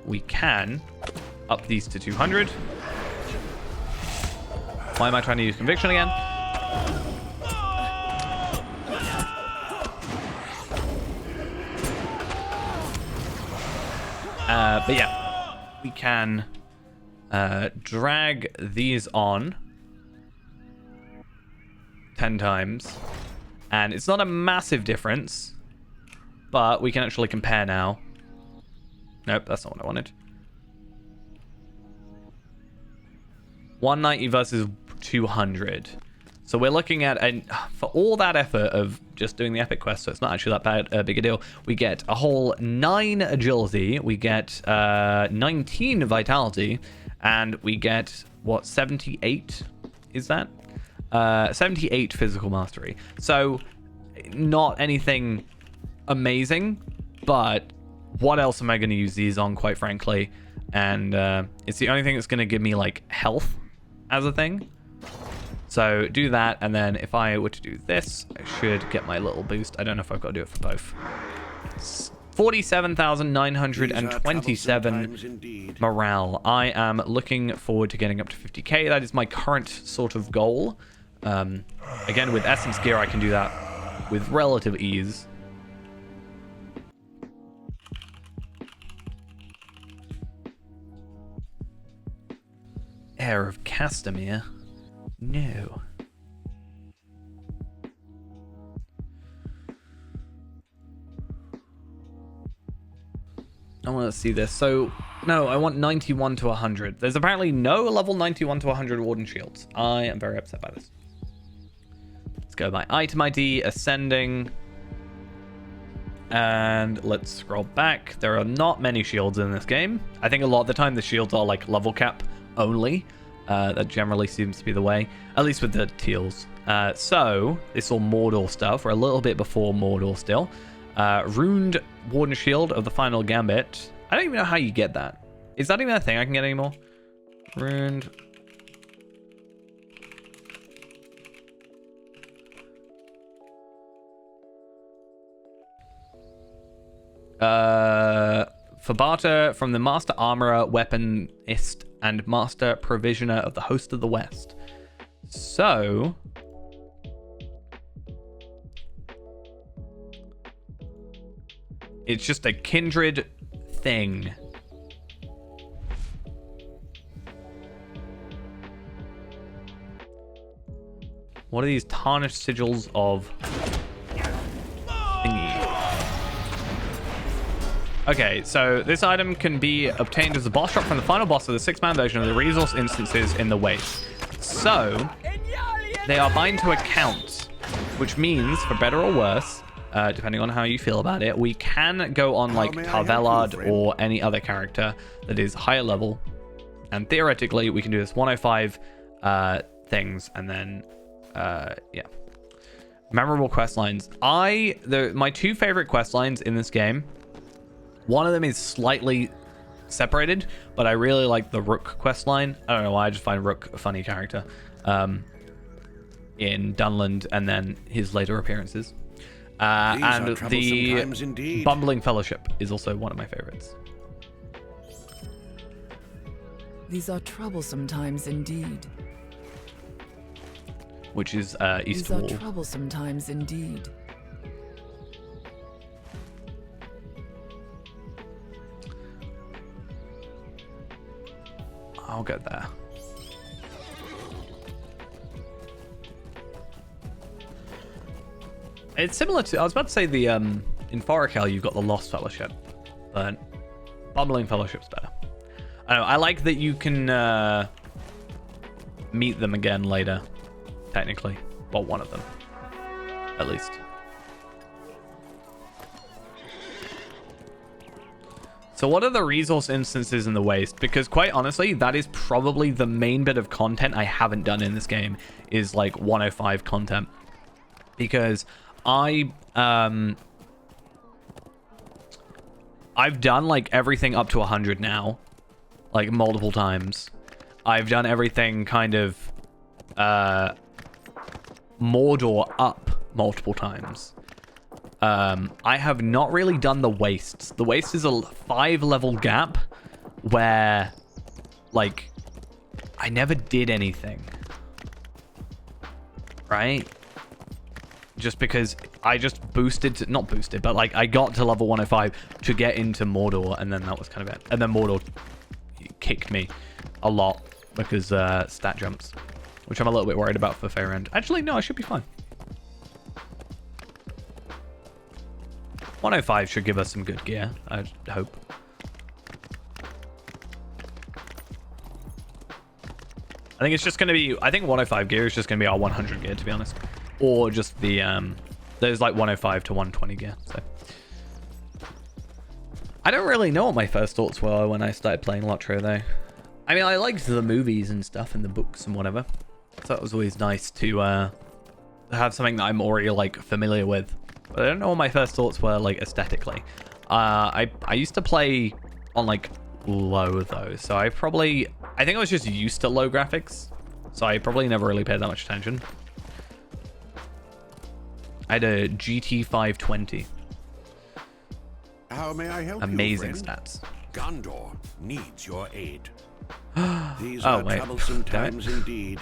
Speaker 1: we can up these to 200. Why am I trying to use conviction again? But yeah, we can drag these on 10 times. And it's not a massive difference, but we can actually compare now. Nope, that's not what I wanted. 190 versus 200. So we're looking at, and for all that effort of just doing the epic quest, so it's not actually that bad, big a deal, we get a whole 9 agility, we get 19 vitality, and we get, what, 78? Is that? 78 physical mastery. So not anything amazing, but what else am I going to use these on, quite frankly? And it's the only thing that's going to give me like health as a thing. So do that, and then if I were to do this, I should get my little boost. I don't know if I've got to do it for both. 47,927 morale. I am looking forward to getting up to 50k. That is my current sort of goal. Again, with Essence gear, I can do that with relative ease. Heir of Castamere? No. I want to see this. So, no, I want 91 to 100. There's apparently no level 91 to 100 Warden shields. I am very upset by this. Let's go by item ID, ascending. And let's scroll back. There are not many shields in this game. I think a lot of the time the shields are like level cap only. That generally seems to be the way, at least with the teals. So, this all Mordor stuff. We're a little bit before Mordor still. Runed Warden Shield of the Final Gambit. I don't even know how you get that. Is that even a thing I can get anymore? Runed. For barter from the Master Armorer, Weaponist, and Master Provisioner of the Host of the West. So... it's just a kindred thing. What are these tarnished sigils of thingy? Okay, so this item can be obtained as a boss shot from the final boss of the 6-man version of the resource instances in the Waste. So, they are bind to account, which means, for better or worse, depending on how you feel about it, we can go on like Tarvelard or any other character that is higher level, and theoretically we can do this 105 things, and then yeah. Memorable quest lines. My two favorite quest lines in this game, one of them is slightly separated, but I really like the Rook quest line. I don't know why, I just find Rook a funny character in Dunland and then his later appearances. And the Bumbling Fellowship is also one of my favorites.
Speaker 4: These are troublesome times indeed.
Speaker 1: Which is East
Speaker 4: These
Speaker 1: Wall.
Speaker 4: are troublesome times indeed.
Speaker 1: I'll go there. It's similar to, I was about to say the, in Forakel you've got the Lost Fellowship, but Bumbling Fellowship's better. I don't know, I like that you can meet them again later, technically. Well, one of them, at least. So what are the resource instances in the Waste? Because quite honestly, that is probably the main bit of content I haven't done in this game, is like 105 content. Because I've done like everything up to 100 now, like multiple times. I've done everything kind of Mordor up multiple times. I have not really done the Wastes. The Waste is a 5-level gap where like I never did anything, right? Just because I just not boosted, but like I got to level 105 to get into Mordor, and then that was kind of it. And then Mordor kicked me a lot because stat jumps, which I'm a little bit worried about for Faerend. Actually, no, I should be fine. 105 should give us some good gear, I hope. I think it's just going to be, I think 105 gear is just going to be our 100 gear, to be honest. Or just the, there's like 105 to 120 gear, so. I don't really know what my first thoughts were when I started playing Lotro, though. I mean, I liked the movies and stuff and the books and whatever. So it was always nice to have something that I'm already, like, familiar with. But I don't know what my first thoughts were, like, aesthetically. I used to play on, like, low, though. So I think I was just used to low graphics. so I probably never really paid that much attention. I had a GT 520.
Speaker 3: How may I help
Speaker 1: Amazing
Speaker 3: you, friend?
Speaker 1: stats.
Speaker 3: Gondor needs your aid. These
Speaker 1: Oh,
Speaker 3: are
Speaker 1: wait.
Speaker 3: troublesome
Speaker 1: Damn it.
Speaker 3: times indeed.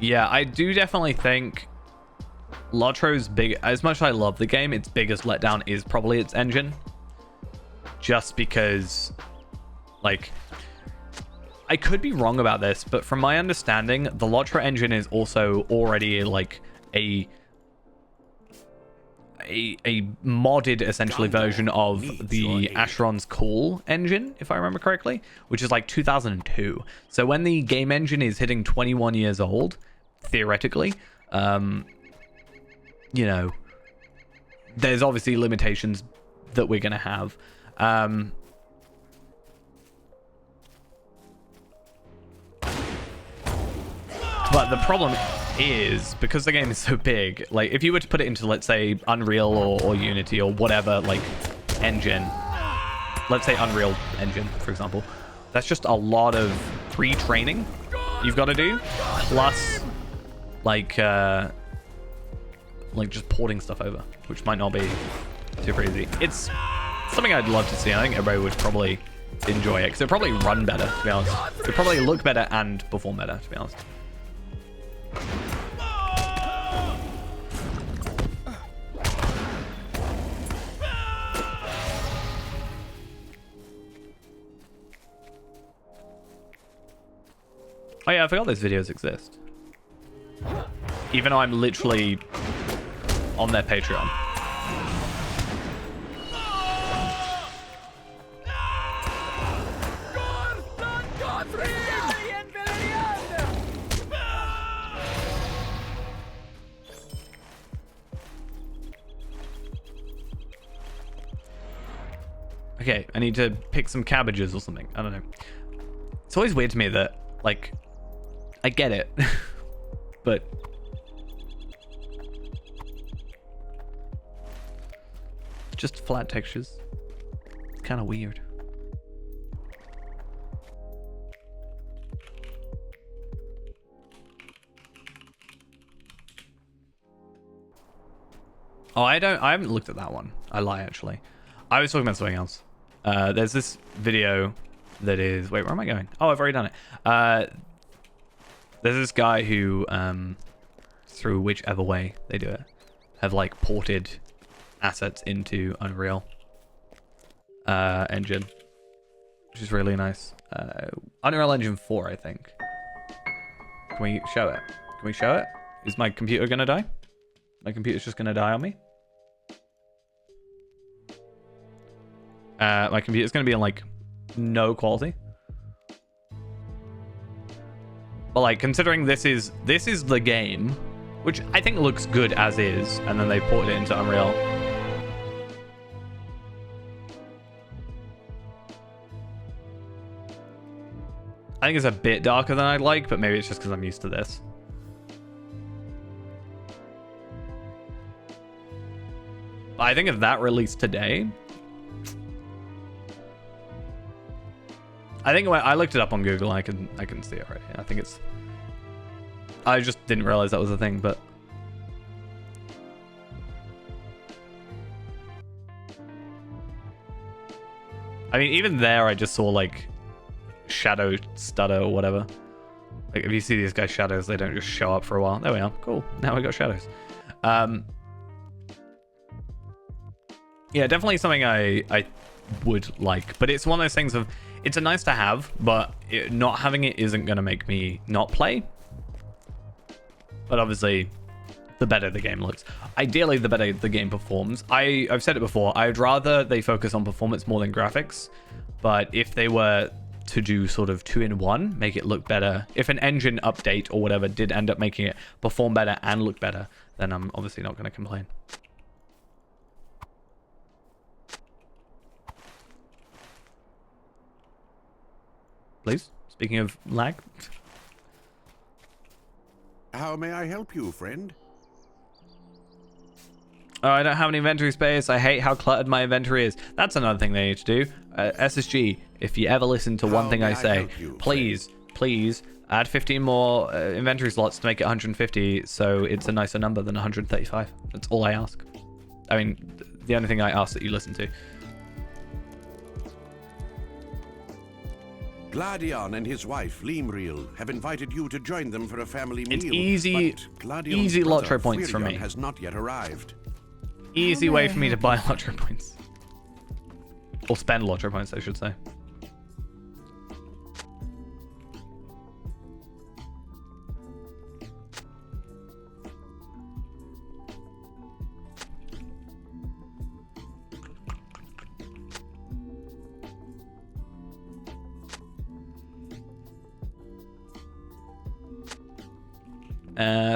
Speaker 1: Yeah, I do definitely think Lotro's big, as much as I love the game, its biggest letdown is probably its engine. Just because, like, I could be wrong about this, but from my understanding, the Lotro engine is also already like a modded essentially version of the Asheron's Call engine, if I remember correctly, which is like 2002. So when the game engine is hitting 21 years old, theoretically, you know, there's obviously limitations that we're going to have. But the problem is, because the game is so big, like, if you were to put it into, let's say, Unreal or Unity or whatever, like, engine, let's say Unreal Engine, for example, that's just a lot of pre-training you've got to do, plus, like just porting stuff over, which might not be super easy. It's something I'd love to see. I think everybody would probably enjoy it, because it'd probably run better, to be honest. It'd probably look better and perform better, to be honest. Oh yeah, I forgot those videos exist. Even though I'm literally on their Patreon. Okay, I need to pick some cabbages or something. I don't know. It's always weird to me that, like, I get it, but just flat textures. It's kind of weird. Oh, I haven't looked at that one. I lie, actually. I was talking about something else. There's this video that is... Wait, where am I going? Oh, I've already done it. There's this guy who, through whichever way they do it, have, like, ported assets into Unreal Engine, which is really nice. Unreal Engine 4, I think. Can we show it? Can we show it? Is my computer gonna die? My computer's just gonna die on me? My computer's gonna be in, like, no quality. But, like, considering this is the game, which I think looks good as is, and then they ported it into Unreal. I think it's a bit darker than I'd like, but maybe it's just because I'm used to this. But I think if that released today... I think when I looked it up on Google, I can see it right here. I think it's... I just didn't realize that was a thing, but... I mean, even there, I just saw, like, shadow stutter or whatever. Like, if you see these guys' shadows, they don't just show up for a while. There we are. Cool. Now we got shadows. Yeah, definitely something I would like. But it's one of those things of... It's a nice to have, but not having it isn't going to make me not play. But obviously, the better the game looks. Ideally, the better the game performs. I've said it before, I'd rather they focus on performance more than graphics. But if they were to do sort of 2-in-1, make it look better. If an engine update or whatever did end up making it perform better and look better, then I'm obviously not going to complain. Please, speaking of lag.
Speaker 3: How may I help you, friend?
Speaker 1: Oh, I don't have any inventory space. I hate how cluttered my inventory is. That's another thing they need to do. SSG, if you ever listen to one thing I say, please add 15 more inventory slots to make it 150 so it's a nicer number than 135. That's all I ask. I mean, the only thing I ask that you listen to.
Speaker 3: Gladion and his wife, Limriel, have invited you to join them for a family meal.
Speaker 1: It's easy
Speaker 3: Gladion's
Speaker 1: lottery
Speaker 3: brother,
Speaker 1: points from
Speaker 3: Firion,
Speaker 1: me.
Speaker 3: has not yet arrived.
Speaker 1: Easy way for me to buy lottery points. Or spend lottery points, I should say.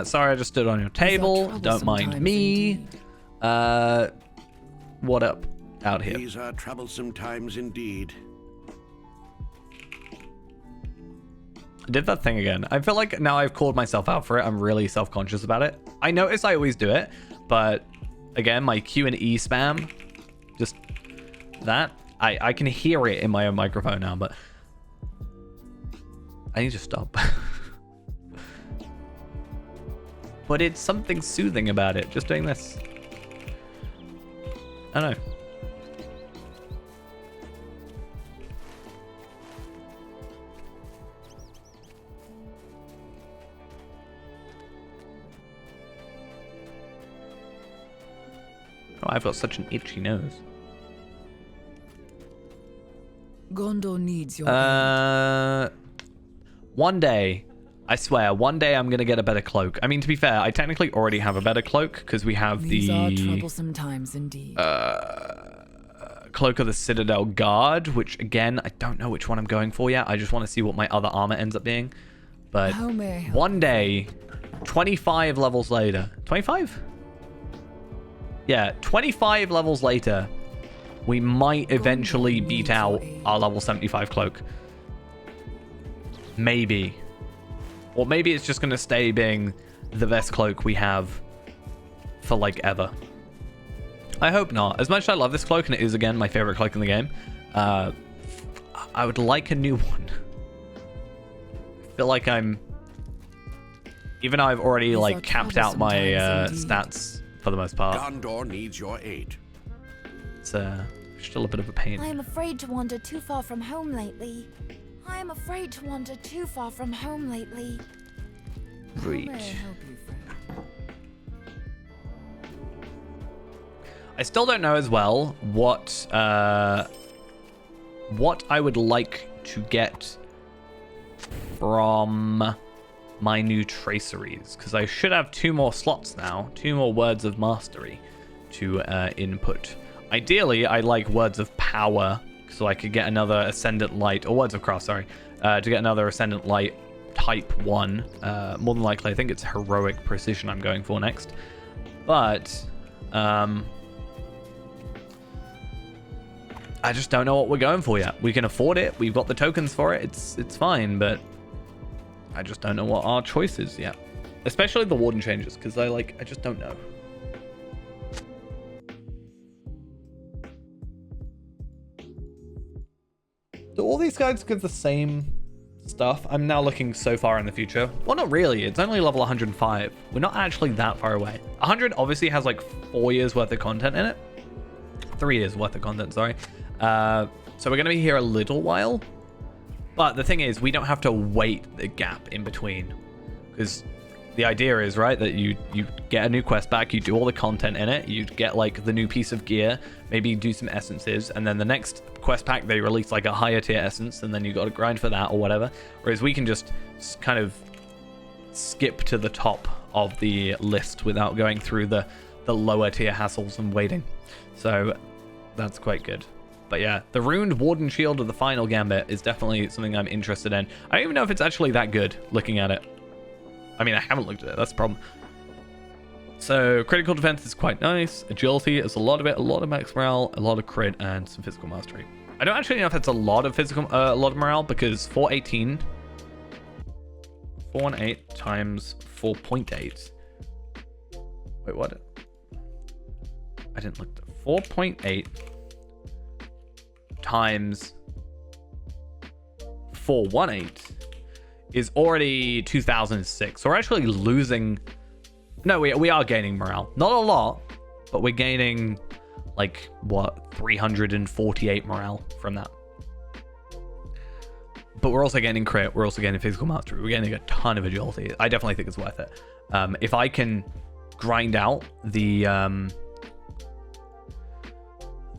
Speaker 1: Sorry, I just stood on your table. Don't mind me. What up out here?
Speaker 3: These are troublesome times indeed.
Speaker 1: I did that thing again. I feel like now I've called myself out for it. I'm really self-conscious about it. I notice I always do it, but again, my Q and E spam, just that. I can hear it in my own microphone now, but I need to stop. But it's something soothing about it, just doing this. I don't know. Oh, I've got such an itchy nose.
Speaker 4: Gondor needs your aid.
Speaker 1: One day, I swear, one day I'm gonna get a better cloak. I mean, to be fair, I technically already have a better cloak because we have
Speaker 4: These
Speaker 1: the
Speaker 4: are troublesome times indeed.
Speaker 1: Cloak of the Citadel Guard, which again, I don't know which one I'm going for yet. I just want to see what my other armor ends up being. But
Speaker 4: How may I help
Speaker 1: one day, 25 levels later, 25? Yeah, 25 levels later, we might eventually beat out our level 75 cloak. Maybe. Or maybe it's just going to stay being the best cloak we have for like ever. I hope not. As much as I love this cloak, and it is again my favorite cloak in the game, I would like a new one. I feel like I'm... Even though I've already like capped out my stats for the most part.
Speaker 3: Gondor needs your aid.
Speaker 1: It's still a bit of a pain.
Speaker 5: I am afraid to wander too far from home lately. I am afraid to wander too far from home lately.
Speaker 4: How may I help you, friend?
Speaker 1: I still don't know as well what I would like to get from my new traceries, because I should have 2 more slots now, 2 more words of mastery to input. Ideally, I like words of power, so I could get another Ascendant Light, or words of craft, sorry, to get another Ascendant Light type 1. More than likely, I think it's Heroic Precision I'm going for next. But I just don't know what we're going for yet. We can afford it. We've got the tokens for it. It's fine, but I just don't know what our choice is yet. Especially the Warden changes, because I just don't know. Do all these guys give the same stuff? I'm now looking so far in the future. Well, not really. It's only level 105. We're not actually that far away. 100 obviously has like 4 years worth of content in it. 3 years worth of content, sorry. So we're going to be here a little while. But the thing is, we don't have to wait the gap in between. Because the idea is, right, that you get a new quest back, you do all the content in it, you get like the new piece of gear, maybe do some essences, and then the next quest pack they release like a higher tier essence, and then you got to grind for that or whatever. Whereas we can just kind of skip to the top of the list without going through the lower tier hassles and waiting. So that's quite good. But yeah, the Runed Warden Shield of the Final Gambit is definitely something I'm interested in. I don't even know if it's actually that good looking at it. I mean, I haven't looked at it. That's the problem. So critical defense is quite nice. Agility is a lot of it. A lot of max morale, a lot of crit, and some physical mastery. I don't actually know if it's a lot of physical, a lot of morale, because 418 times 4.8. Wait, what? I didn't look. 4.8 times 418 is already 2006. So we're actually losing. No, we are gaining morale. Not a lot, but we're gaining like what, 348 morale from that. But we're also gaining crit. We're also gaining physical mastery. We're getting a ton of agility. I definitely think it's worth it. If I can grind out the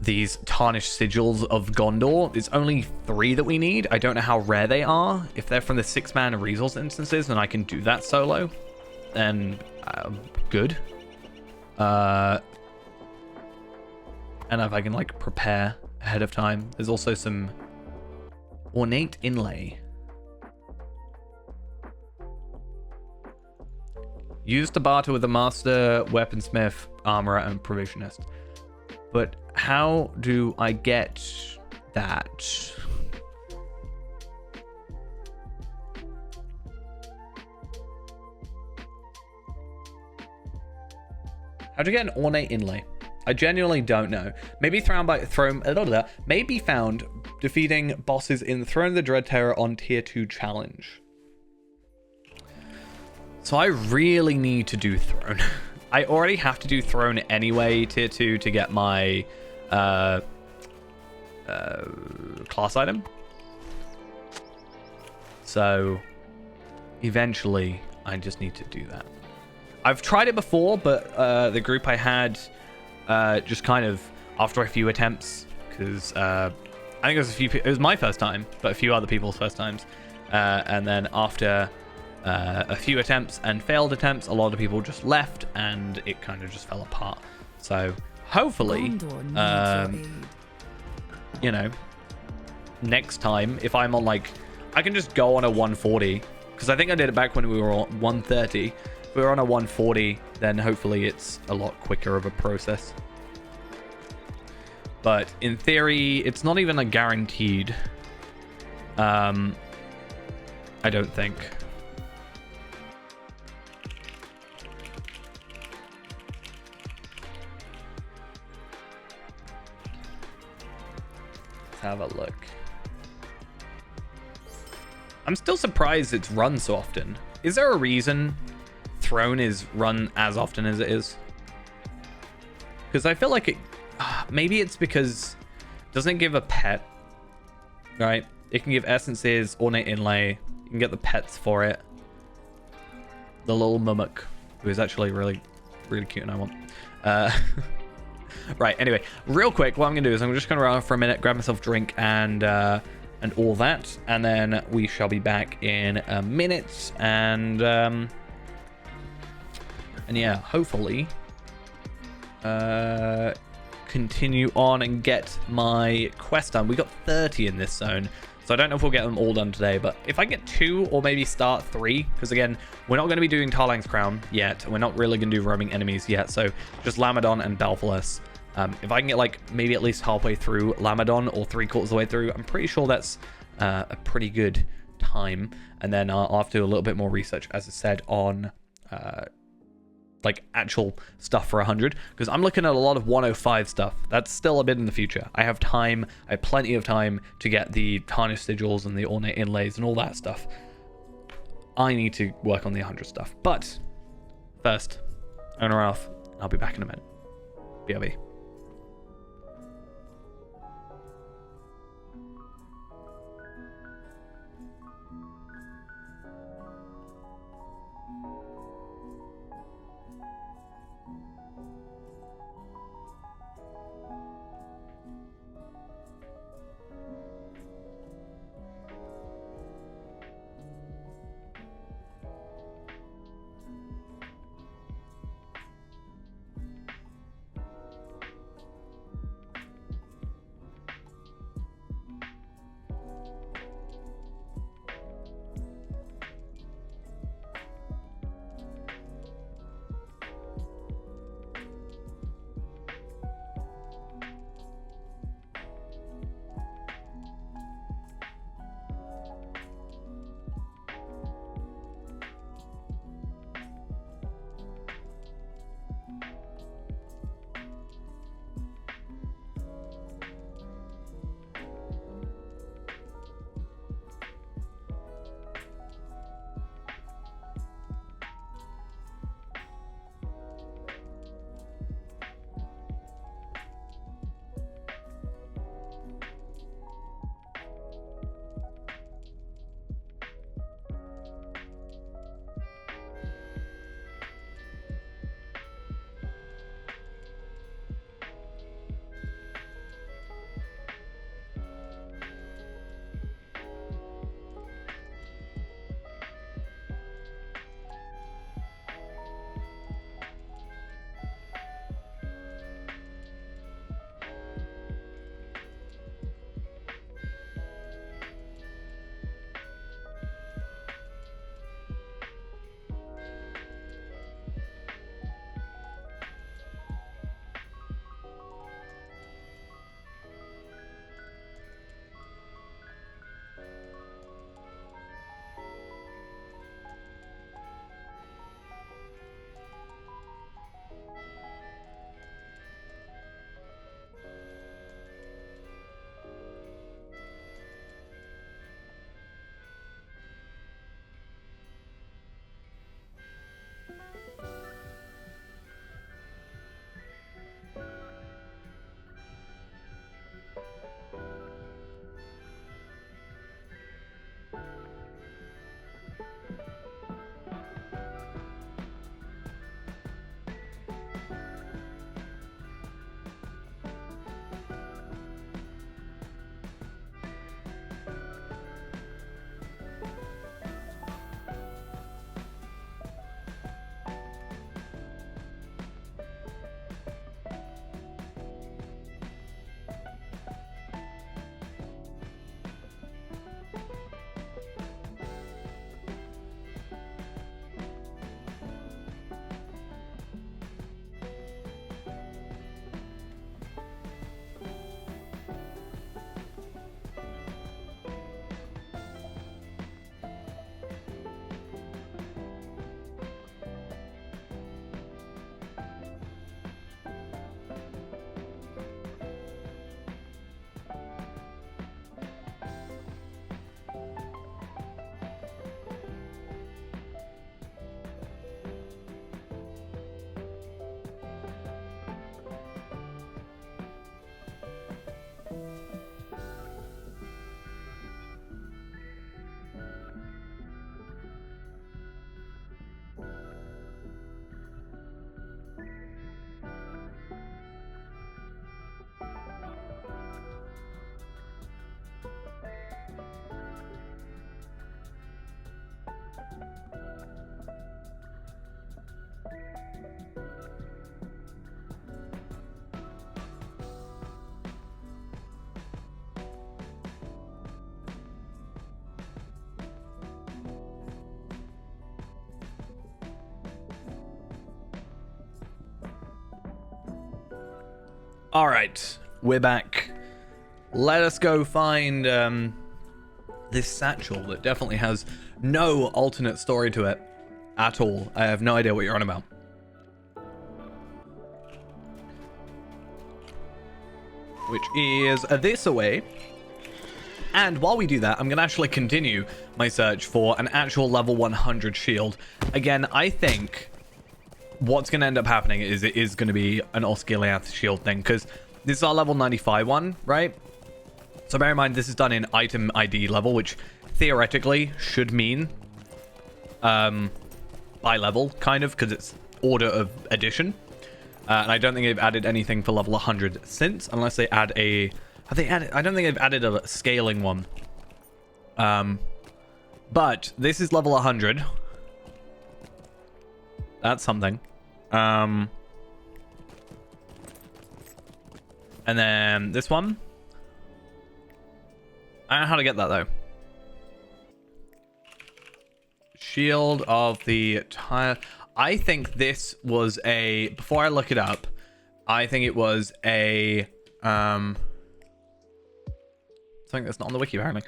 Speaker 1: these tarnished sigils of Gondor, it's only 3 that we need. I don't know how rare they are. If they're from the 6-man resource instances and I can do that solo, then good. And if I can like prepare ahead of time. There's also some ornate inlay. Used to barter with the master, weaponsmith, armorer, and provisionist. But how do I get that? How to get an ornate inlay? I genuinely don't know. Maybe maybe found defeating bosses in the Throne of the Dread Terror on Tier 2 challenge. So I really need to do Throne. I already have to do Throne anyway, Tier 2, to get my class item. So eventually I just need to do that. I've tried it before, but the group I had just kind of, after a few attempts, because I think it was my first time, but a few other people's first times, and then after a few attempts and failed attempts, a lot of people just left and it kind of just fell apart. So hopefully you know, next time if I'm on like, I can just go on a 140, because I think I did it back when we were on 130. If we were on a 140, then hopefully it's a lot quicker of a process. But in theory, it's not even a guaranteed. I don't think. Let's have a look. I'm still surprised it's run so often. Is there a reason Throne is run as often as it is? Because I feel like it, maybe it's because, doesn't it give a pet, right? It can give essences, ornate inlay. You can get the pets for it. The little mummock, who is actually really, really cute, and I want. Right. Anyway, real quick, what I'm gonna do is I'm just gonna run off for a minute, grab myself a drink, and all that, and then we shall be back in a minute, and yeah, hopefully continue on and get my quest done. We got 30 in this zone, so I don't know if we'll get them all done today, but if I get 2 or maybe start 3, because again, we're not going to be doing Tarlang's Crown yet, we're not really going to do roaming enemies yet, so just Lamadon and Balfolas. If I can get like maybe at least halfway through Lamadon or 3/4 of the way through, I'm pretty sure that's a pretty good time, and then I'll have to do a little bit more research, as I said, on like actual stuff for 100, because I'm looking at a lot of 105 stuff. That's still a bit in the future. I have time, I have plenty of time to get the tarnished sigils and the ornate inlays and all that stuff. I need to work on the 100 stuff, but first I'm gonna run off. I'll be back in a minute. BRB. All right, we're back. Let us go find this satchel that definitely has no alternate story to it at all. I have no idea what you're on about. Which is this away. And while we do that, I'm going to actually continue my search for an actual level 100 shield. Again, I think what's going to end up happening is it is going to be an Osgiliath shield thing, because this is our level 95 one, right? So bear in mind, this is done in item ID level, which theoretically should mean by level, kind of, because it's order of addition. And I don't think they've added anything for level 100 since, unless they add a... Have they added... I don't think they've added a scaling one. But this is level 100. That's something. And then this one. I don't know how to get that, though. Shield of the tire... I think this was a... Before I look it up, I think it was a... something that's not on the wiki, apparently.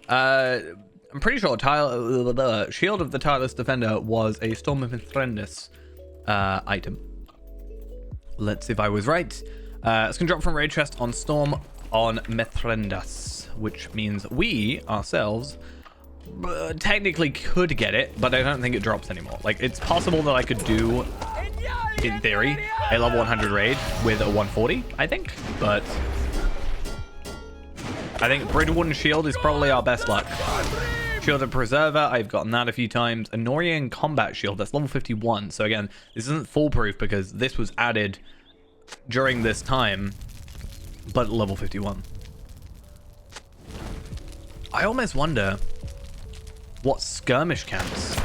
Speaker 1: I'm pretty sure the Shield of the Tireless Defender was a Storm of Mithrendus item. Let's see if I was right. It's going to drop from Raid Chest on Storm on Mithrendus, which means we, ourselves... technically could get it, but I don't think it drops anymore. Like, it's possible that I could do, in theory, a level 100 raid with a 140, I think, but I think Bridgewater Shield is probably our best luck. Shield of Preserver, I've gotten that a few times. Anorian Combat Shield, that's level 51. So again, this isn't foolproof because this was added during this time, but at level 51. I almost wonder what skirmish camps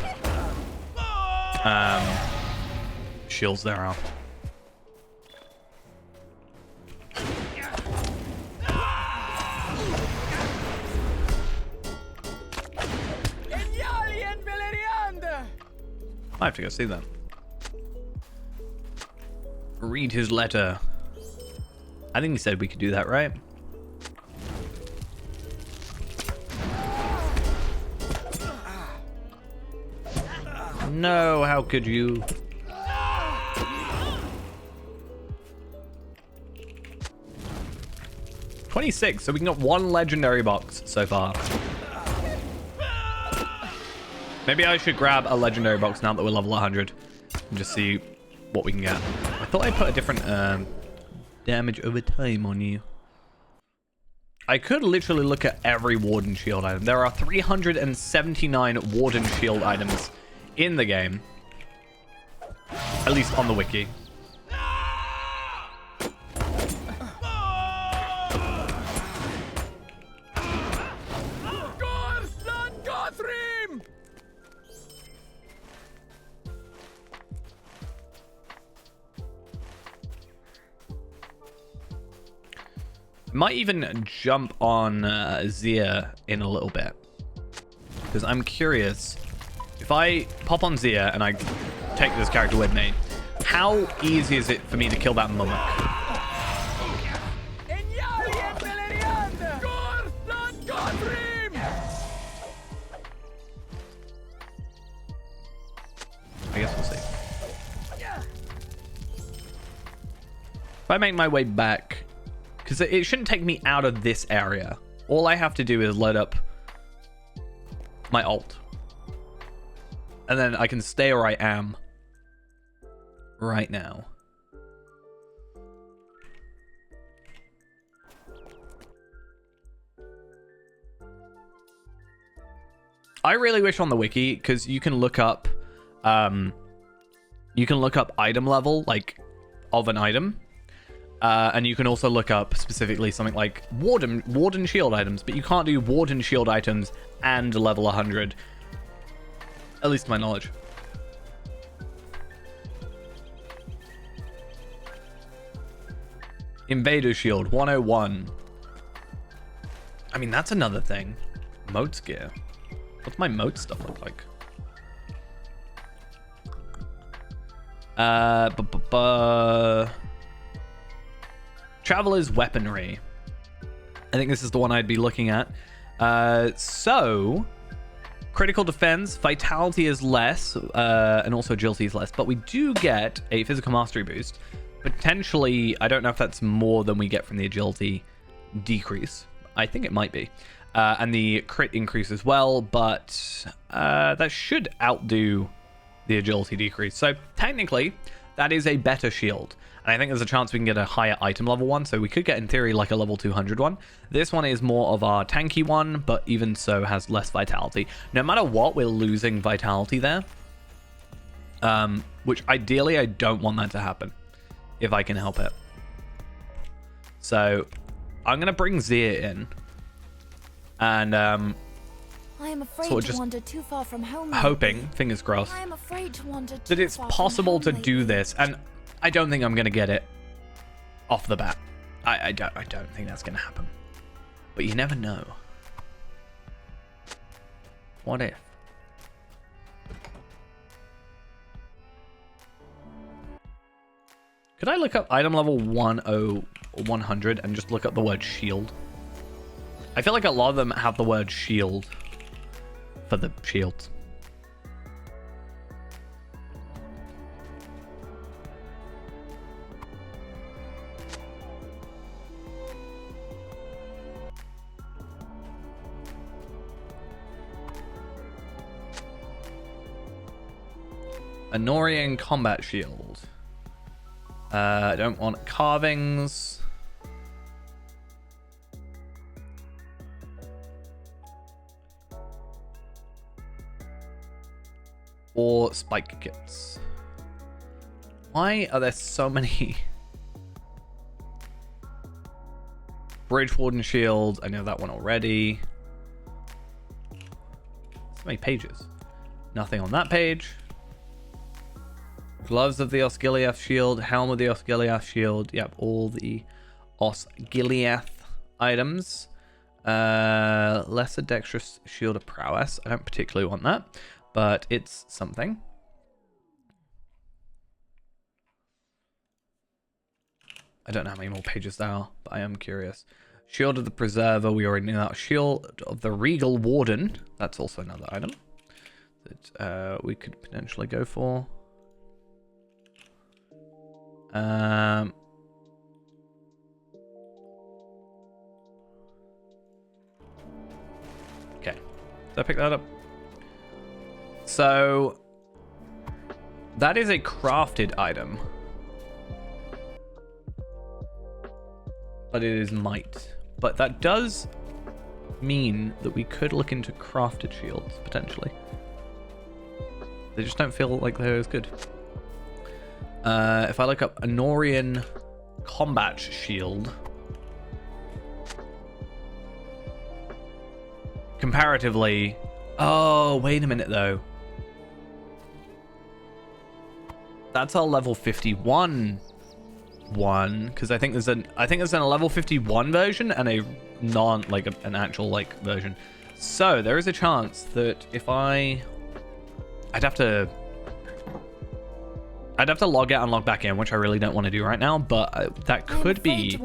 Speaker 1: shields there are. I have to go see them. Read his letter. I think he said we could do that, right? No, how could you? $26, so we can get one legendary box so far. Maybe I should grab a legendary box now that we're level 100 and just see what we can get. I thought I put a different damage over time on you. I could literally look at every Warden shield item. There are 379 Warden shield items in the game, at least on the wiki. Might even jump on Zia in a little bit, because I'm curious. If I pop on Zia and I take this character with me, how easy is it for me to kill that Mummock? I guess we'll see. If I make my way back, because it shouldn't take me out of this area. All I have to do is load up my ult. And then I can stay where I am right now. I really wish on the wiki, because you can look up item level, like, of an item. And you can also look up specifically something like Warden shield items, but you can't do Warden shield items and level 100. At least to my knowledge. Invader Shield 101. I mean, that's another thing. Moat's gear. What's my moat stuff look like? Traveler's Weaponry. I think this is the one I'd be looking at. So, critical defense, vitality is less, and also agility is less, but we do get a physical mastery boost. Potentially, I don't know if that's more than we get from the agility decrease. I think it might be. And the crit increase as well, but that should outdo the agility decrease. So technically, that is a better shield. And I think there's a chance we can get a higher item level one, so we could get, in theory, like a level 200 one. This one is more of our tanky one, but even so has less vitality. No matter what, we're losing vitality there. Which ideally, I don't want that to happen, if I can help it. So I'm going to bring Zia in. And
Speaker 5: I am afraid
Speaker 1: sort of
Speaker 5: to
Speaker 1: just
Speaker 5: wander too far from home.
Speaker 1: hoping, fingers crossed,
Speaker 5: I am afraid to wander
Speaker 1: that
Speaker 5: too
Speaker 1: it's
Speaker 5: far
Speaker 1: possible to
Speaker 5: from home
Speaker 1: do
Speaker 5: lately.
Speaker 1: this. And I don't think I'm going to get it off the bat. I don't think that's going to happen. But you never know. What if? Could I look up item level 100 and just look up the word shield? I feel like a lot of them have the word shield for the shields. Anorian combat shield. I don't want carvings. Or spike kits. Why are there so many? Bridge Warden shield. I know that one already. So many pages. Nothing on that page. Gloves of the Osgiliath shield. Helm of the Osgiliath shield. Yep, all the Osgiliath items. Lesser dexterous shield of prowess. I don't particularly want that, but it's something. I don't know how many more pages there are, but I am curious. Shield of the Preserver, we already knew that. Shield of the Regal Warden, that's also another item that we could potentially go for. Okay, did I pick that up? So that is a crafted item, but it is might. But that does mean that we could look into crafted shields potentially. They just don't feel like they're as good. If I look up Anorian combat shield, comparatively, oh wait a minute though. That's our level 51 one, because I think there's a level 51 version and a an actual version. So there is a chance that if I'd have to log out and log back in, which I really don't want to do right now, but that could be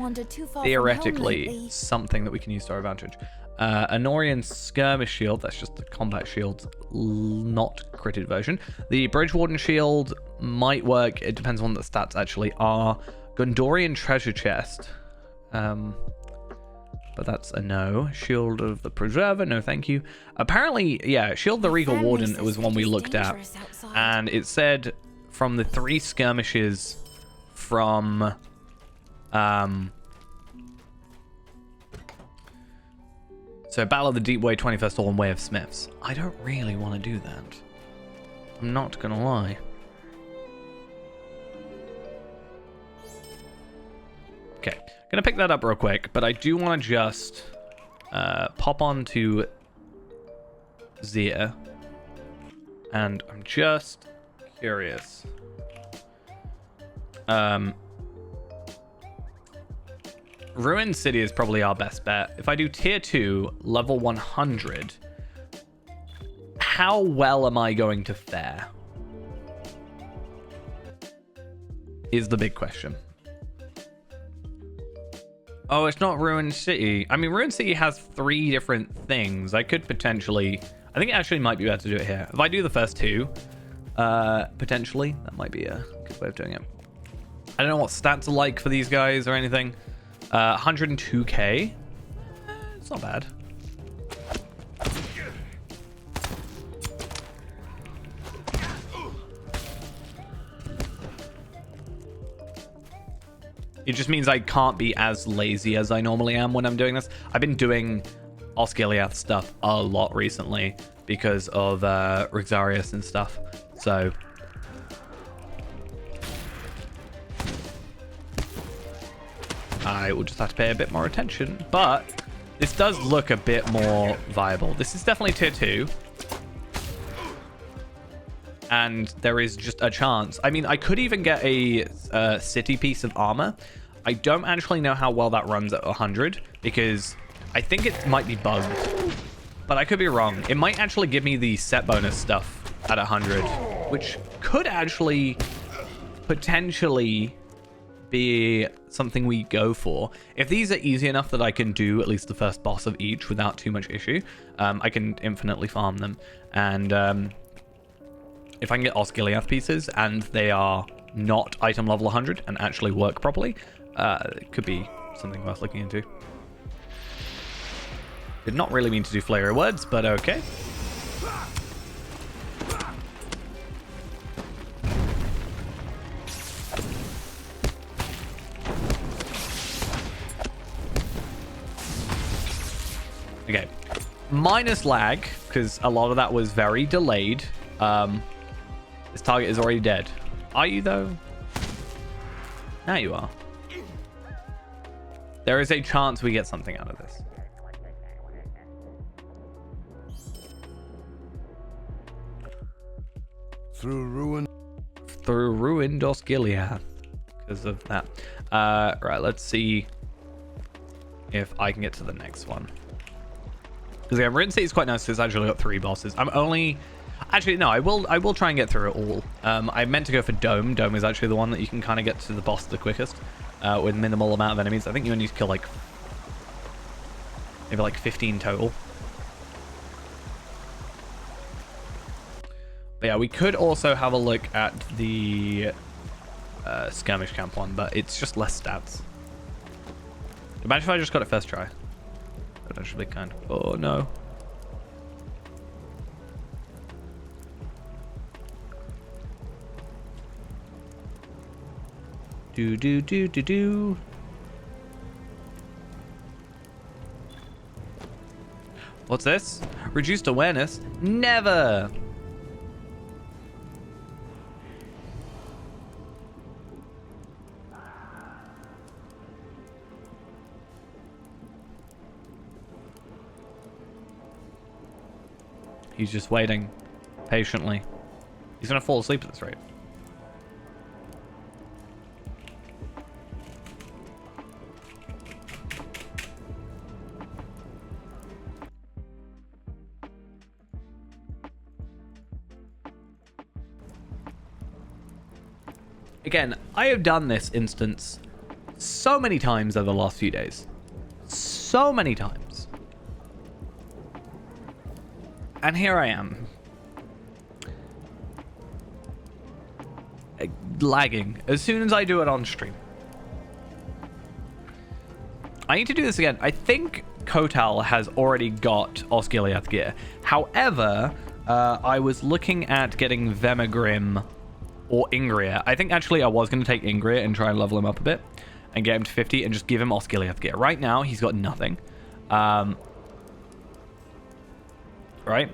Speaker 1: theoretically something that we can use to our advantage. Anorian skirmish shield, that's just the combat shield, not critted version. The Bridge Warden shield might work, it depends on what the stats actually are. Gondorian treasure chest, but that's a no. Shield of the Preserver, no thank you. Apparently, yeah, Shield of the Regal Warden was one we looked at, and it said from the 3 skirmishes from so Battle of the Deep Way, 21st Hall, and Way of Smiths. I don't really want to do that. I'm not gonna lie. Okay, gonna pick that up real quick, but I do want to just pop on to Zia, and I'm just curious. Ruined City is probably our best bet. If I do tier 2, level 100, how well am I going to fare? Is the big question. Oh, it's not Ruined City. I mean, Ruined City has 3 different things. I could potentially... I think it actually might be better to do it here. If I do the first 2, potentially, that might be a good way of doing it. I don't know what stats are like for these guys or anything. 102k. It's not bad. It just means I can't be as lazy as I normally am when I'm doing this. I've been doing Osgiliath stuff a lot recently because of Rixarius and stuff. So I will just have to pay a bit more attention. But this does look a bit more viable. This is definitely tier 2. And there is just a chance. I mean, I could even get a city piece of armor. I don't actually know how well that runs at 100 because I think it might be bugged, but I could be wrong. It might actually give me the set bonus stuff at 100, which could actually potentially be something we go for. If these are easy enough that I can do at least the first boss of each without too much issue, I can infinitely farm them. And if I can get Osgiliath pieces and they are not item level 100 and actually work properly, it could be something worth looking into. Did not really mean to do flare words, but okay. Okay, minus lag, because a lot of that was very delayed. This target is already dead. Are you, though? Now you are. There is a chance we get something out of this.
Speaker 3: Through
Speaker 1: ruined Osgiliath because of that. Right, let's see if I can get to the next one. Because yeah, Ruined City is quite nice. It's actually got 3 bosses. I'm only... Actually, no, I will try and get through it all. I meant to go for Dome. Dome is actually the one that you can kind of get to the boss the quickest with minimal amount of enemies. I think you only need to kill like maybe like 15 total. But yeah, we could also have a look at the skirmish camp one, but it's just less stats. Imagine if I just got it first try. That would actually be kind of... Oh no. Do. What's this? Reduced awareness? Never! He's just waiting patiently. He's gonna fall asleep at this rate. Again, I have done this instance so many times over the last few days. So many times. And here I am. Lagging as soon as I do it on stream. I need to do this again. I think Kotal has already got Osgiliath gear. However, I was looking at getting Vemegrim or Ingria. I think actually I was going to take Ingria and try and level him up a bit and get him to 50 and just give him Osgiliath gear. Right now, he's got nothing. Right?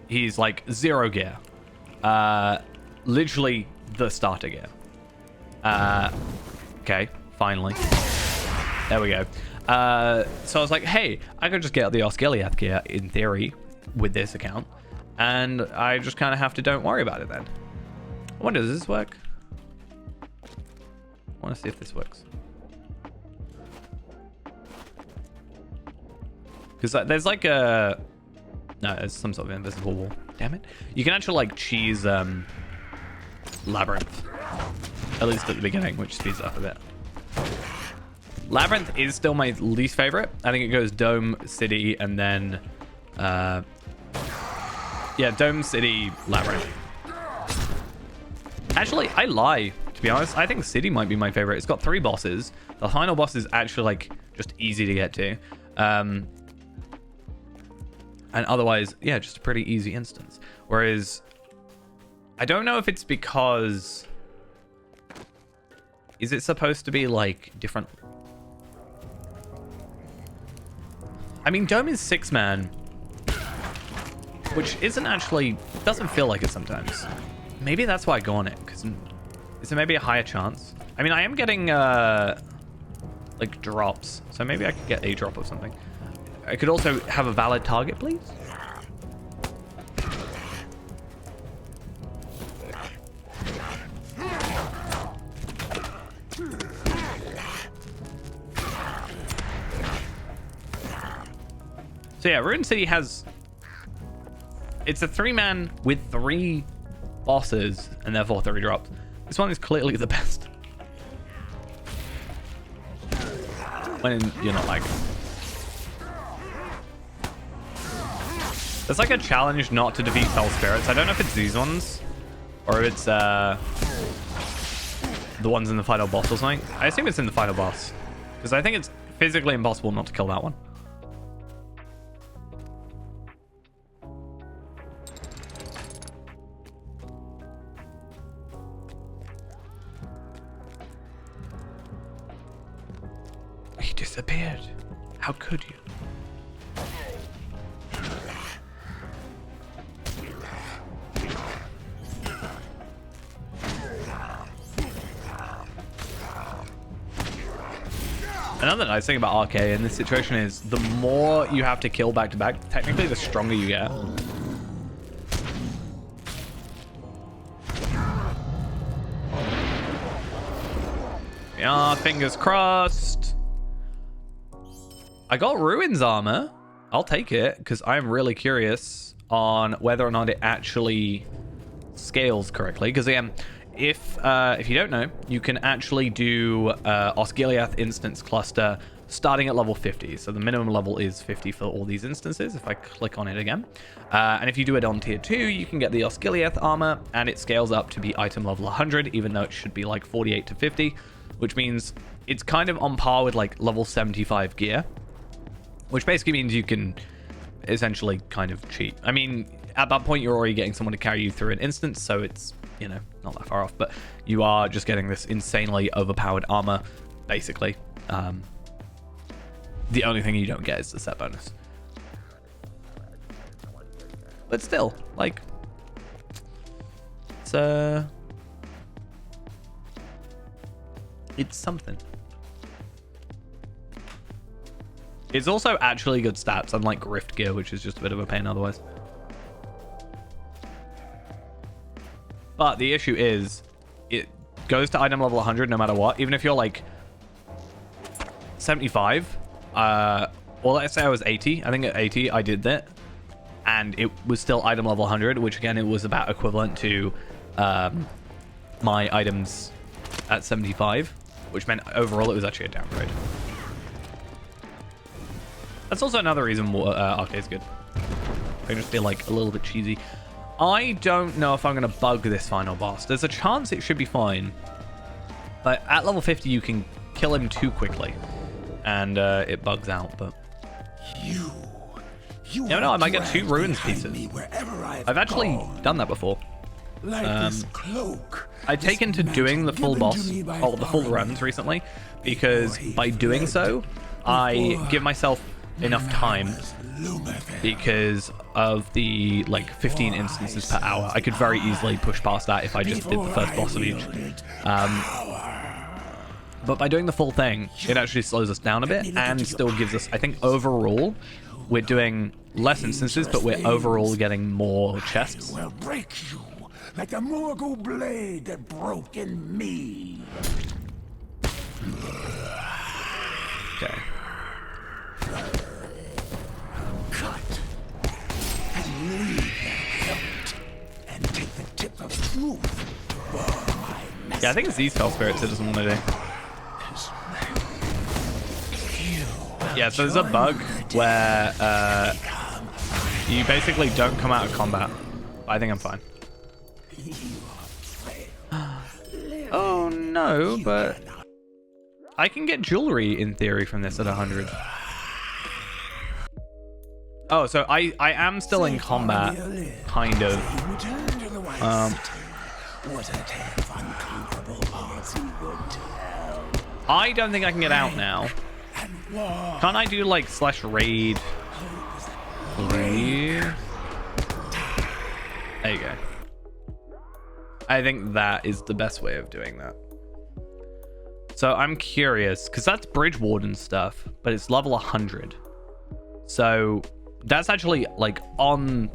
Speaker 1: He's like 0 gear. Literally the starter gear. Okay, finally. There we go. So I was like, hey, I could just get the Osgiliath gear in theory with this account. And I just kind of have to don't worry about it then. I wonder, does this work? I want to see if this works. Because there's like a... No, there's some sort of invisible wall. Damn it. You can actually like cheese Labyrinth. At least at the beginning, which speeds up a bit. Labyrinth is still my least favorite. I think it goes Dome, City, and then... yeah, Dome, City, Labyrinth. Actually, I lie, to be honest. I think City might be my favorite. It's got 3 bosses. The final boss is actually, like, just easy to get to. And otherwise, yeah, just a pretty easy instance. Whereas, I don't know if it's because... Is it supposed to be, like, different... I mean, Dome is 6-man. Which isn't actually... Doesn't feel like it sometimes. Maybe that's why I go on it. Because is there maybe a higher chance? I mean, I am getting, like, drops. So maybe I could get a drop or something. I could also have a valid target, please. So yeah, Ruin City has... It's a 3-man with 3 bosses and therefore 3 drops. This one is clearly the best. When you're not like... There's like a challenge not to defeat Fell Spirits. I don't know if it's these ones or if it's the ones in the final boss or something. I assume it's in the final boss because I think it's physically impossible not to kill that one. He disappeared. How could you? Another nice thing about RK in this situation is the more you have to kill back to back, technically the stronger you get. Yeah, fingers crossed. I got Ruins armor. I'll take it because I'm really curious on whether or not it actually scales correctly. Because again, if you don't know, you can actually do Osgiliath instance cluster starting at level 50. So the minimum level is 50 for all these instances. If I click on it again, and if you do it on tier 2, you can get the Osgiliath armor, and it scales up to be item level 100, even though it should be like 48 to 50, which means it's kind of on par with like level 75 gear. Which basically means you can essentially kind of cheat. I mean, at that point, you're already getting someone to carry you through an instance, so it's, you know, not that far off. But you are just getting this insanely overpowered armor, basically. The only thing you don't get is the set bonus. But still, like, it's something. It's also actually good stats, unlike Grift Gear, which is just a bit of a pain otherwise. But the issue is, it goes to item level 100 no matter what. Even if you're like 75, well, let's say I was 80. I think at 80 I did that, and it was still item level 100, which again, it was about equivalent to my items at 75, which meant overall it was actually a downgrade. That's also another reason Arcade's good. I just feel like a little bit cheesy. I don't know if I'm going to bug this final boss. There's a chance it should be fine. But at level 50, you can kill him too quickly. And it bugs out, but... You know, I might get 2 Ruins pieces. I've actually done that before. I've taken to doing the full boss, or the full runs recently, because by doing so, I give myself enough time because of the like 15 instances per hour. I could very easily push past that if I just did the first boss of each. But by doing the full thing, it actually slows us down a bit and still gives us, I think overall, we're doing less instances, but we're overall getting more chests.
Speaker 6: Will break you like the Morgul blade that broke in me.
Speaker 1: Okay.
Speaker 6: Cut and leave them hilt and take the tip of truth.
Speaker 1: Yeah, I think it's these Fell Spirits it doesn't want to do. Yeah, so there's a bug where you basically don't come out of combat. I think I'm fine. Oh no, but I can get jewelry in theory from this at 100. Oh, so I am still in combat, kind of. I don't think I can get out now. Can't I do like /raid? There you go. I think that is the best way of doing that. So I'm curious, because that's Bridge Warden stuff, but it's level 100. So that's actually like on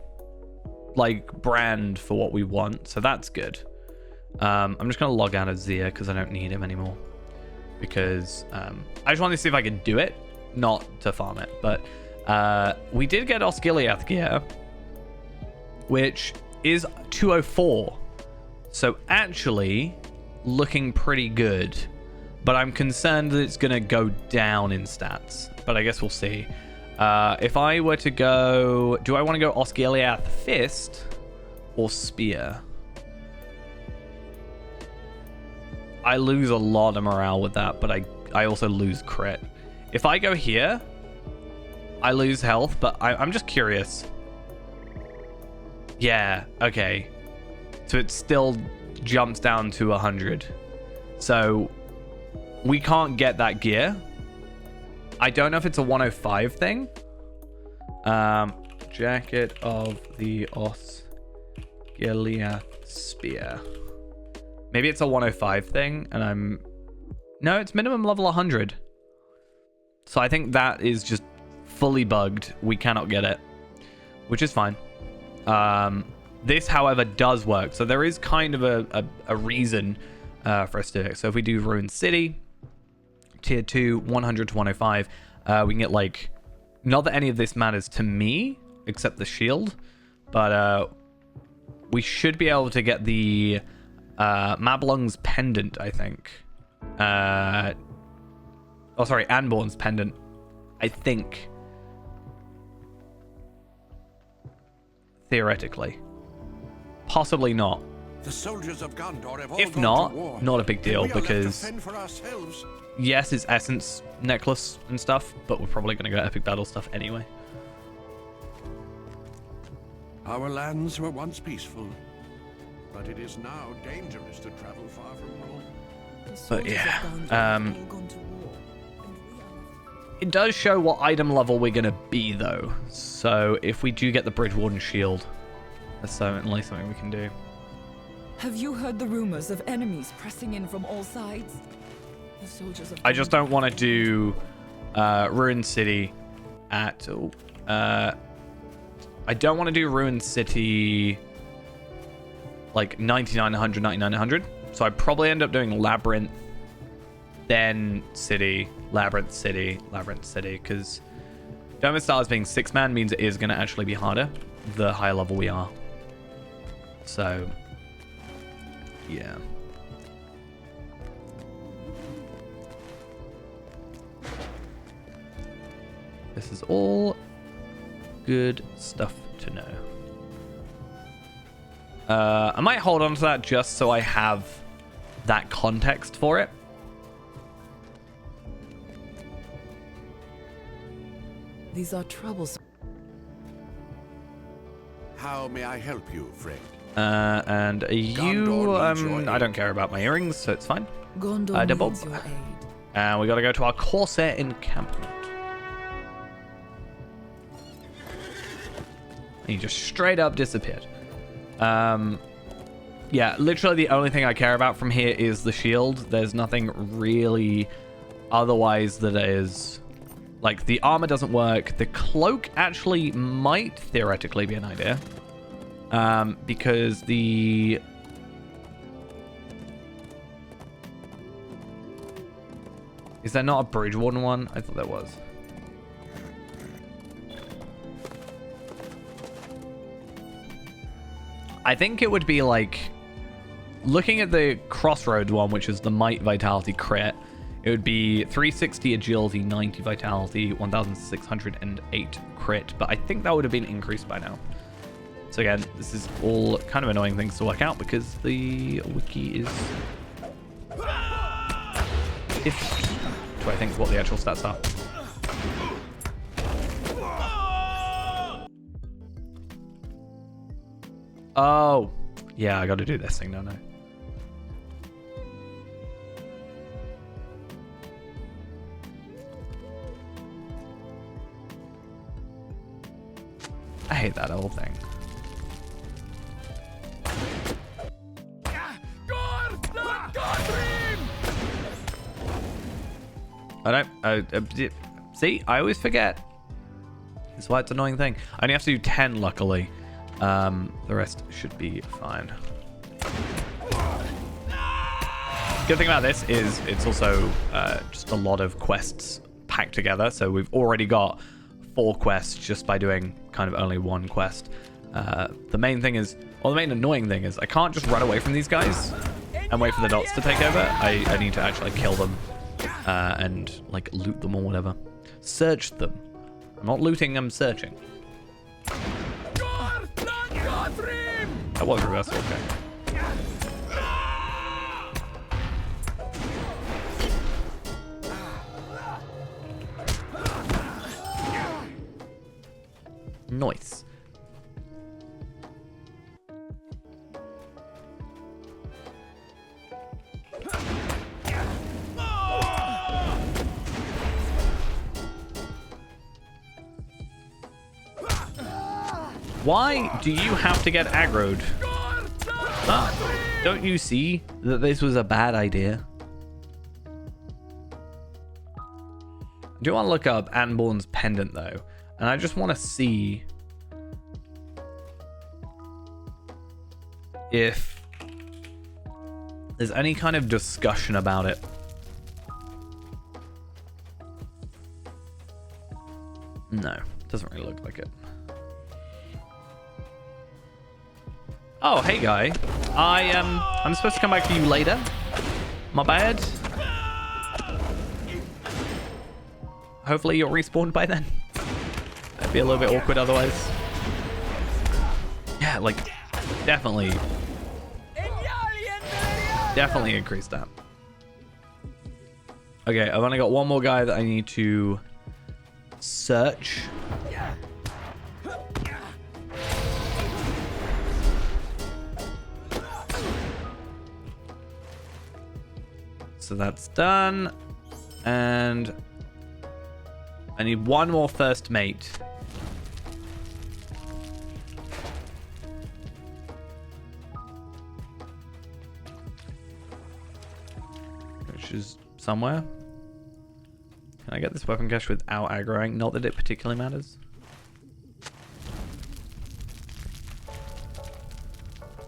Speaker 1: like brand for what we want. So that's good. I'm just going to log out of Zia because I don't need him anymore. Because I just wanted to see if I could do it, not to farm it. But we did get Osgiliath gear, which is 204. So actually looking pretty good. But I'm concerned that it's going to go down in stats. But I guess we'll see. If I were to go... Do I want to go Osgiliath Fist or Spear? I lose a lot of morale with that, but I also lose crit. If I go here, I lose health, but I'm just curious. Yeah, okay. So it still jumps down to 100. So we can't get that gear. I don't know if it's a 105 thing. Jacket of the Osgiliath Spear. Maybe it's a 105 thing, and No, it's minimum level 100. So I think that is just fully bugged. We cannot get it, which is fine. This, however, does work. So there is kind of a reason for us to do it. So if we do Ruined City, tier 2, 100 to 105, we can get like... Not that any of this matters to me, except the shield, but we should be able to get the Mablung's Pendant, I think. Oh, sorry, Anborn's Pendant, I think. Theoretically. Possibly not.
Speaker 3: The soldiers of Gondor have all
Speaker 1: If
Speaker 3: gone
Speaker 1: not,
Speaker 3: to war.
Speaker 1: not a big deal,
Speaker 3: We are left to
Speaker 1: because...
Speaker 3: fend for ourselves.
Speaker 1: Yes, it's Essence necklace and stuff, but we're probably going to go Epic Battle stuff anyway.
Speaker 3: Our lands were once peaceful, but it is now dangerous to travel far from home.
Speaker 1: But yeah, it does show what item level we're going to be, though. So if we do get the Bridge Warden shield, that's certainly something we can do.
Speaker 4: Have you heard the rumors of enemies pressing in from all sides? The soldiers of
Speaker 1: I just don't want to do Ruined City at all. I don't want to do Ruined City like 99, 100, 99, 100. So I probably end up doing Labyrinth, then City, Labyrinth City, because Dome of Stars being 6-man means it is going to actually be harder the higher level we are. So, yeah. This is all good stuff to know. I might hold on to that just so I have that context for it.
Speaker 4: These are troublesome.
Speaker 3: How may I help you, friend?
Speaker 1: And you,
Speaker 3: Gondor needs your
Speaker 1: I
Speaker 3: aid.
Speaker 1: don't care about my earrings, so it's fine.
Speaker 4: Gondor
Speaker 1: Debob.
Speaker 4: needs your aid.
Speaker 1: And we gotta go to our Corsair encampment. He just straight up disappeared. Yeah, literally the only thing I care about from here is the shield. There's nothing really otherwise that is... Like, the armor doesn't work. The cloak actually might theoretically be an idea. Because the... Is there not a Bridge Warden one? I thought there was. I think it would be like... Looking at the Crossroads one, which is the Might Vitality crit, it would be 360 agility, 90 vitality, 1608 crit, but I think that would have been increased by now. So again, this is all kind of annoying things to work out because the wiki is different to I think what the actual stats are. Oh, yeah, I got to do this thing, don't I? I hate that whole thing. See, I always forget. That's why it's an annoying thing. I only have to do 10, luckily. The rest should be fine. Good thing about this is it's also just a lot of quests packed together. So we've already got 4 quests just by doing kind of only 1 quest. The main thing is, or the main annoying thing is, I can't just run away from these guys and wait for the dots to take over. I need to actually kill them and like loot them or whatever. Search them. I'm not looting, I'm searching. That was reversal, okay. Nice. Why do you have to get aggroed? Huh? Don't you see that this was a bad idea? I do want to look up Anborn's pendant though, and I just want to see if there's any kind of discussion about it. No, doesn't really look like it. Oh, hey guy. I'm supposed to come back for you later. My bad. Hopefully you're respawned by then. That'd be a little bit awkward otherwise. Yeah, like, definitely increase that. Okay, I've only got one more guy that I need to search. So that's done. And I need one more first mate. Which is somewhere. Can I get this weapon cache without aggroing? Not that it particularly matters.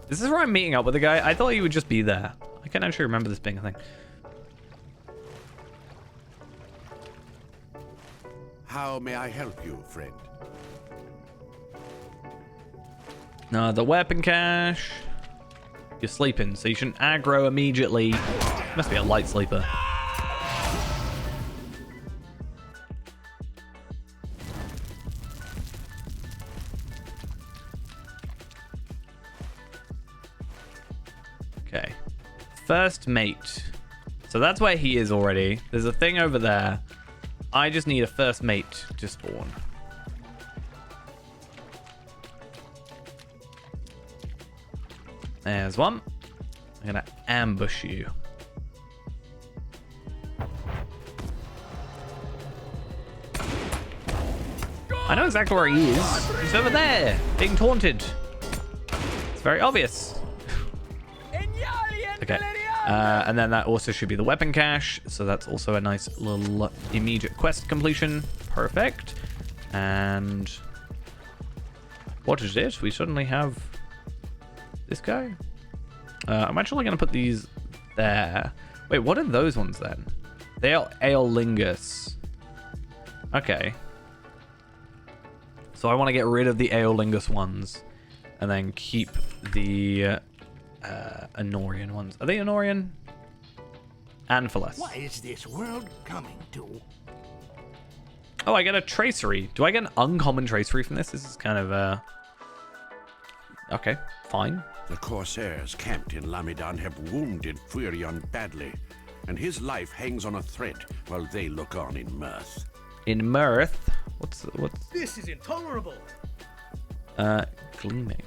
Speaker 1: This is where I'm meeting up with the guy. I thought he would just be there. I can't actually remember this being a thing.
Speaker 3: How may I help you, friend?
Speaker 1: No, the weapon cache. You're sleeping, so you shouldn't aggro immediately. Must be a light sleeper. Okay. First mate. So that's where he is already. There's a thing over there. I just need a first mate to spawn. There's one. I'm gonna ambush you. I know exactly where he is. He's over there, being taunted. It's very obvious. Okay. And then that also should be the weapon cache. So that's also a nice little immediate quest completion. Perfect. And what is it? We suddenly have this guy. I'm actually going to put these there. Wait, what are those ones then? They are Aeolingus. Okay. So I want to get rid of the Aeolingus ones and then keep the Anorian ones. Are they Anorian? And for less.
Speaker 6: What is this world coming to?
Speaker 1: Oh, I get a tracery. Do I get an uncommon tracery from this? This is kind of, okay, fine.
Speaker 3: The Corsairs camped in Lamidan have wounded Furion badly, and his life hangs on a thread while they look on in mirth.
Speaker 1: In mirth? What's...
Speaker 7: This is intolerable.
Speaker 1: Gleaming.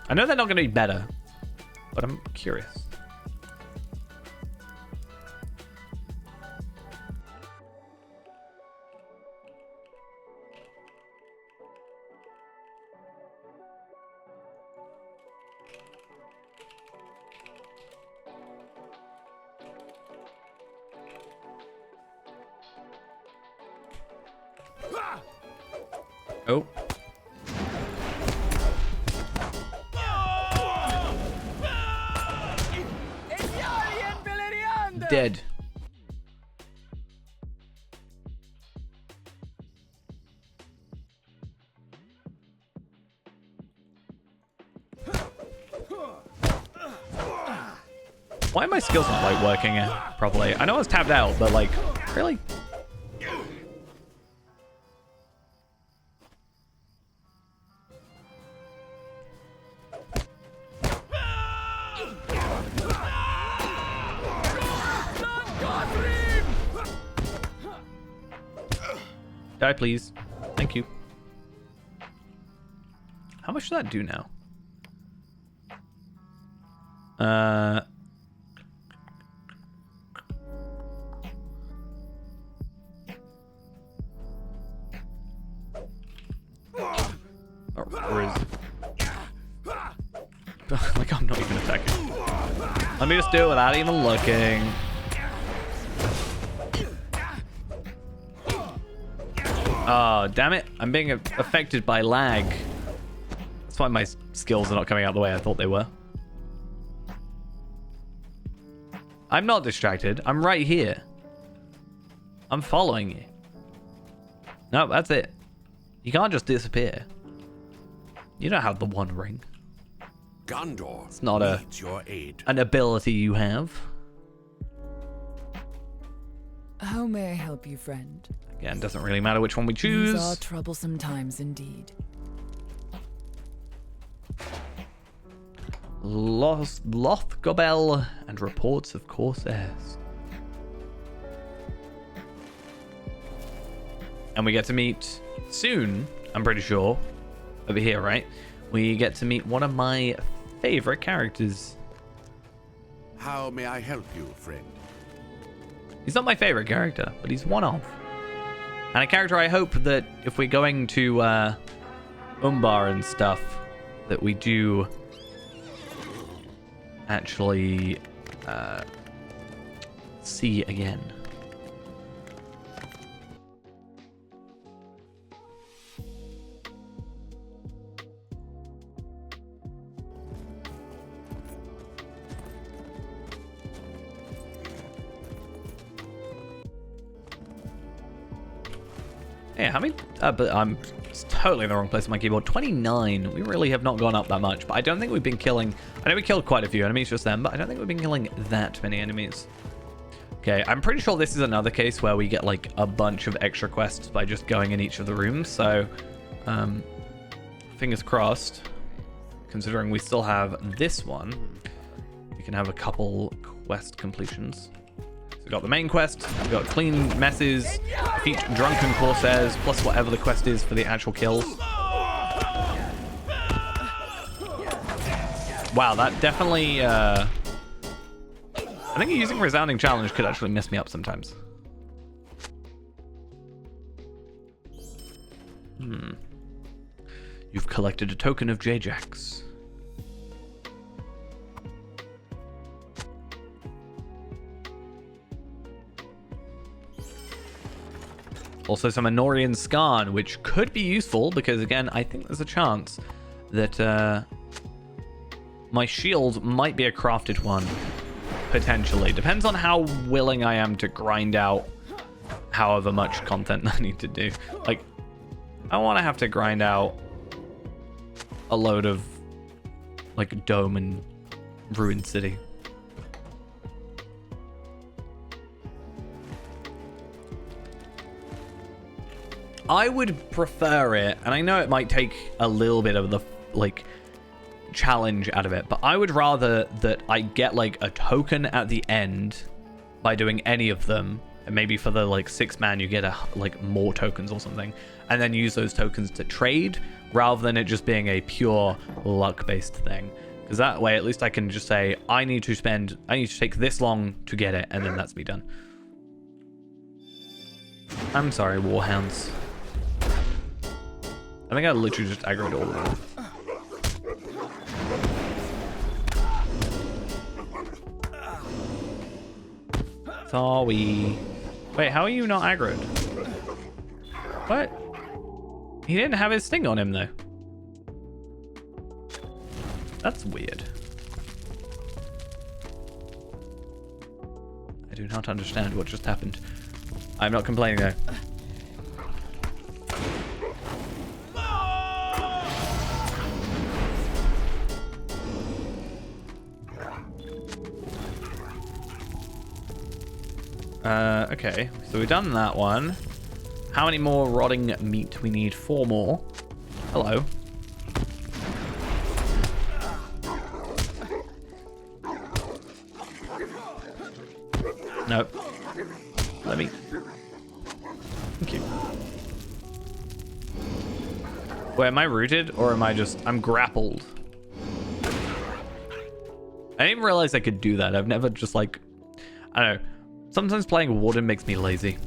Speaker 1: I know they're not going to be better, but I'm curious. Oh. Dead. Why are my skills not like working properly? I know I was tapped out, but like, really? Die, please. Thank you. How much does that do now? Or is... like, I'm not even attacking. Let me just do it without even looking. Oh, damn it. I'm being affected by lag. That's why my skills are not coming out the way I thought they were. I'm not distracted. I'm right here. I'm following you. No, that's it. You can't just disappear. You don't have the One Ring.
Speaker 3: Gondor
Speaker 1: It's not
Speaker 3: needs your aid.
Speaker 1: an ability you have.
Speaker 4: How may I help you, friend?
Speaker 1: Again, doesn't really matter which one we choose.
Speaker 4: These are troublesome times indeed.
Speaker 1: Lothgobel and reports of Corsairs. And we get to meet soon, I'm pretty sure, over here, right? We get to meet one of my favorite characters.
Speaker 3: How may I help you, friend?
Speaker 1: He's not my favorite character, but he's one of. And a character I hope that if we're going to Umbar and stuff, that we do actually see again. Yeah, how many? But I'm totally in the wrong place on my keyboard. 29. We really have not gone up that much, but I don't think we've been killing... I know we killed quite a few enemies just then, but I don't think we've been killing that many enemies. Okay, I'm pretty sure this is another case where we get like a bunch of extra quests by just going in each of the rooms, so fingers crossed. Considering we still have this one, we can have a couple quest completions. We got the main quest, we got clean messes, defeat drunken Corsairs, plus whatever the quest is for the actual kills. Wow, that definitely, I think using Resounding Challenge could actually mess me up sometimes. You've collected a token of J-Jax. Also some Anorian Skarn, which could be useful because, again, I think there's a chance that my shield might be a crafted one, potentially. Depends on how willing I am to grind out however much content I need to do. Like, I want to have to grind out a load of, like, Dome and Ruined City. I would prefer it, and I know it might take a little bit of the, like, challenge out of it, but I would rather that I get, like, a token at the end by doing any of them, and maybe for the, like, 6-man you get, like, more tokens or something, and then use those tokens to trade, rather than it just being a pure luck-based thing. Because that way, at least I can just say, I need to take this long to get it, and then that's me done. I'm sorry, Warhounds. I think I literally just aggroed all of them. Sorry. Wait, how are you not aggroed? What? He didn't have his sting on him, though. That's weird. I do not understand what just happened. I'm not complaining, though. Okay, so we've done that one. How many more rotting meat? We need 4 more. Hello. Nope. Let me. Thank you. Wait, am I rooted or am I just... I'm grappled. I didn't even realize I could do that. I've never just like... I don't know. Sometimes playing Warden makes me lazy.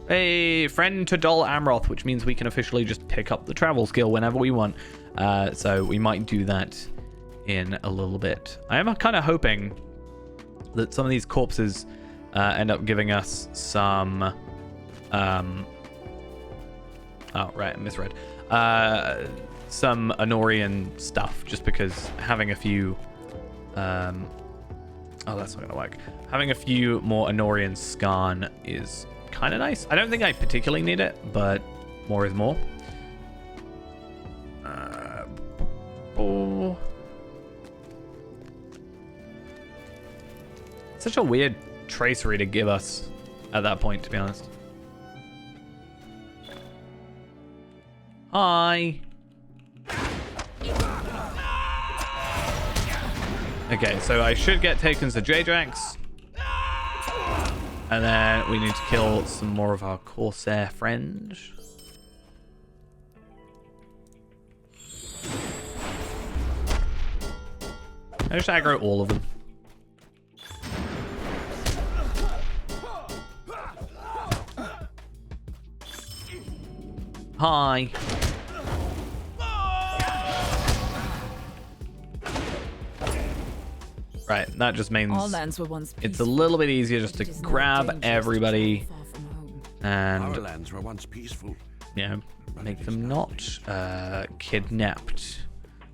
Speaker 1: Hey, friend to Dol Amroth, which means we can officially just pick up the travel skill whenever we want. So we might do that in a little bit. I am kind of hoping that some of these corpses end up giving us some... oh, right, I misread. Some Honorian stuff, just because having a few... oh, that's not going to work. Having a few more Honorian Skarn is kind of nice. I don't think I particularly need it, but more is more. Oh. Such a weird tracery to give us at that point, to be honest. Hi. Okay, so I should get tokens to J-Jax. And then we need to kill some more of our Corsair friends. I just aggro all of them. Hi. Right, that just means
Speaker 4: All lands were once
Speaker 1: it's a little bit easier just to
Speaker 4: It is now
Speaker 1: grab
Speaker 4: dangerous to
Speaker 1: everybody
Speaker 4: be far from home.
Speaker 3: Our
Speaker 1: and,
Speaker 3: lands were once peaceful.
Speaker 1: you know,
Speaker 3: but
Speaker 1: make
Speaker 3: it is
Speaker 1: them
Speaker 3: now
Speaker 1: not
Speaker 3: dangerous.
Speaker 1: kidnapped.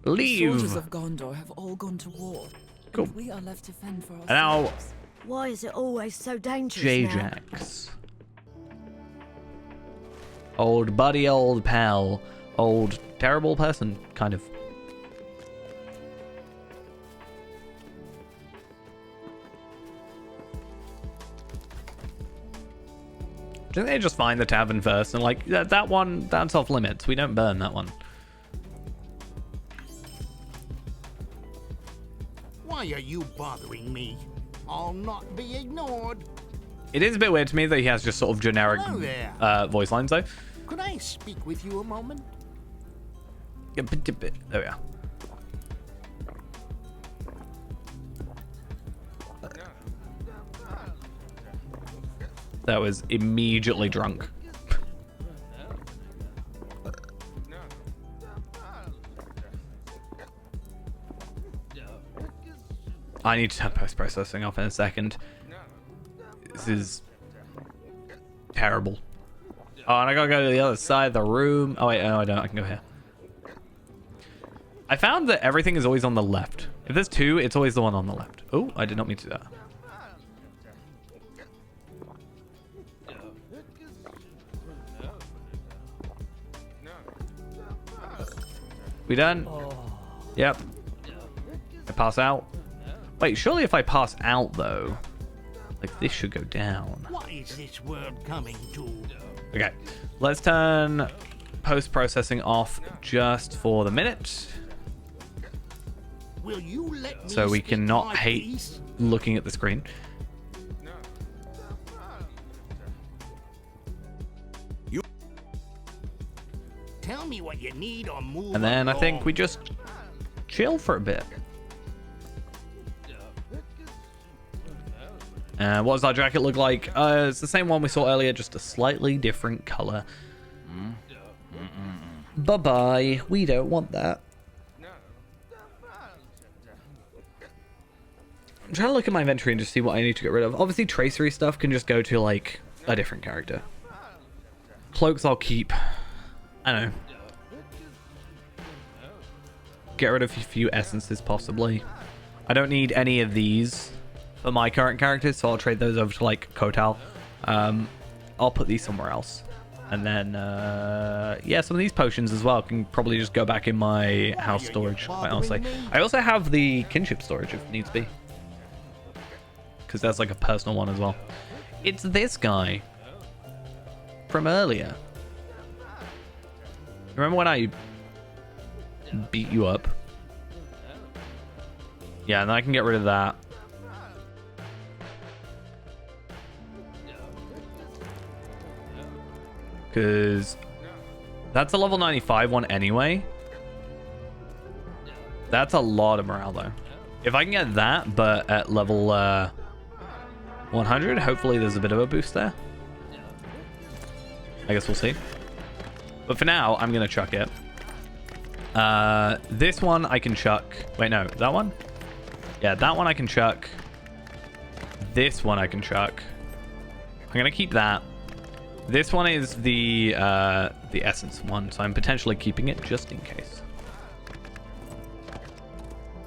Speaker 4: The soldiers
Speaker 1: Leave!
Speaker 4: of Gondor have all gone to war.
Speaker 1: Cool.
Speaker 4: And we are left to fend for
Speaker 1: And now,
Speaker 4: ourselves.
Speaker 2: Why is it always so dangerous now?
Speaker 1: J-Jax. Old buddy, old pal. Old terrible person, kind of. Do they just find the tavern first and like, that one, that's off limits. We don't burn that one.
Speaker 6: Why are you bothering me? I'll not be ignored.
Speaker 1: It is a bit weird to me that he has just sort of generic
Speaker 6: Hello there.
Speaker 1: voice lines though.
Speaker 6: Could I speak with you a moment?
Speaker 1: Yeah, there we are. That was immediately drunk. I need to turn post-processing off in a second. This is terrible. Oh, and I gotta go to the other side of the room. Oh wait, no I don't, I can go here. I found that everything is always on the left. If there's 2, it's always the one on the left. Oh, I did not mean to do that. We done? Yep. I pass out. Wait, surely if I pass out, though, like, this should go down.
Speaker 6: What is this world coming to?
Speaker 1: Okay, let's turn post-processing off just for the minute,
Speaker 6: Will you let me
Speaker 1: so we
Speaker 6: speak
Speaker 1: cannot
Speaker 6: my
Speaker 1: hate
Speaker 6: piece?
Speaker 1: looking at the screen.
Speaker 6: Tell me what you need or move
Speaker 1: And then I think
Speaker 6: along.
Speaker 1: we just chill for a bit. What does our jacket look like? It's the same one we saw earlier, just a slightly different color. Bye-bye. We don't want that. I'm trying to look at my inventory and just see what I need to get rid of. Obviously, tracery stuff can just go to, like, a different character. Cloaks I'll keep. I don't know. Get rid of a few essences, possibly. I don't need any of these for my current characters, so I'll trade those over to, like, Kotal. I'll put these somewhere else. And then, yeah, some of these potions as well can probably just go back in my house storage, quite honestly. I also have the kinship storage if needs be, because that's like a personal one as well. It's this guy from earlier. Remember when I beat you up? Yeah, and then I can get rid of that. Because that's a level 95 one anyway. That's a lot of morale though. If I can get that, but at level 100, hopefully there's a bit of a boost there. I guess we'll see. But for now, I'm going to chuck it. This one I can chuck. Wait, no, that one? Yeah, that one I can chuck. This one I can chuck. I'm going to keep that. This one is the essence one, so I'm potentially keeping it just in case.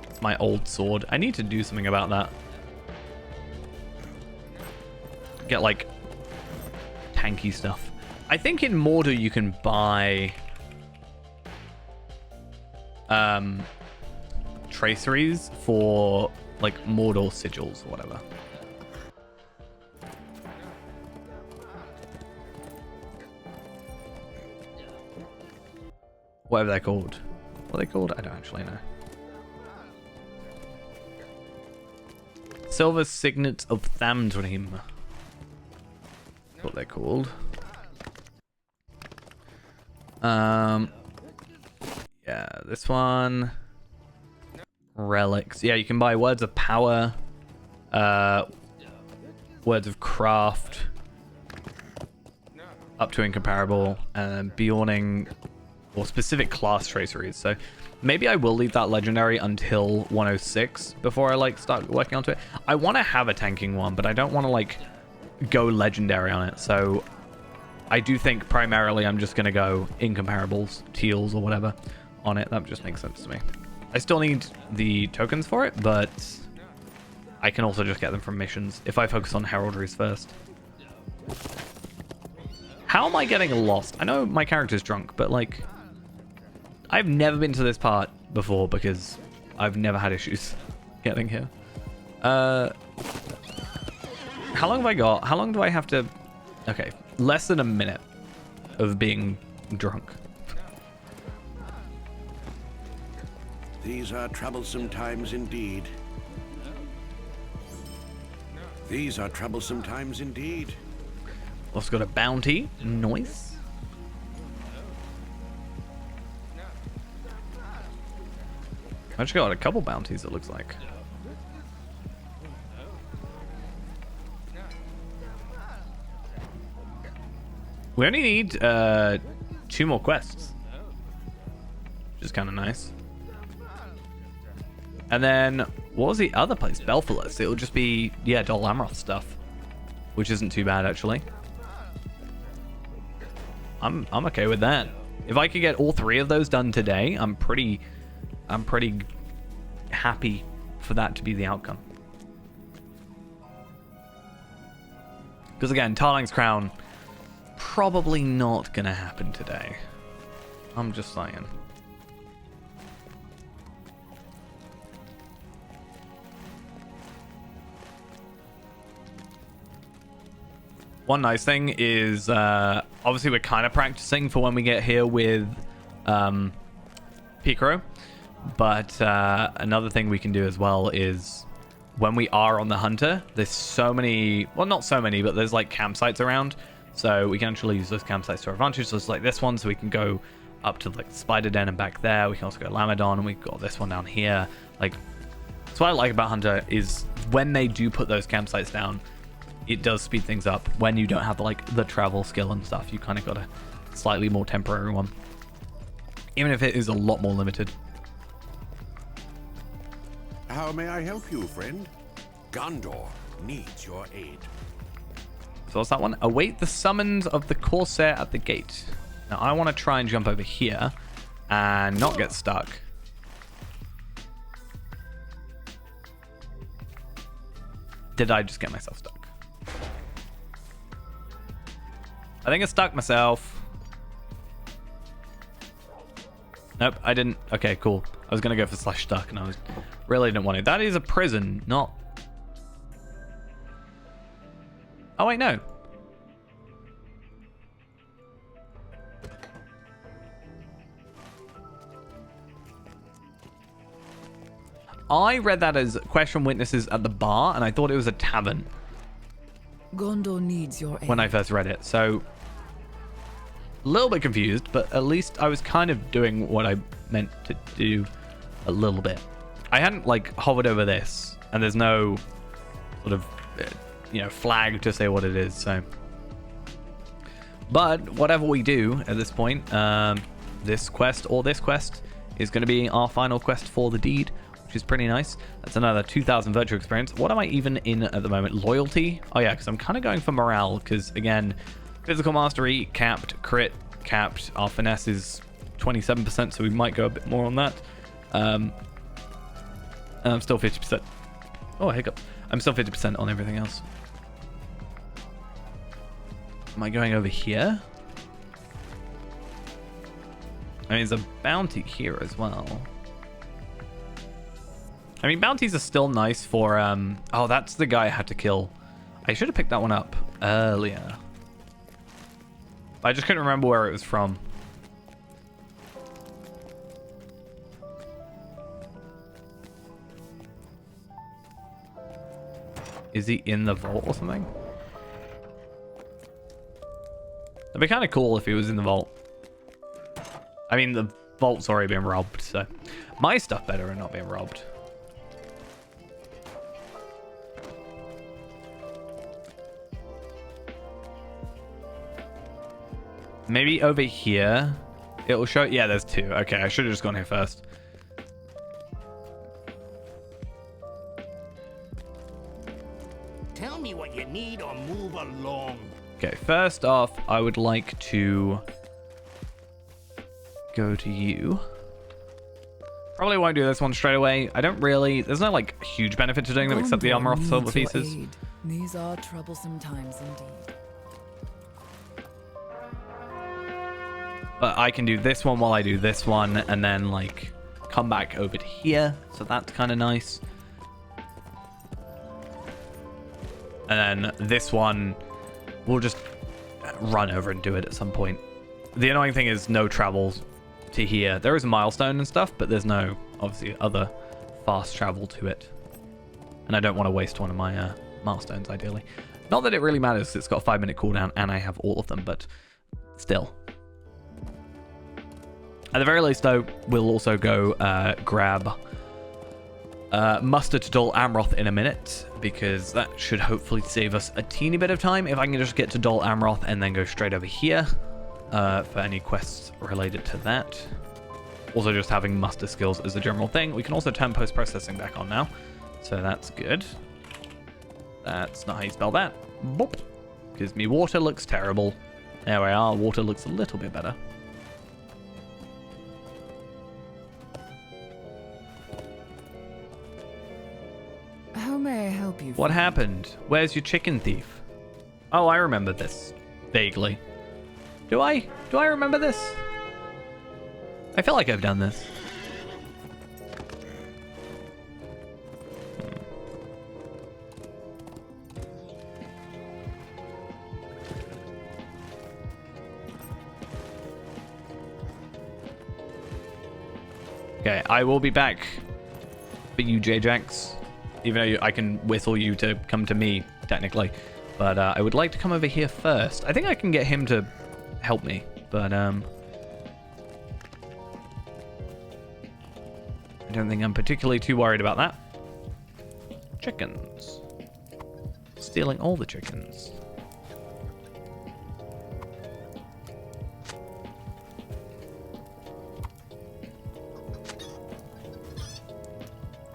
Speaker 1: It's my old sword. I need to do something about that. Get, like, tanky stuff. I think in Mordor you can buy traceries for, like, Mordor sigils or whatever. Whatever they're called. What are they called? I don't actually know. Silver Signet of Thamdrim. That's what they're called. Yeah, this one. Relics. Yeah, you can buy Words of Power. Words of Craft. Up to Incomparable. And Bjorning. Or specific class traceries. So maybe I will leave that legendary until 106 before I, like, start working onto it. I want to have a tanking one, but I don't want to, like, go legendary on it. So I do think primarily I'm just going to go Incomparables, Teals, or whatever on it. That just makes sense to me. I still need the tokens for it, but I can also just get them from missions if I focus on heraldries first. How am I getting lost? I know my character's drunk, but, like, I've never been to this part before because I've never had issues getting here. How long have I got? How long do I have to... Okay, less than a minute of being drunk.
Speaker 3: These are troublesome times indeed. These are troublesome times indeed.
Speaker 1: Also got a bounty. Nice. I just got a couple bounties, it looks like. We only need 2 more quests, which is kind of nice. And then, what was the other place? Belfalis. It'll just be, yeah, Dol Amroth stuff, which isn't too bad, actually. I'm okay with that. If I could get all 3 of those done today, I'm pretty happy for that to be the outcome. Because again, Tarling's Crown, probably not gonna happen today. I'm just saying. One nice thing is, obviously we're kind of practicing for when we get here with Picro. But another thing we can do as well is when we are on the hunter, there's so many, well, not so many, but there's like campsites around. So we can actually use those campsites to our advantage. So it's like this one, so we can go up to like the spider den and back there. We can also go to Lamedon, and we've got this one down here. Like, that's what I like about Hunter is when they do put those campsites down, it does speed things up. When you don't have like the travel skill and stuff, you kind of got a slightly more temporary one, even if it is a lot more limited.
Speaker 3: How may I help you, friend? Gondor needs your aid.
Speaker 1: So what's that one? Await the summons of the Corsair at the gate. Now I want to try and jump over here and not get stuck. Did I just get myself stuck? I think I stuck myself. Nope, I didn't. Okay, cool. I was going to go for slash stuck and I was really didn't want it. That is a prison, not... Oh, wait, no. I read that as question witnesses at the bar, and I thought it was a tavern
Speaker 4: Gondor needs your aid.
Speaker 1: when I first read it. So, a little bit confused, but at least I was kind of doing what I meant to do a little bit. I hadn't, like, hovered over this, and there's no sort of... you know, flag to say what it is, so. But whatever we do at this point, this quest or this quest is going to be our final quest for the deed, which is pretty nice. That's another 2,000 virtual experience. What am I even in at the moment? Loyalty? Oh yeah, because I'm kind of going for morale, because again, physical mastery, capped, crit, capped. Our finesse is 27%, so we might go a bit more on that. And I'm still 50%. Oh, hiccup. I'm still 50% on everything else. Am I going over here? I mean, there's a bounty here as well. I mean, bounties are still nice for... Oh, that's the guy I had to kill. I should have picked that one up earlier. I just couldn't remember where it was from. Is he in the vault or something? That'd be kind of cool if he was in the vault. I mean, the vault's already been robbed, so... My stuff better and not being robbed. Maybe over here. It'll show... Yeah, there's two. Okay, I should have just gone here first.
Speaker 6: Tell me what you need or move along.
Speaker 1: Okay, first off, I would like to go to you. Probably won't do this one straight away. I don't really... There's no, like, huge benefit to doing them except the armor off silver
Speaker 4: needs your
Speaker 1: pieces.
Speaker 4: aid. These are troublesome times indeed.
Speaker 1: But I can do this one while I do this one, and then, like, come back over to here. So that's kind of nice. And then this one, we'll just run over and do it at some point. The annoying thing is no travel to here. There is a milestone and stuff, but there's no, obviously, other fast travel to it. And I don't want to waste one of my milestones, ideally. Not that it really matters, it's got a 5-minute cooldown, and I have all of them, but still. At the very least, though, we'll also go grab muster to Dol Amroth in a minute, because that should hopefully save us a teeny bit of time. If I can just get to Dol Amroth and then go straight over here for any quests related to that. Also, just having muster skills is a general thing. We can also turn post-processing back on now, so that's good. That's not how you spell that. Boop. Because me water looks terrible. There we are. Water looks a little bit better.
Speaker 4: How may I help you?
Speaker 1: What happened? Where's your chicken thief? Oh, I remember this. Vaguely. Do I? Do I remember this? I feel like I've done this. Okay, I will be back for you, J-Jax. Even though I can whistle you to come to me, technically. But I would like to come over here first. I think I can get him to help me. But I don't think I'm particularly too worried about that. Chickens. Stealing all the chickens.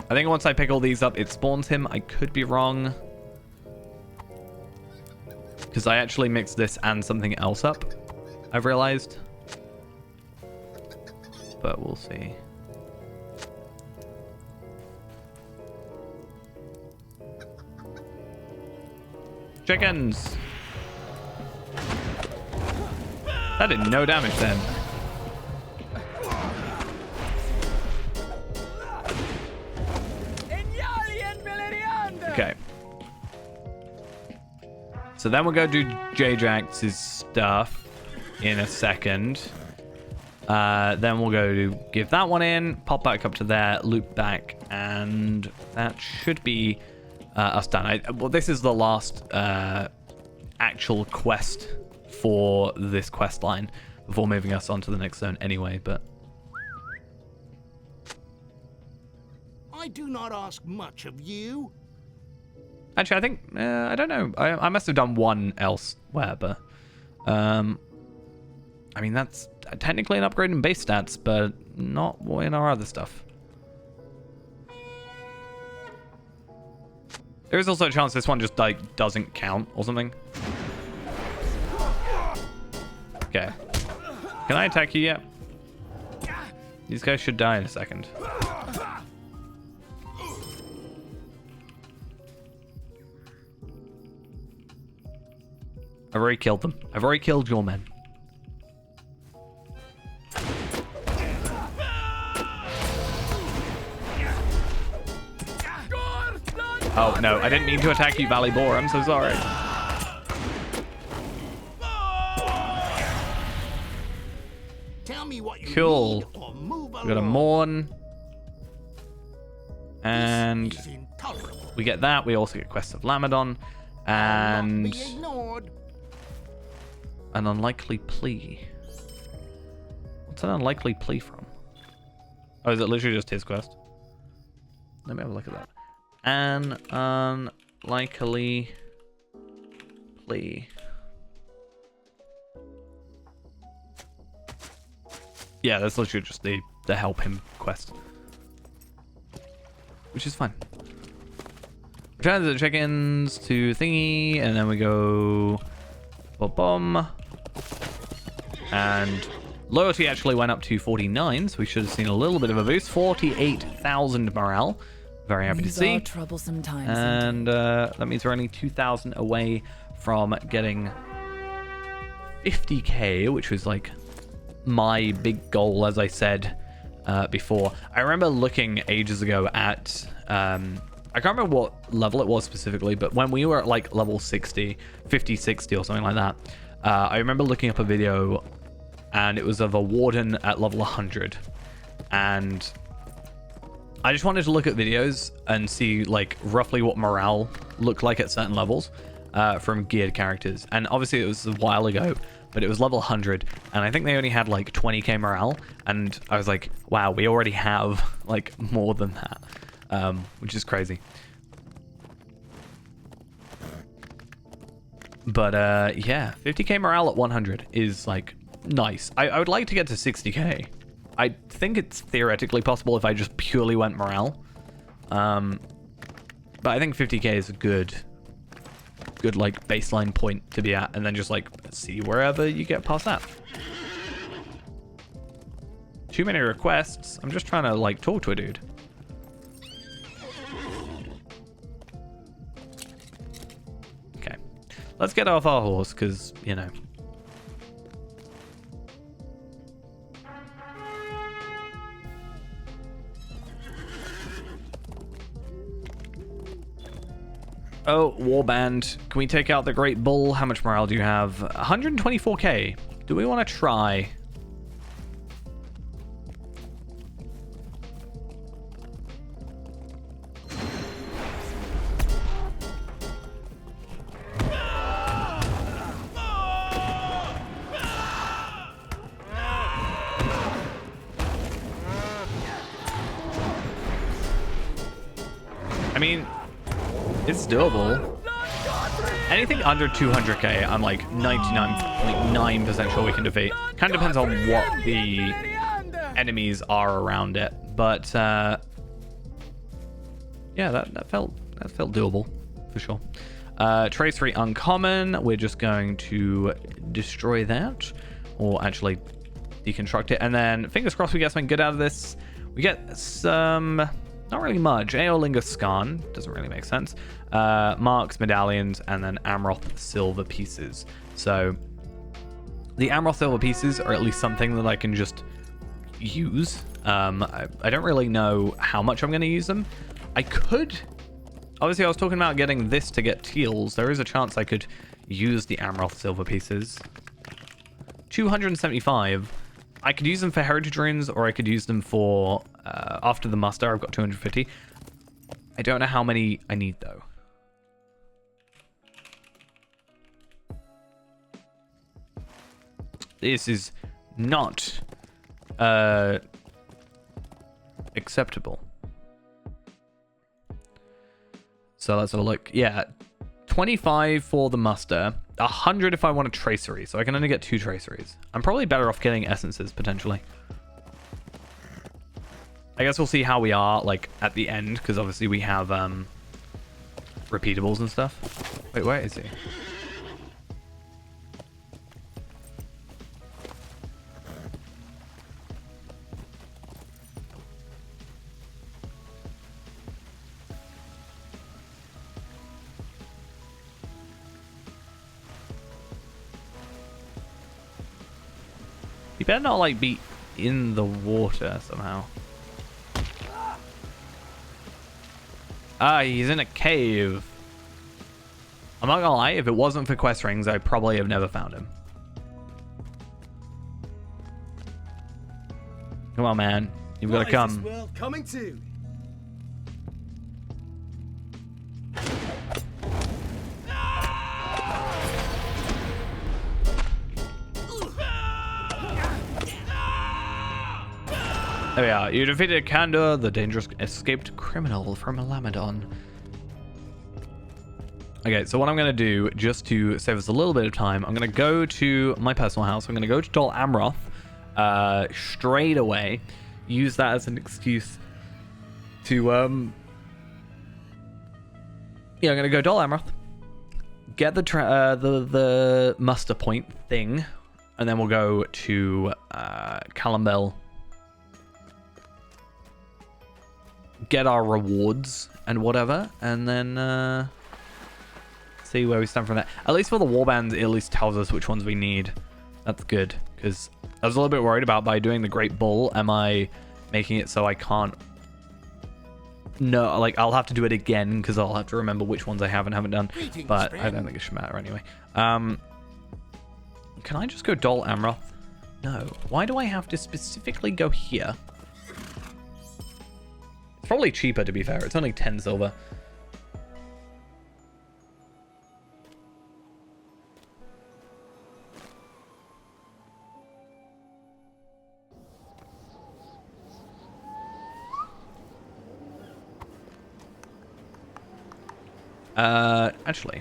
Speaker 1: I think once I pick all these up, it spawns him. I could be wrong. Because I actually mixed this and something else up, I've realized. But we'll see. Chickens! That did no damage then. Okay. So then we'll go do J-Jax's stuff in a second. Then we'll go to give that one in, pop back up to there, loop back, and that should be us done. Well, this is the last actual quest for this quest line before moving us on to the next zone anyway, but...
Speaker 8: I do not ask much of you.
Speaker 1: Actually, I think, I don't know. I must have done one elsewhere, but... I mean, that's technically an upgrade in base stats, but not in our other stuff. There is also a chance this one just, like, doesn't count or something. Okay. Can I attack you yet? These guys should die in a second. I've already killed them. I've already killed your men. Oh, no. I didn't mean to attack you, Valley Boar. I'm so sorry.
Speaker 8: Tell me what you
Speaker 1: Cool.
Speaker 8: need or move
Speaker 1: We got a
Speaker 8: along.
Speaker 1: Morn. And
Speaker 8: This is intolerable.
Speaker 1: we get that. We also get Quest of Lamadon.
Speaker 8: Not
Speaker 1: And
Speaker 8: be ignored.
Speaker 1: an unlikely plea. What's an unlikely plea from? Oh, is it literally just his quest? Let me have a look at that. An unlikely plea. Yeah, that's literally just the help him quest. Which is fine. Return the chickens to thingy, and then we go... Boom. And loyalty actually went up to 49, so we should have seen a little bit of a boost. 48,000 morale. Very happy to
Speaker 4: These
Speaker 1: see.
Speaker 4: are troublesome times.
Speaker 1: And that means we're only 2,000 away from getting 50k, which was like my big goal, as I said before. I remember looking ages ago at... I can't remember what level it was specifically, but when we were at like level 60, 50, 60 or something like that, I remember looking up a video and it was of a Warden at level 100. And I just wanted to look at videos and see like roughly what morale looked like at certain levels from geared characters. And obviously it was a while ago, but it was level 100. And I think they only had like 20k morale. And I was like, wow, we already have like more than that. Which is crazy. But yeah, 50k morale at 100 is like nice. I would like to get to 60k. I think it's theoretically possible if I just purely went morale. But I think 50k is a good like baseline point to be at, and then just like see wherever you get past that. Too many requests. I'm just trying to like talk to a dude. Let's get off our horse, because, you know. Oh, warband. Can we take out the Great Bull? How much morale do you have? 124k. Do we want to try? I mean, it's doable. Anything under 200k, I'm like 99.9% sure we can defeat. Kind of depends on what the enemies are around it, but yeah, that felt doable for sure. Trace 3 uncommon. We're just going to destroy that, or actually deconstruct it, and then fingers crossed we get something good out of this. We get some, not really much. Aeolinga Scan doesn't really make sense. Marks, medallions, and then Amroth silver pieces. So the Amroth silver pieces are at least something that I can just use. I don't really know how much I'm going to use them. I could, obviously I was talking about getting this to get teals. There is a chance I could use the Amroth silver pieces. 275. I could use them for heritage runes, or I could use them for after the muster. I've got 250. I don't know how many I need though. This is not acceptable. So let's have a look. Yeah, 25 for the muster, 100 if I want a tracery. So I can only get 2 traceries. I'm probably better off getting essences potentially. I guess we'll see how we are like at the end, because obviously we have repeatables and stuff. Wait, where is he? He better not like be in the water somehow. Ah, he's in a cave. I'm not gonna lie, if it wasn't for quest rings, I probably have never found him. Come on, man. You've got to come.
Speaker 7: What is this world coming to?
Speaker 1: There we are. You defeated Kandor, the dangerous escaped criminal from Lamadon. Okay, so what I'm going to do, just to save us a little bit of time, I'm going to go to my personal house. I'm going to go to Dol Amroth straight away. Use that as an excuse to, yeah, I'm going to go Dol Amroth, get the muster point thing, and then we'll go to Columbell, get our rewards and whatever, and then see where we stand from there. At least for the warbands, it at least tells us which ones we need. That's good, because I was a little bit worried about by doing the Great Bull, am I making it so I can't... No, like, I'll have to do it again, because I'll have to remember which ones I have and haven't done, but I don't think it should matter anyway. Can I just go Dol Amroth? No. Why do I have to specifically go here? It's probably cheaper, to be fair. It's only 10 silver. Actually,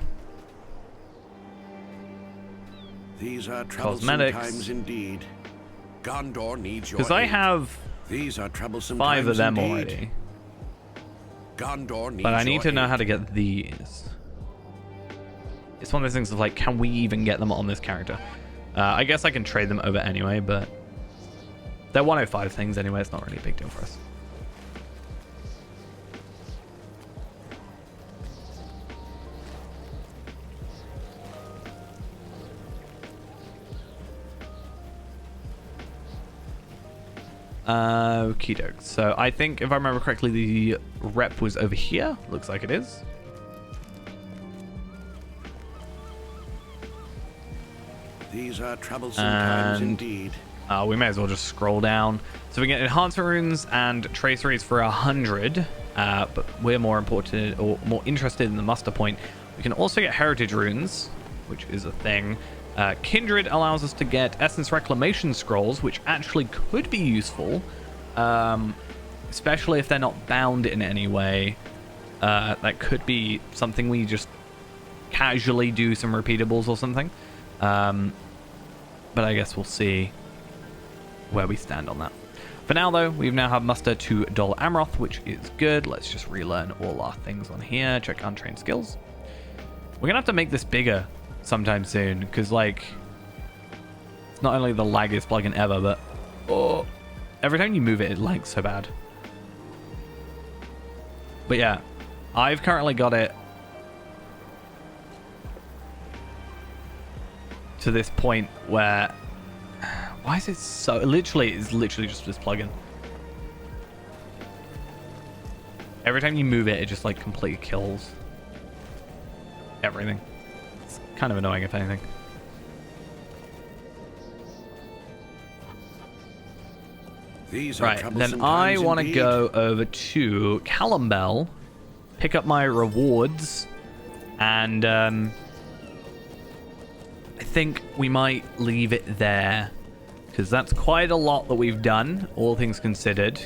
Speaker 3: these are troublesome
Speaker 1: cosmetics.
Speaker 3: times indeed. Gondor needs your
Speaker 1: Because I
Speaker 3: aid.
Speaker 1: have
Speaker 3: These are troublesome
Speaker 1: 5 of
Speaker 3: times
Speaker 1: them
Speaker 3: indeed.
Speaker 1: already.
Speaker 3: Gondor needs
Speaker 1: But I need
Speaker 3: your
Speaker 1: to know
Speaker 3: aid.
Speaker 1: how to get these. It's one of those things of like, can we even get them on this character? I guess I can trade them over anyway, but they're 105 things anyway. It's not really a big deal for us. Okie doke. So I think if I remember correctly, the rep was over here. Looks like it is.
Speaker 3: These are troublesome times
Speaker 1: And
Speaker 3: indeed.
Speaker 1: we may as well just scroll down. So we get enhancement runes and traceries for 100. But we're more important or more interested in the muster point. We can also get heritage runes, which is a thing. Kindred allows us to get essence reclamation scrolls, which actually could be useful, especially if they're not bound in any way. That could be something we just casually do some repeatables or something. But I guess we'll see where we stand on that. For now, though, we now have muster to Dol Amroth, which is good. Let's just relearn all our things on here. Check untrained skills. We're gonna have to make this bigger sometime soon, because like, it's not only the laggiest plugin ever, but every time you move it, it lags so bad. But yeah, I've currently got it to this point where, why is it so, it's literally just this plugin. Every time you move it, it just like completely kills everything. It's kind of annoying, if anything.
Speaker 3: These are
Speaker 1: Right, then
Speaker 3: troublesome
Speaker 1: I
Speaker 3: times
Speaker 1: want to
Speaker 3: indeed.
Speaker 1: go over to Columbell, pick up my rewards, and I think we might leave it there, because that's quite a lot that we've done, all things considered.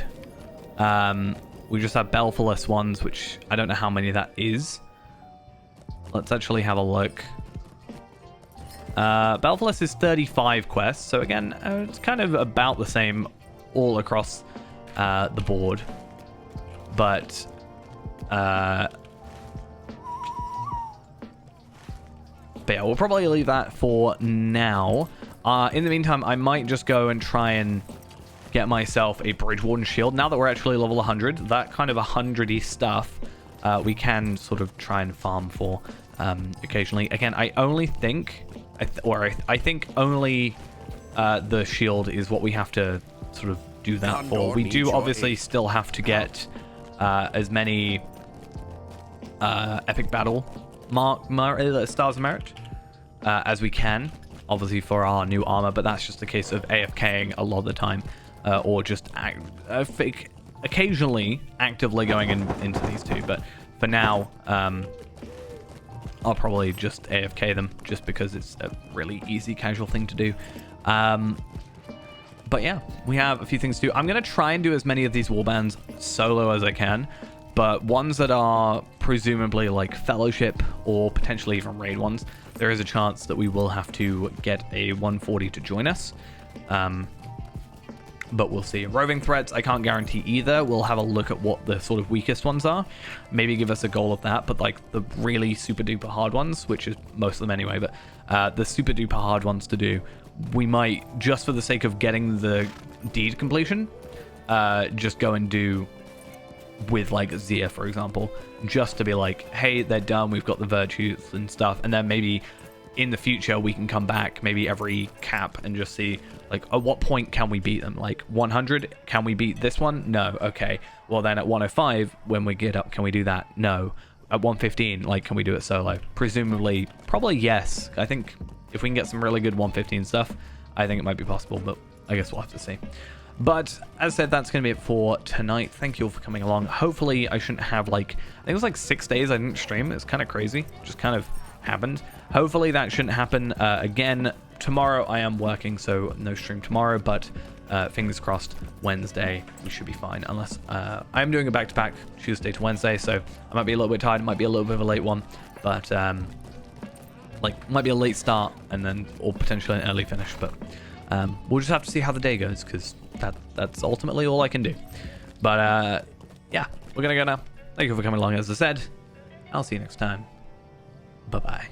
Speaker 1: We just have Belphilus ones, which I don't know how many that is. Let's actually have a look. Belphilus is 35 quests, so again, it's kind of about the same all across the board. But yeah, we'll probably leave that for now. In the meantime, I might just go and try and get myself a Bridge Warden shield. Now that we're actually level 100, that kind of 100-y stuff we can sort of try and farm for occasionally. Again, I only think, I think only the shield is what we have to sort of do that for. We do obviously still have to get as many epic battle stars of merit as we can, obviously for our new armor, but that's just a case of AFKing a lot of the time, or just occasionally actively going into these two. But for now, I'll probably just AFK them just because it's a really easy casual thing to do. But yeah, we have a few things to do. I'm going to try and do as many of these warbands solo as I can, but ones that are presumably like fellowship or potentially even raid ones, there is a chance that we will have to get a 140 to join us. But we'll see. Roving threats, I can't guarantee either. We'll have a look at what the sort of weakest ones are. Maybe give us a goal of that, but like the really super duper hard ones, which is most of them anyway, but the super duper hard ones to do, we might, just for the sake of getting the deed completion, just go and do with like Zia, for example, just to be like, hey, they're done, we've got the virtues and stuff, and then maybe in the future we can come back maybe every cap and just see like at what point can we beat them. Like 100, can we beat this one? No. Okay, well then at 105 when we get up, can we do that? No. At 115, like, can we do it solo? Presumably, probably yes. I think if we can get some really good 115 stuff, I think it might be possible, but I guess we'll have to see. But as I said, that's going to be it for tonight. Thank you all for coming along. Hopefully I shouldn't have like, I think it was like 6 days I didn't stream. It's kind of crazy. Just kind of happened. Hopefully that shouldn't happen again. Tomorrow I am working, so no stream tomorrow, but fingers crossed Wednesday we should be fine, unless I'm doing a back-to-back Tuesday to Wednesday, so I might be a little bit tired. It might be a little bit of a late one, but like might be a late start and then or potentially an early finish, but we'll just have to see how the day goes, because that's ultimately all I can do. But yeah, we're gonna go now. Thank you for coming along. As I said, I'll see you next time. Bye bye.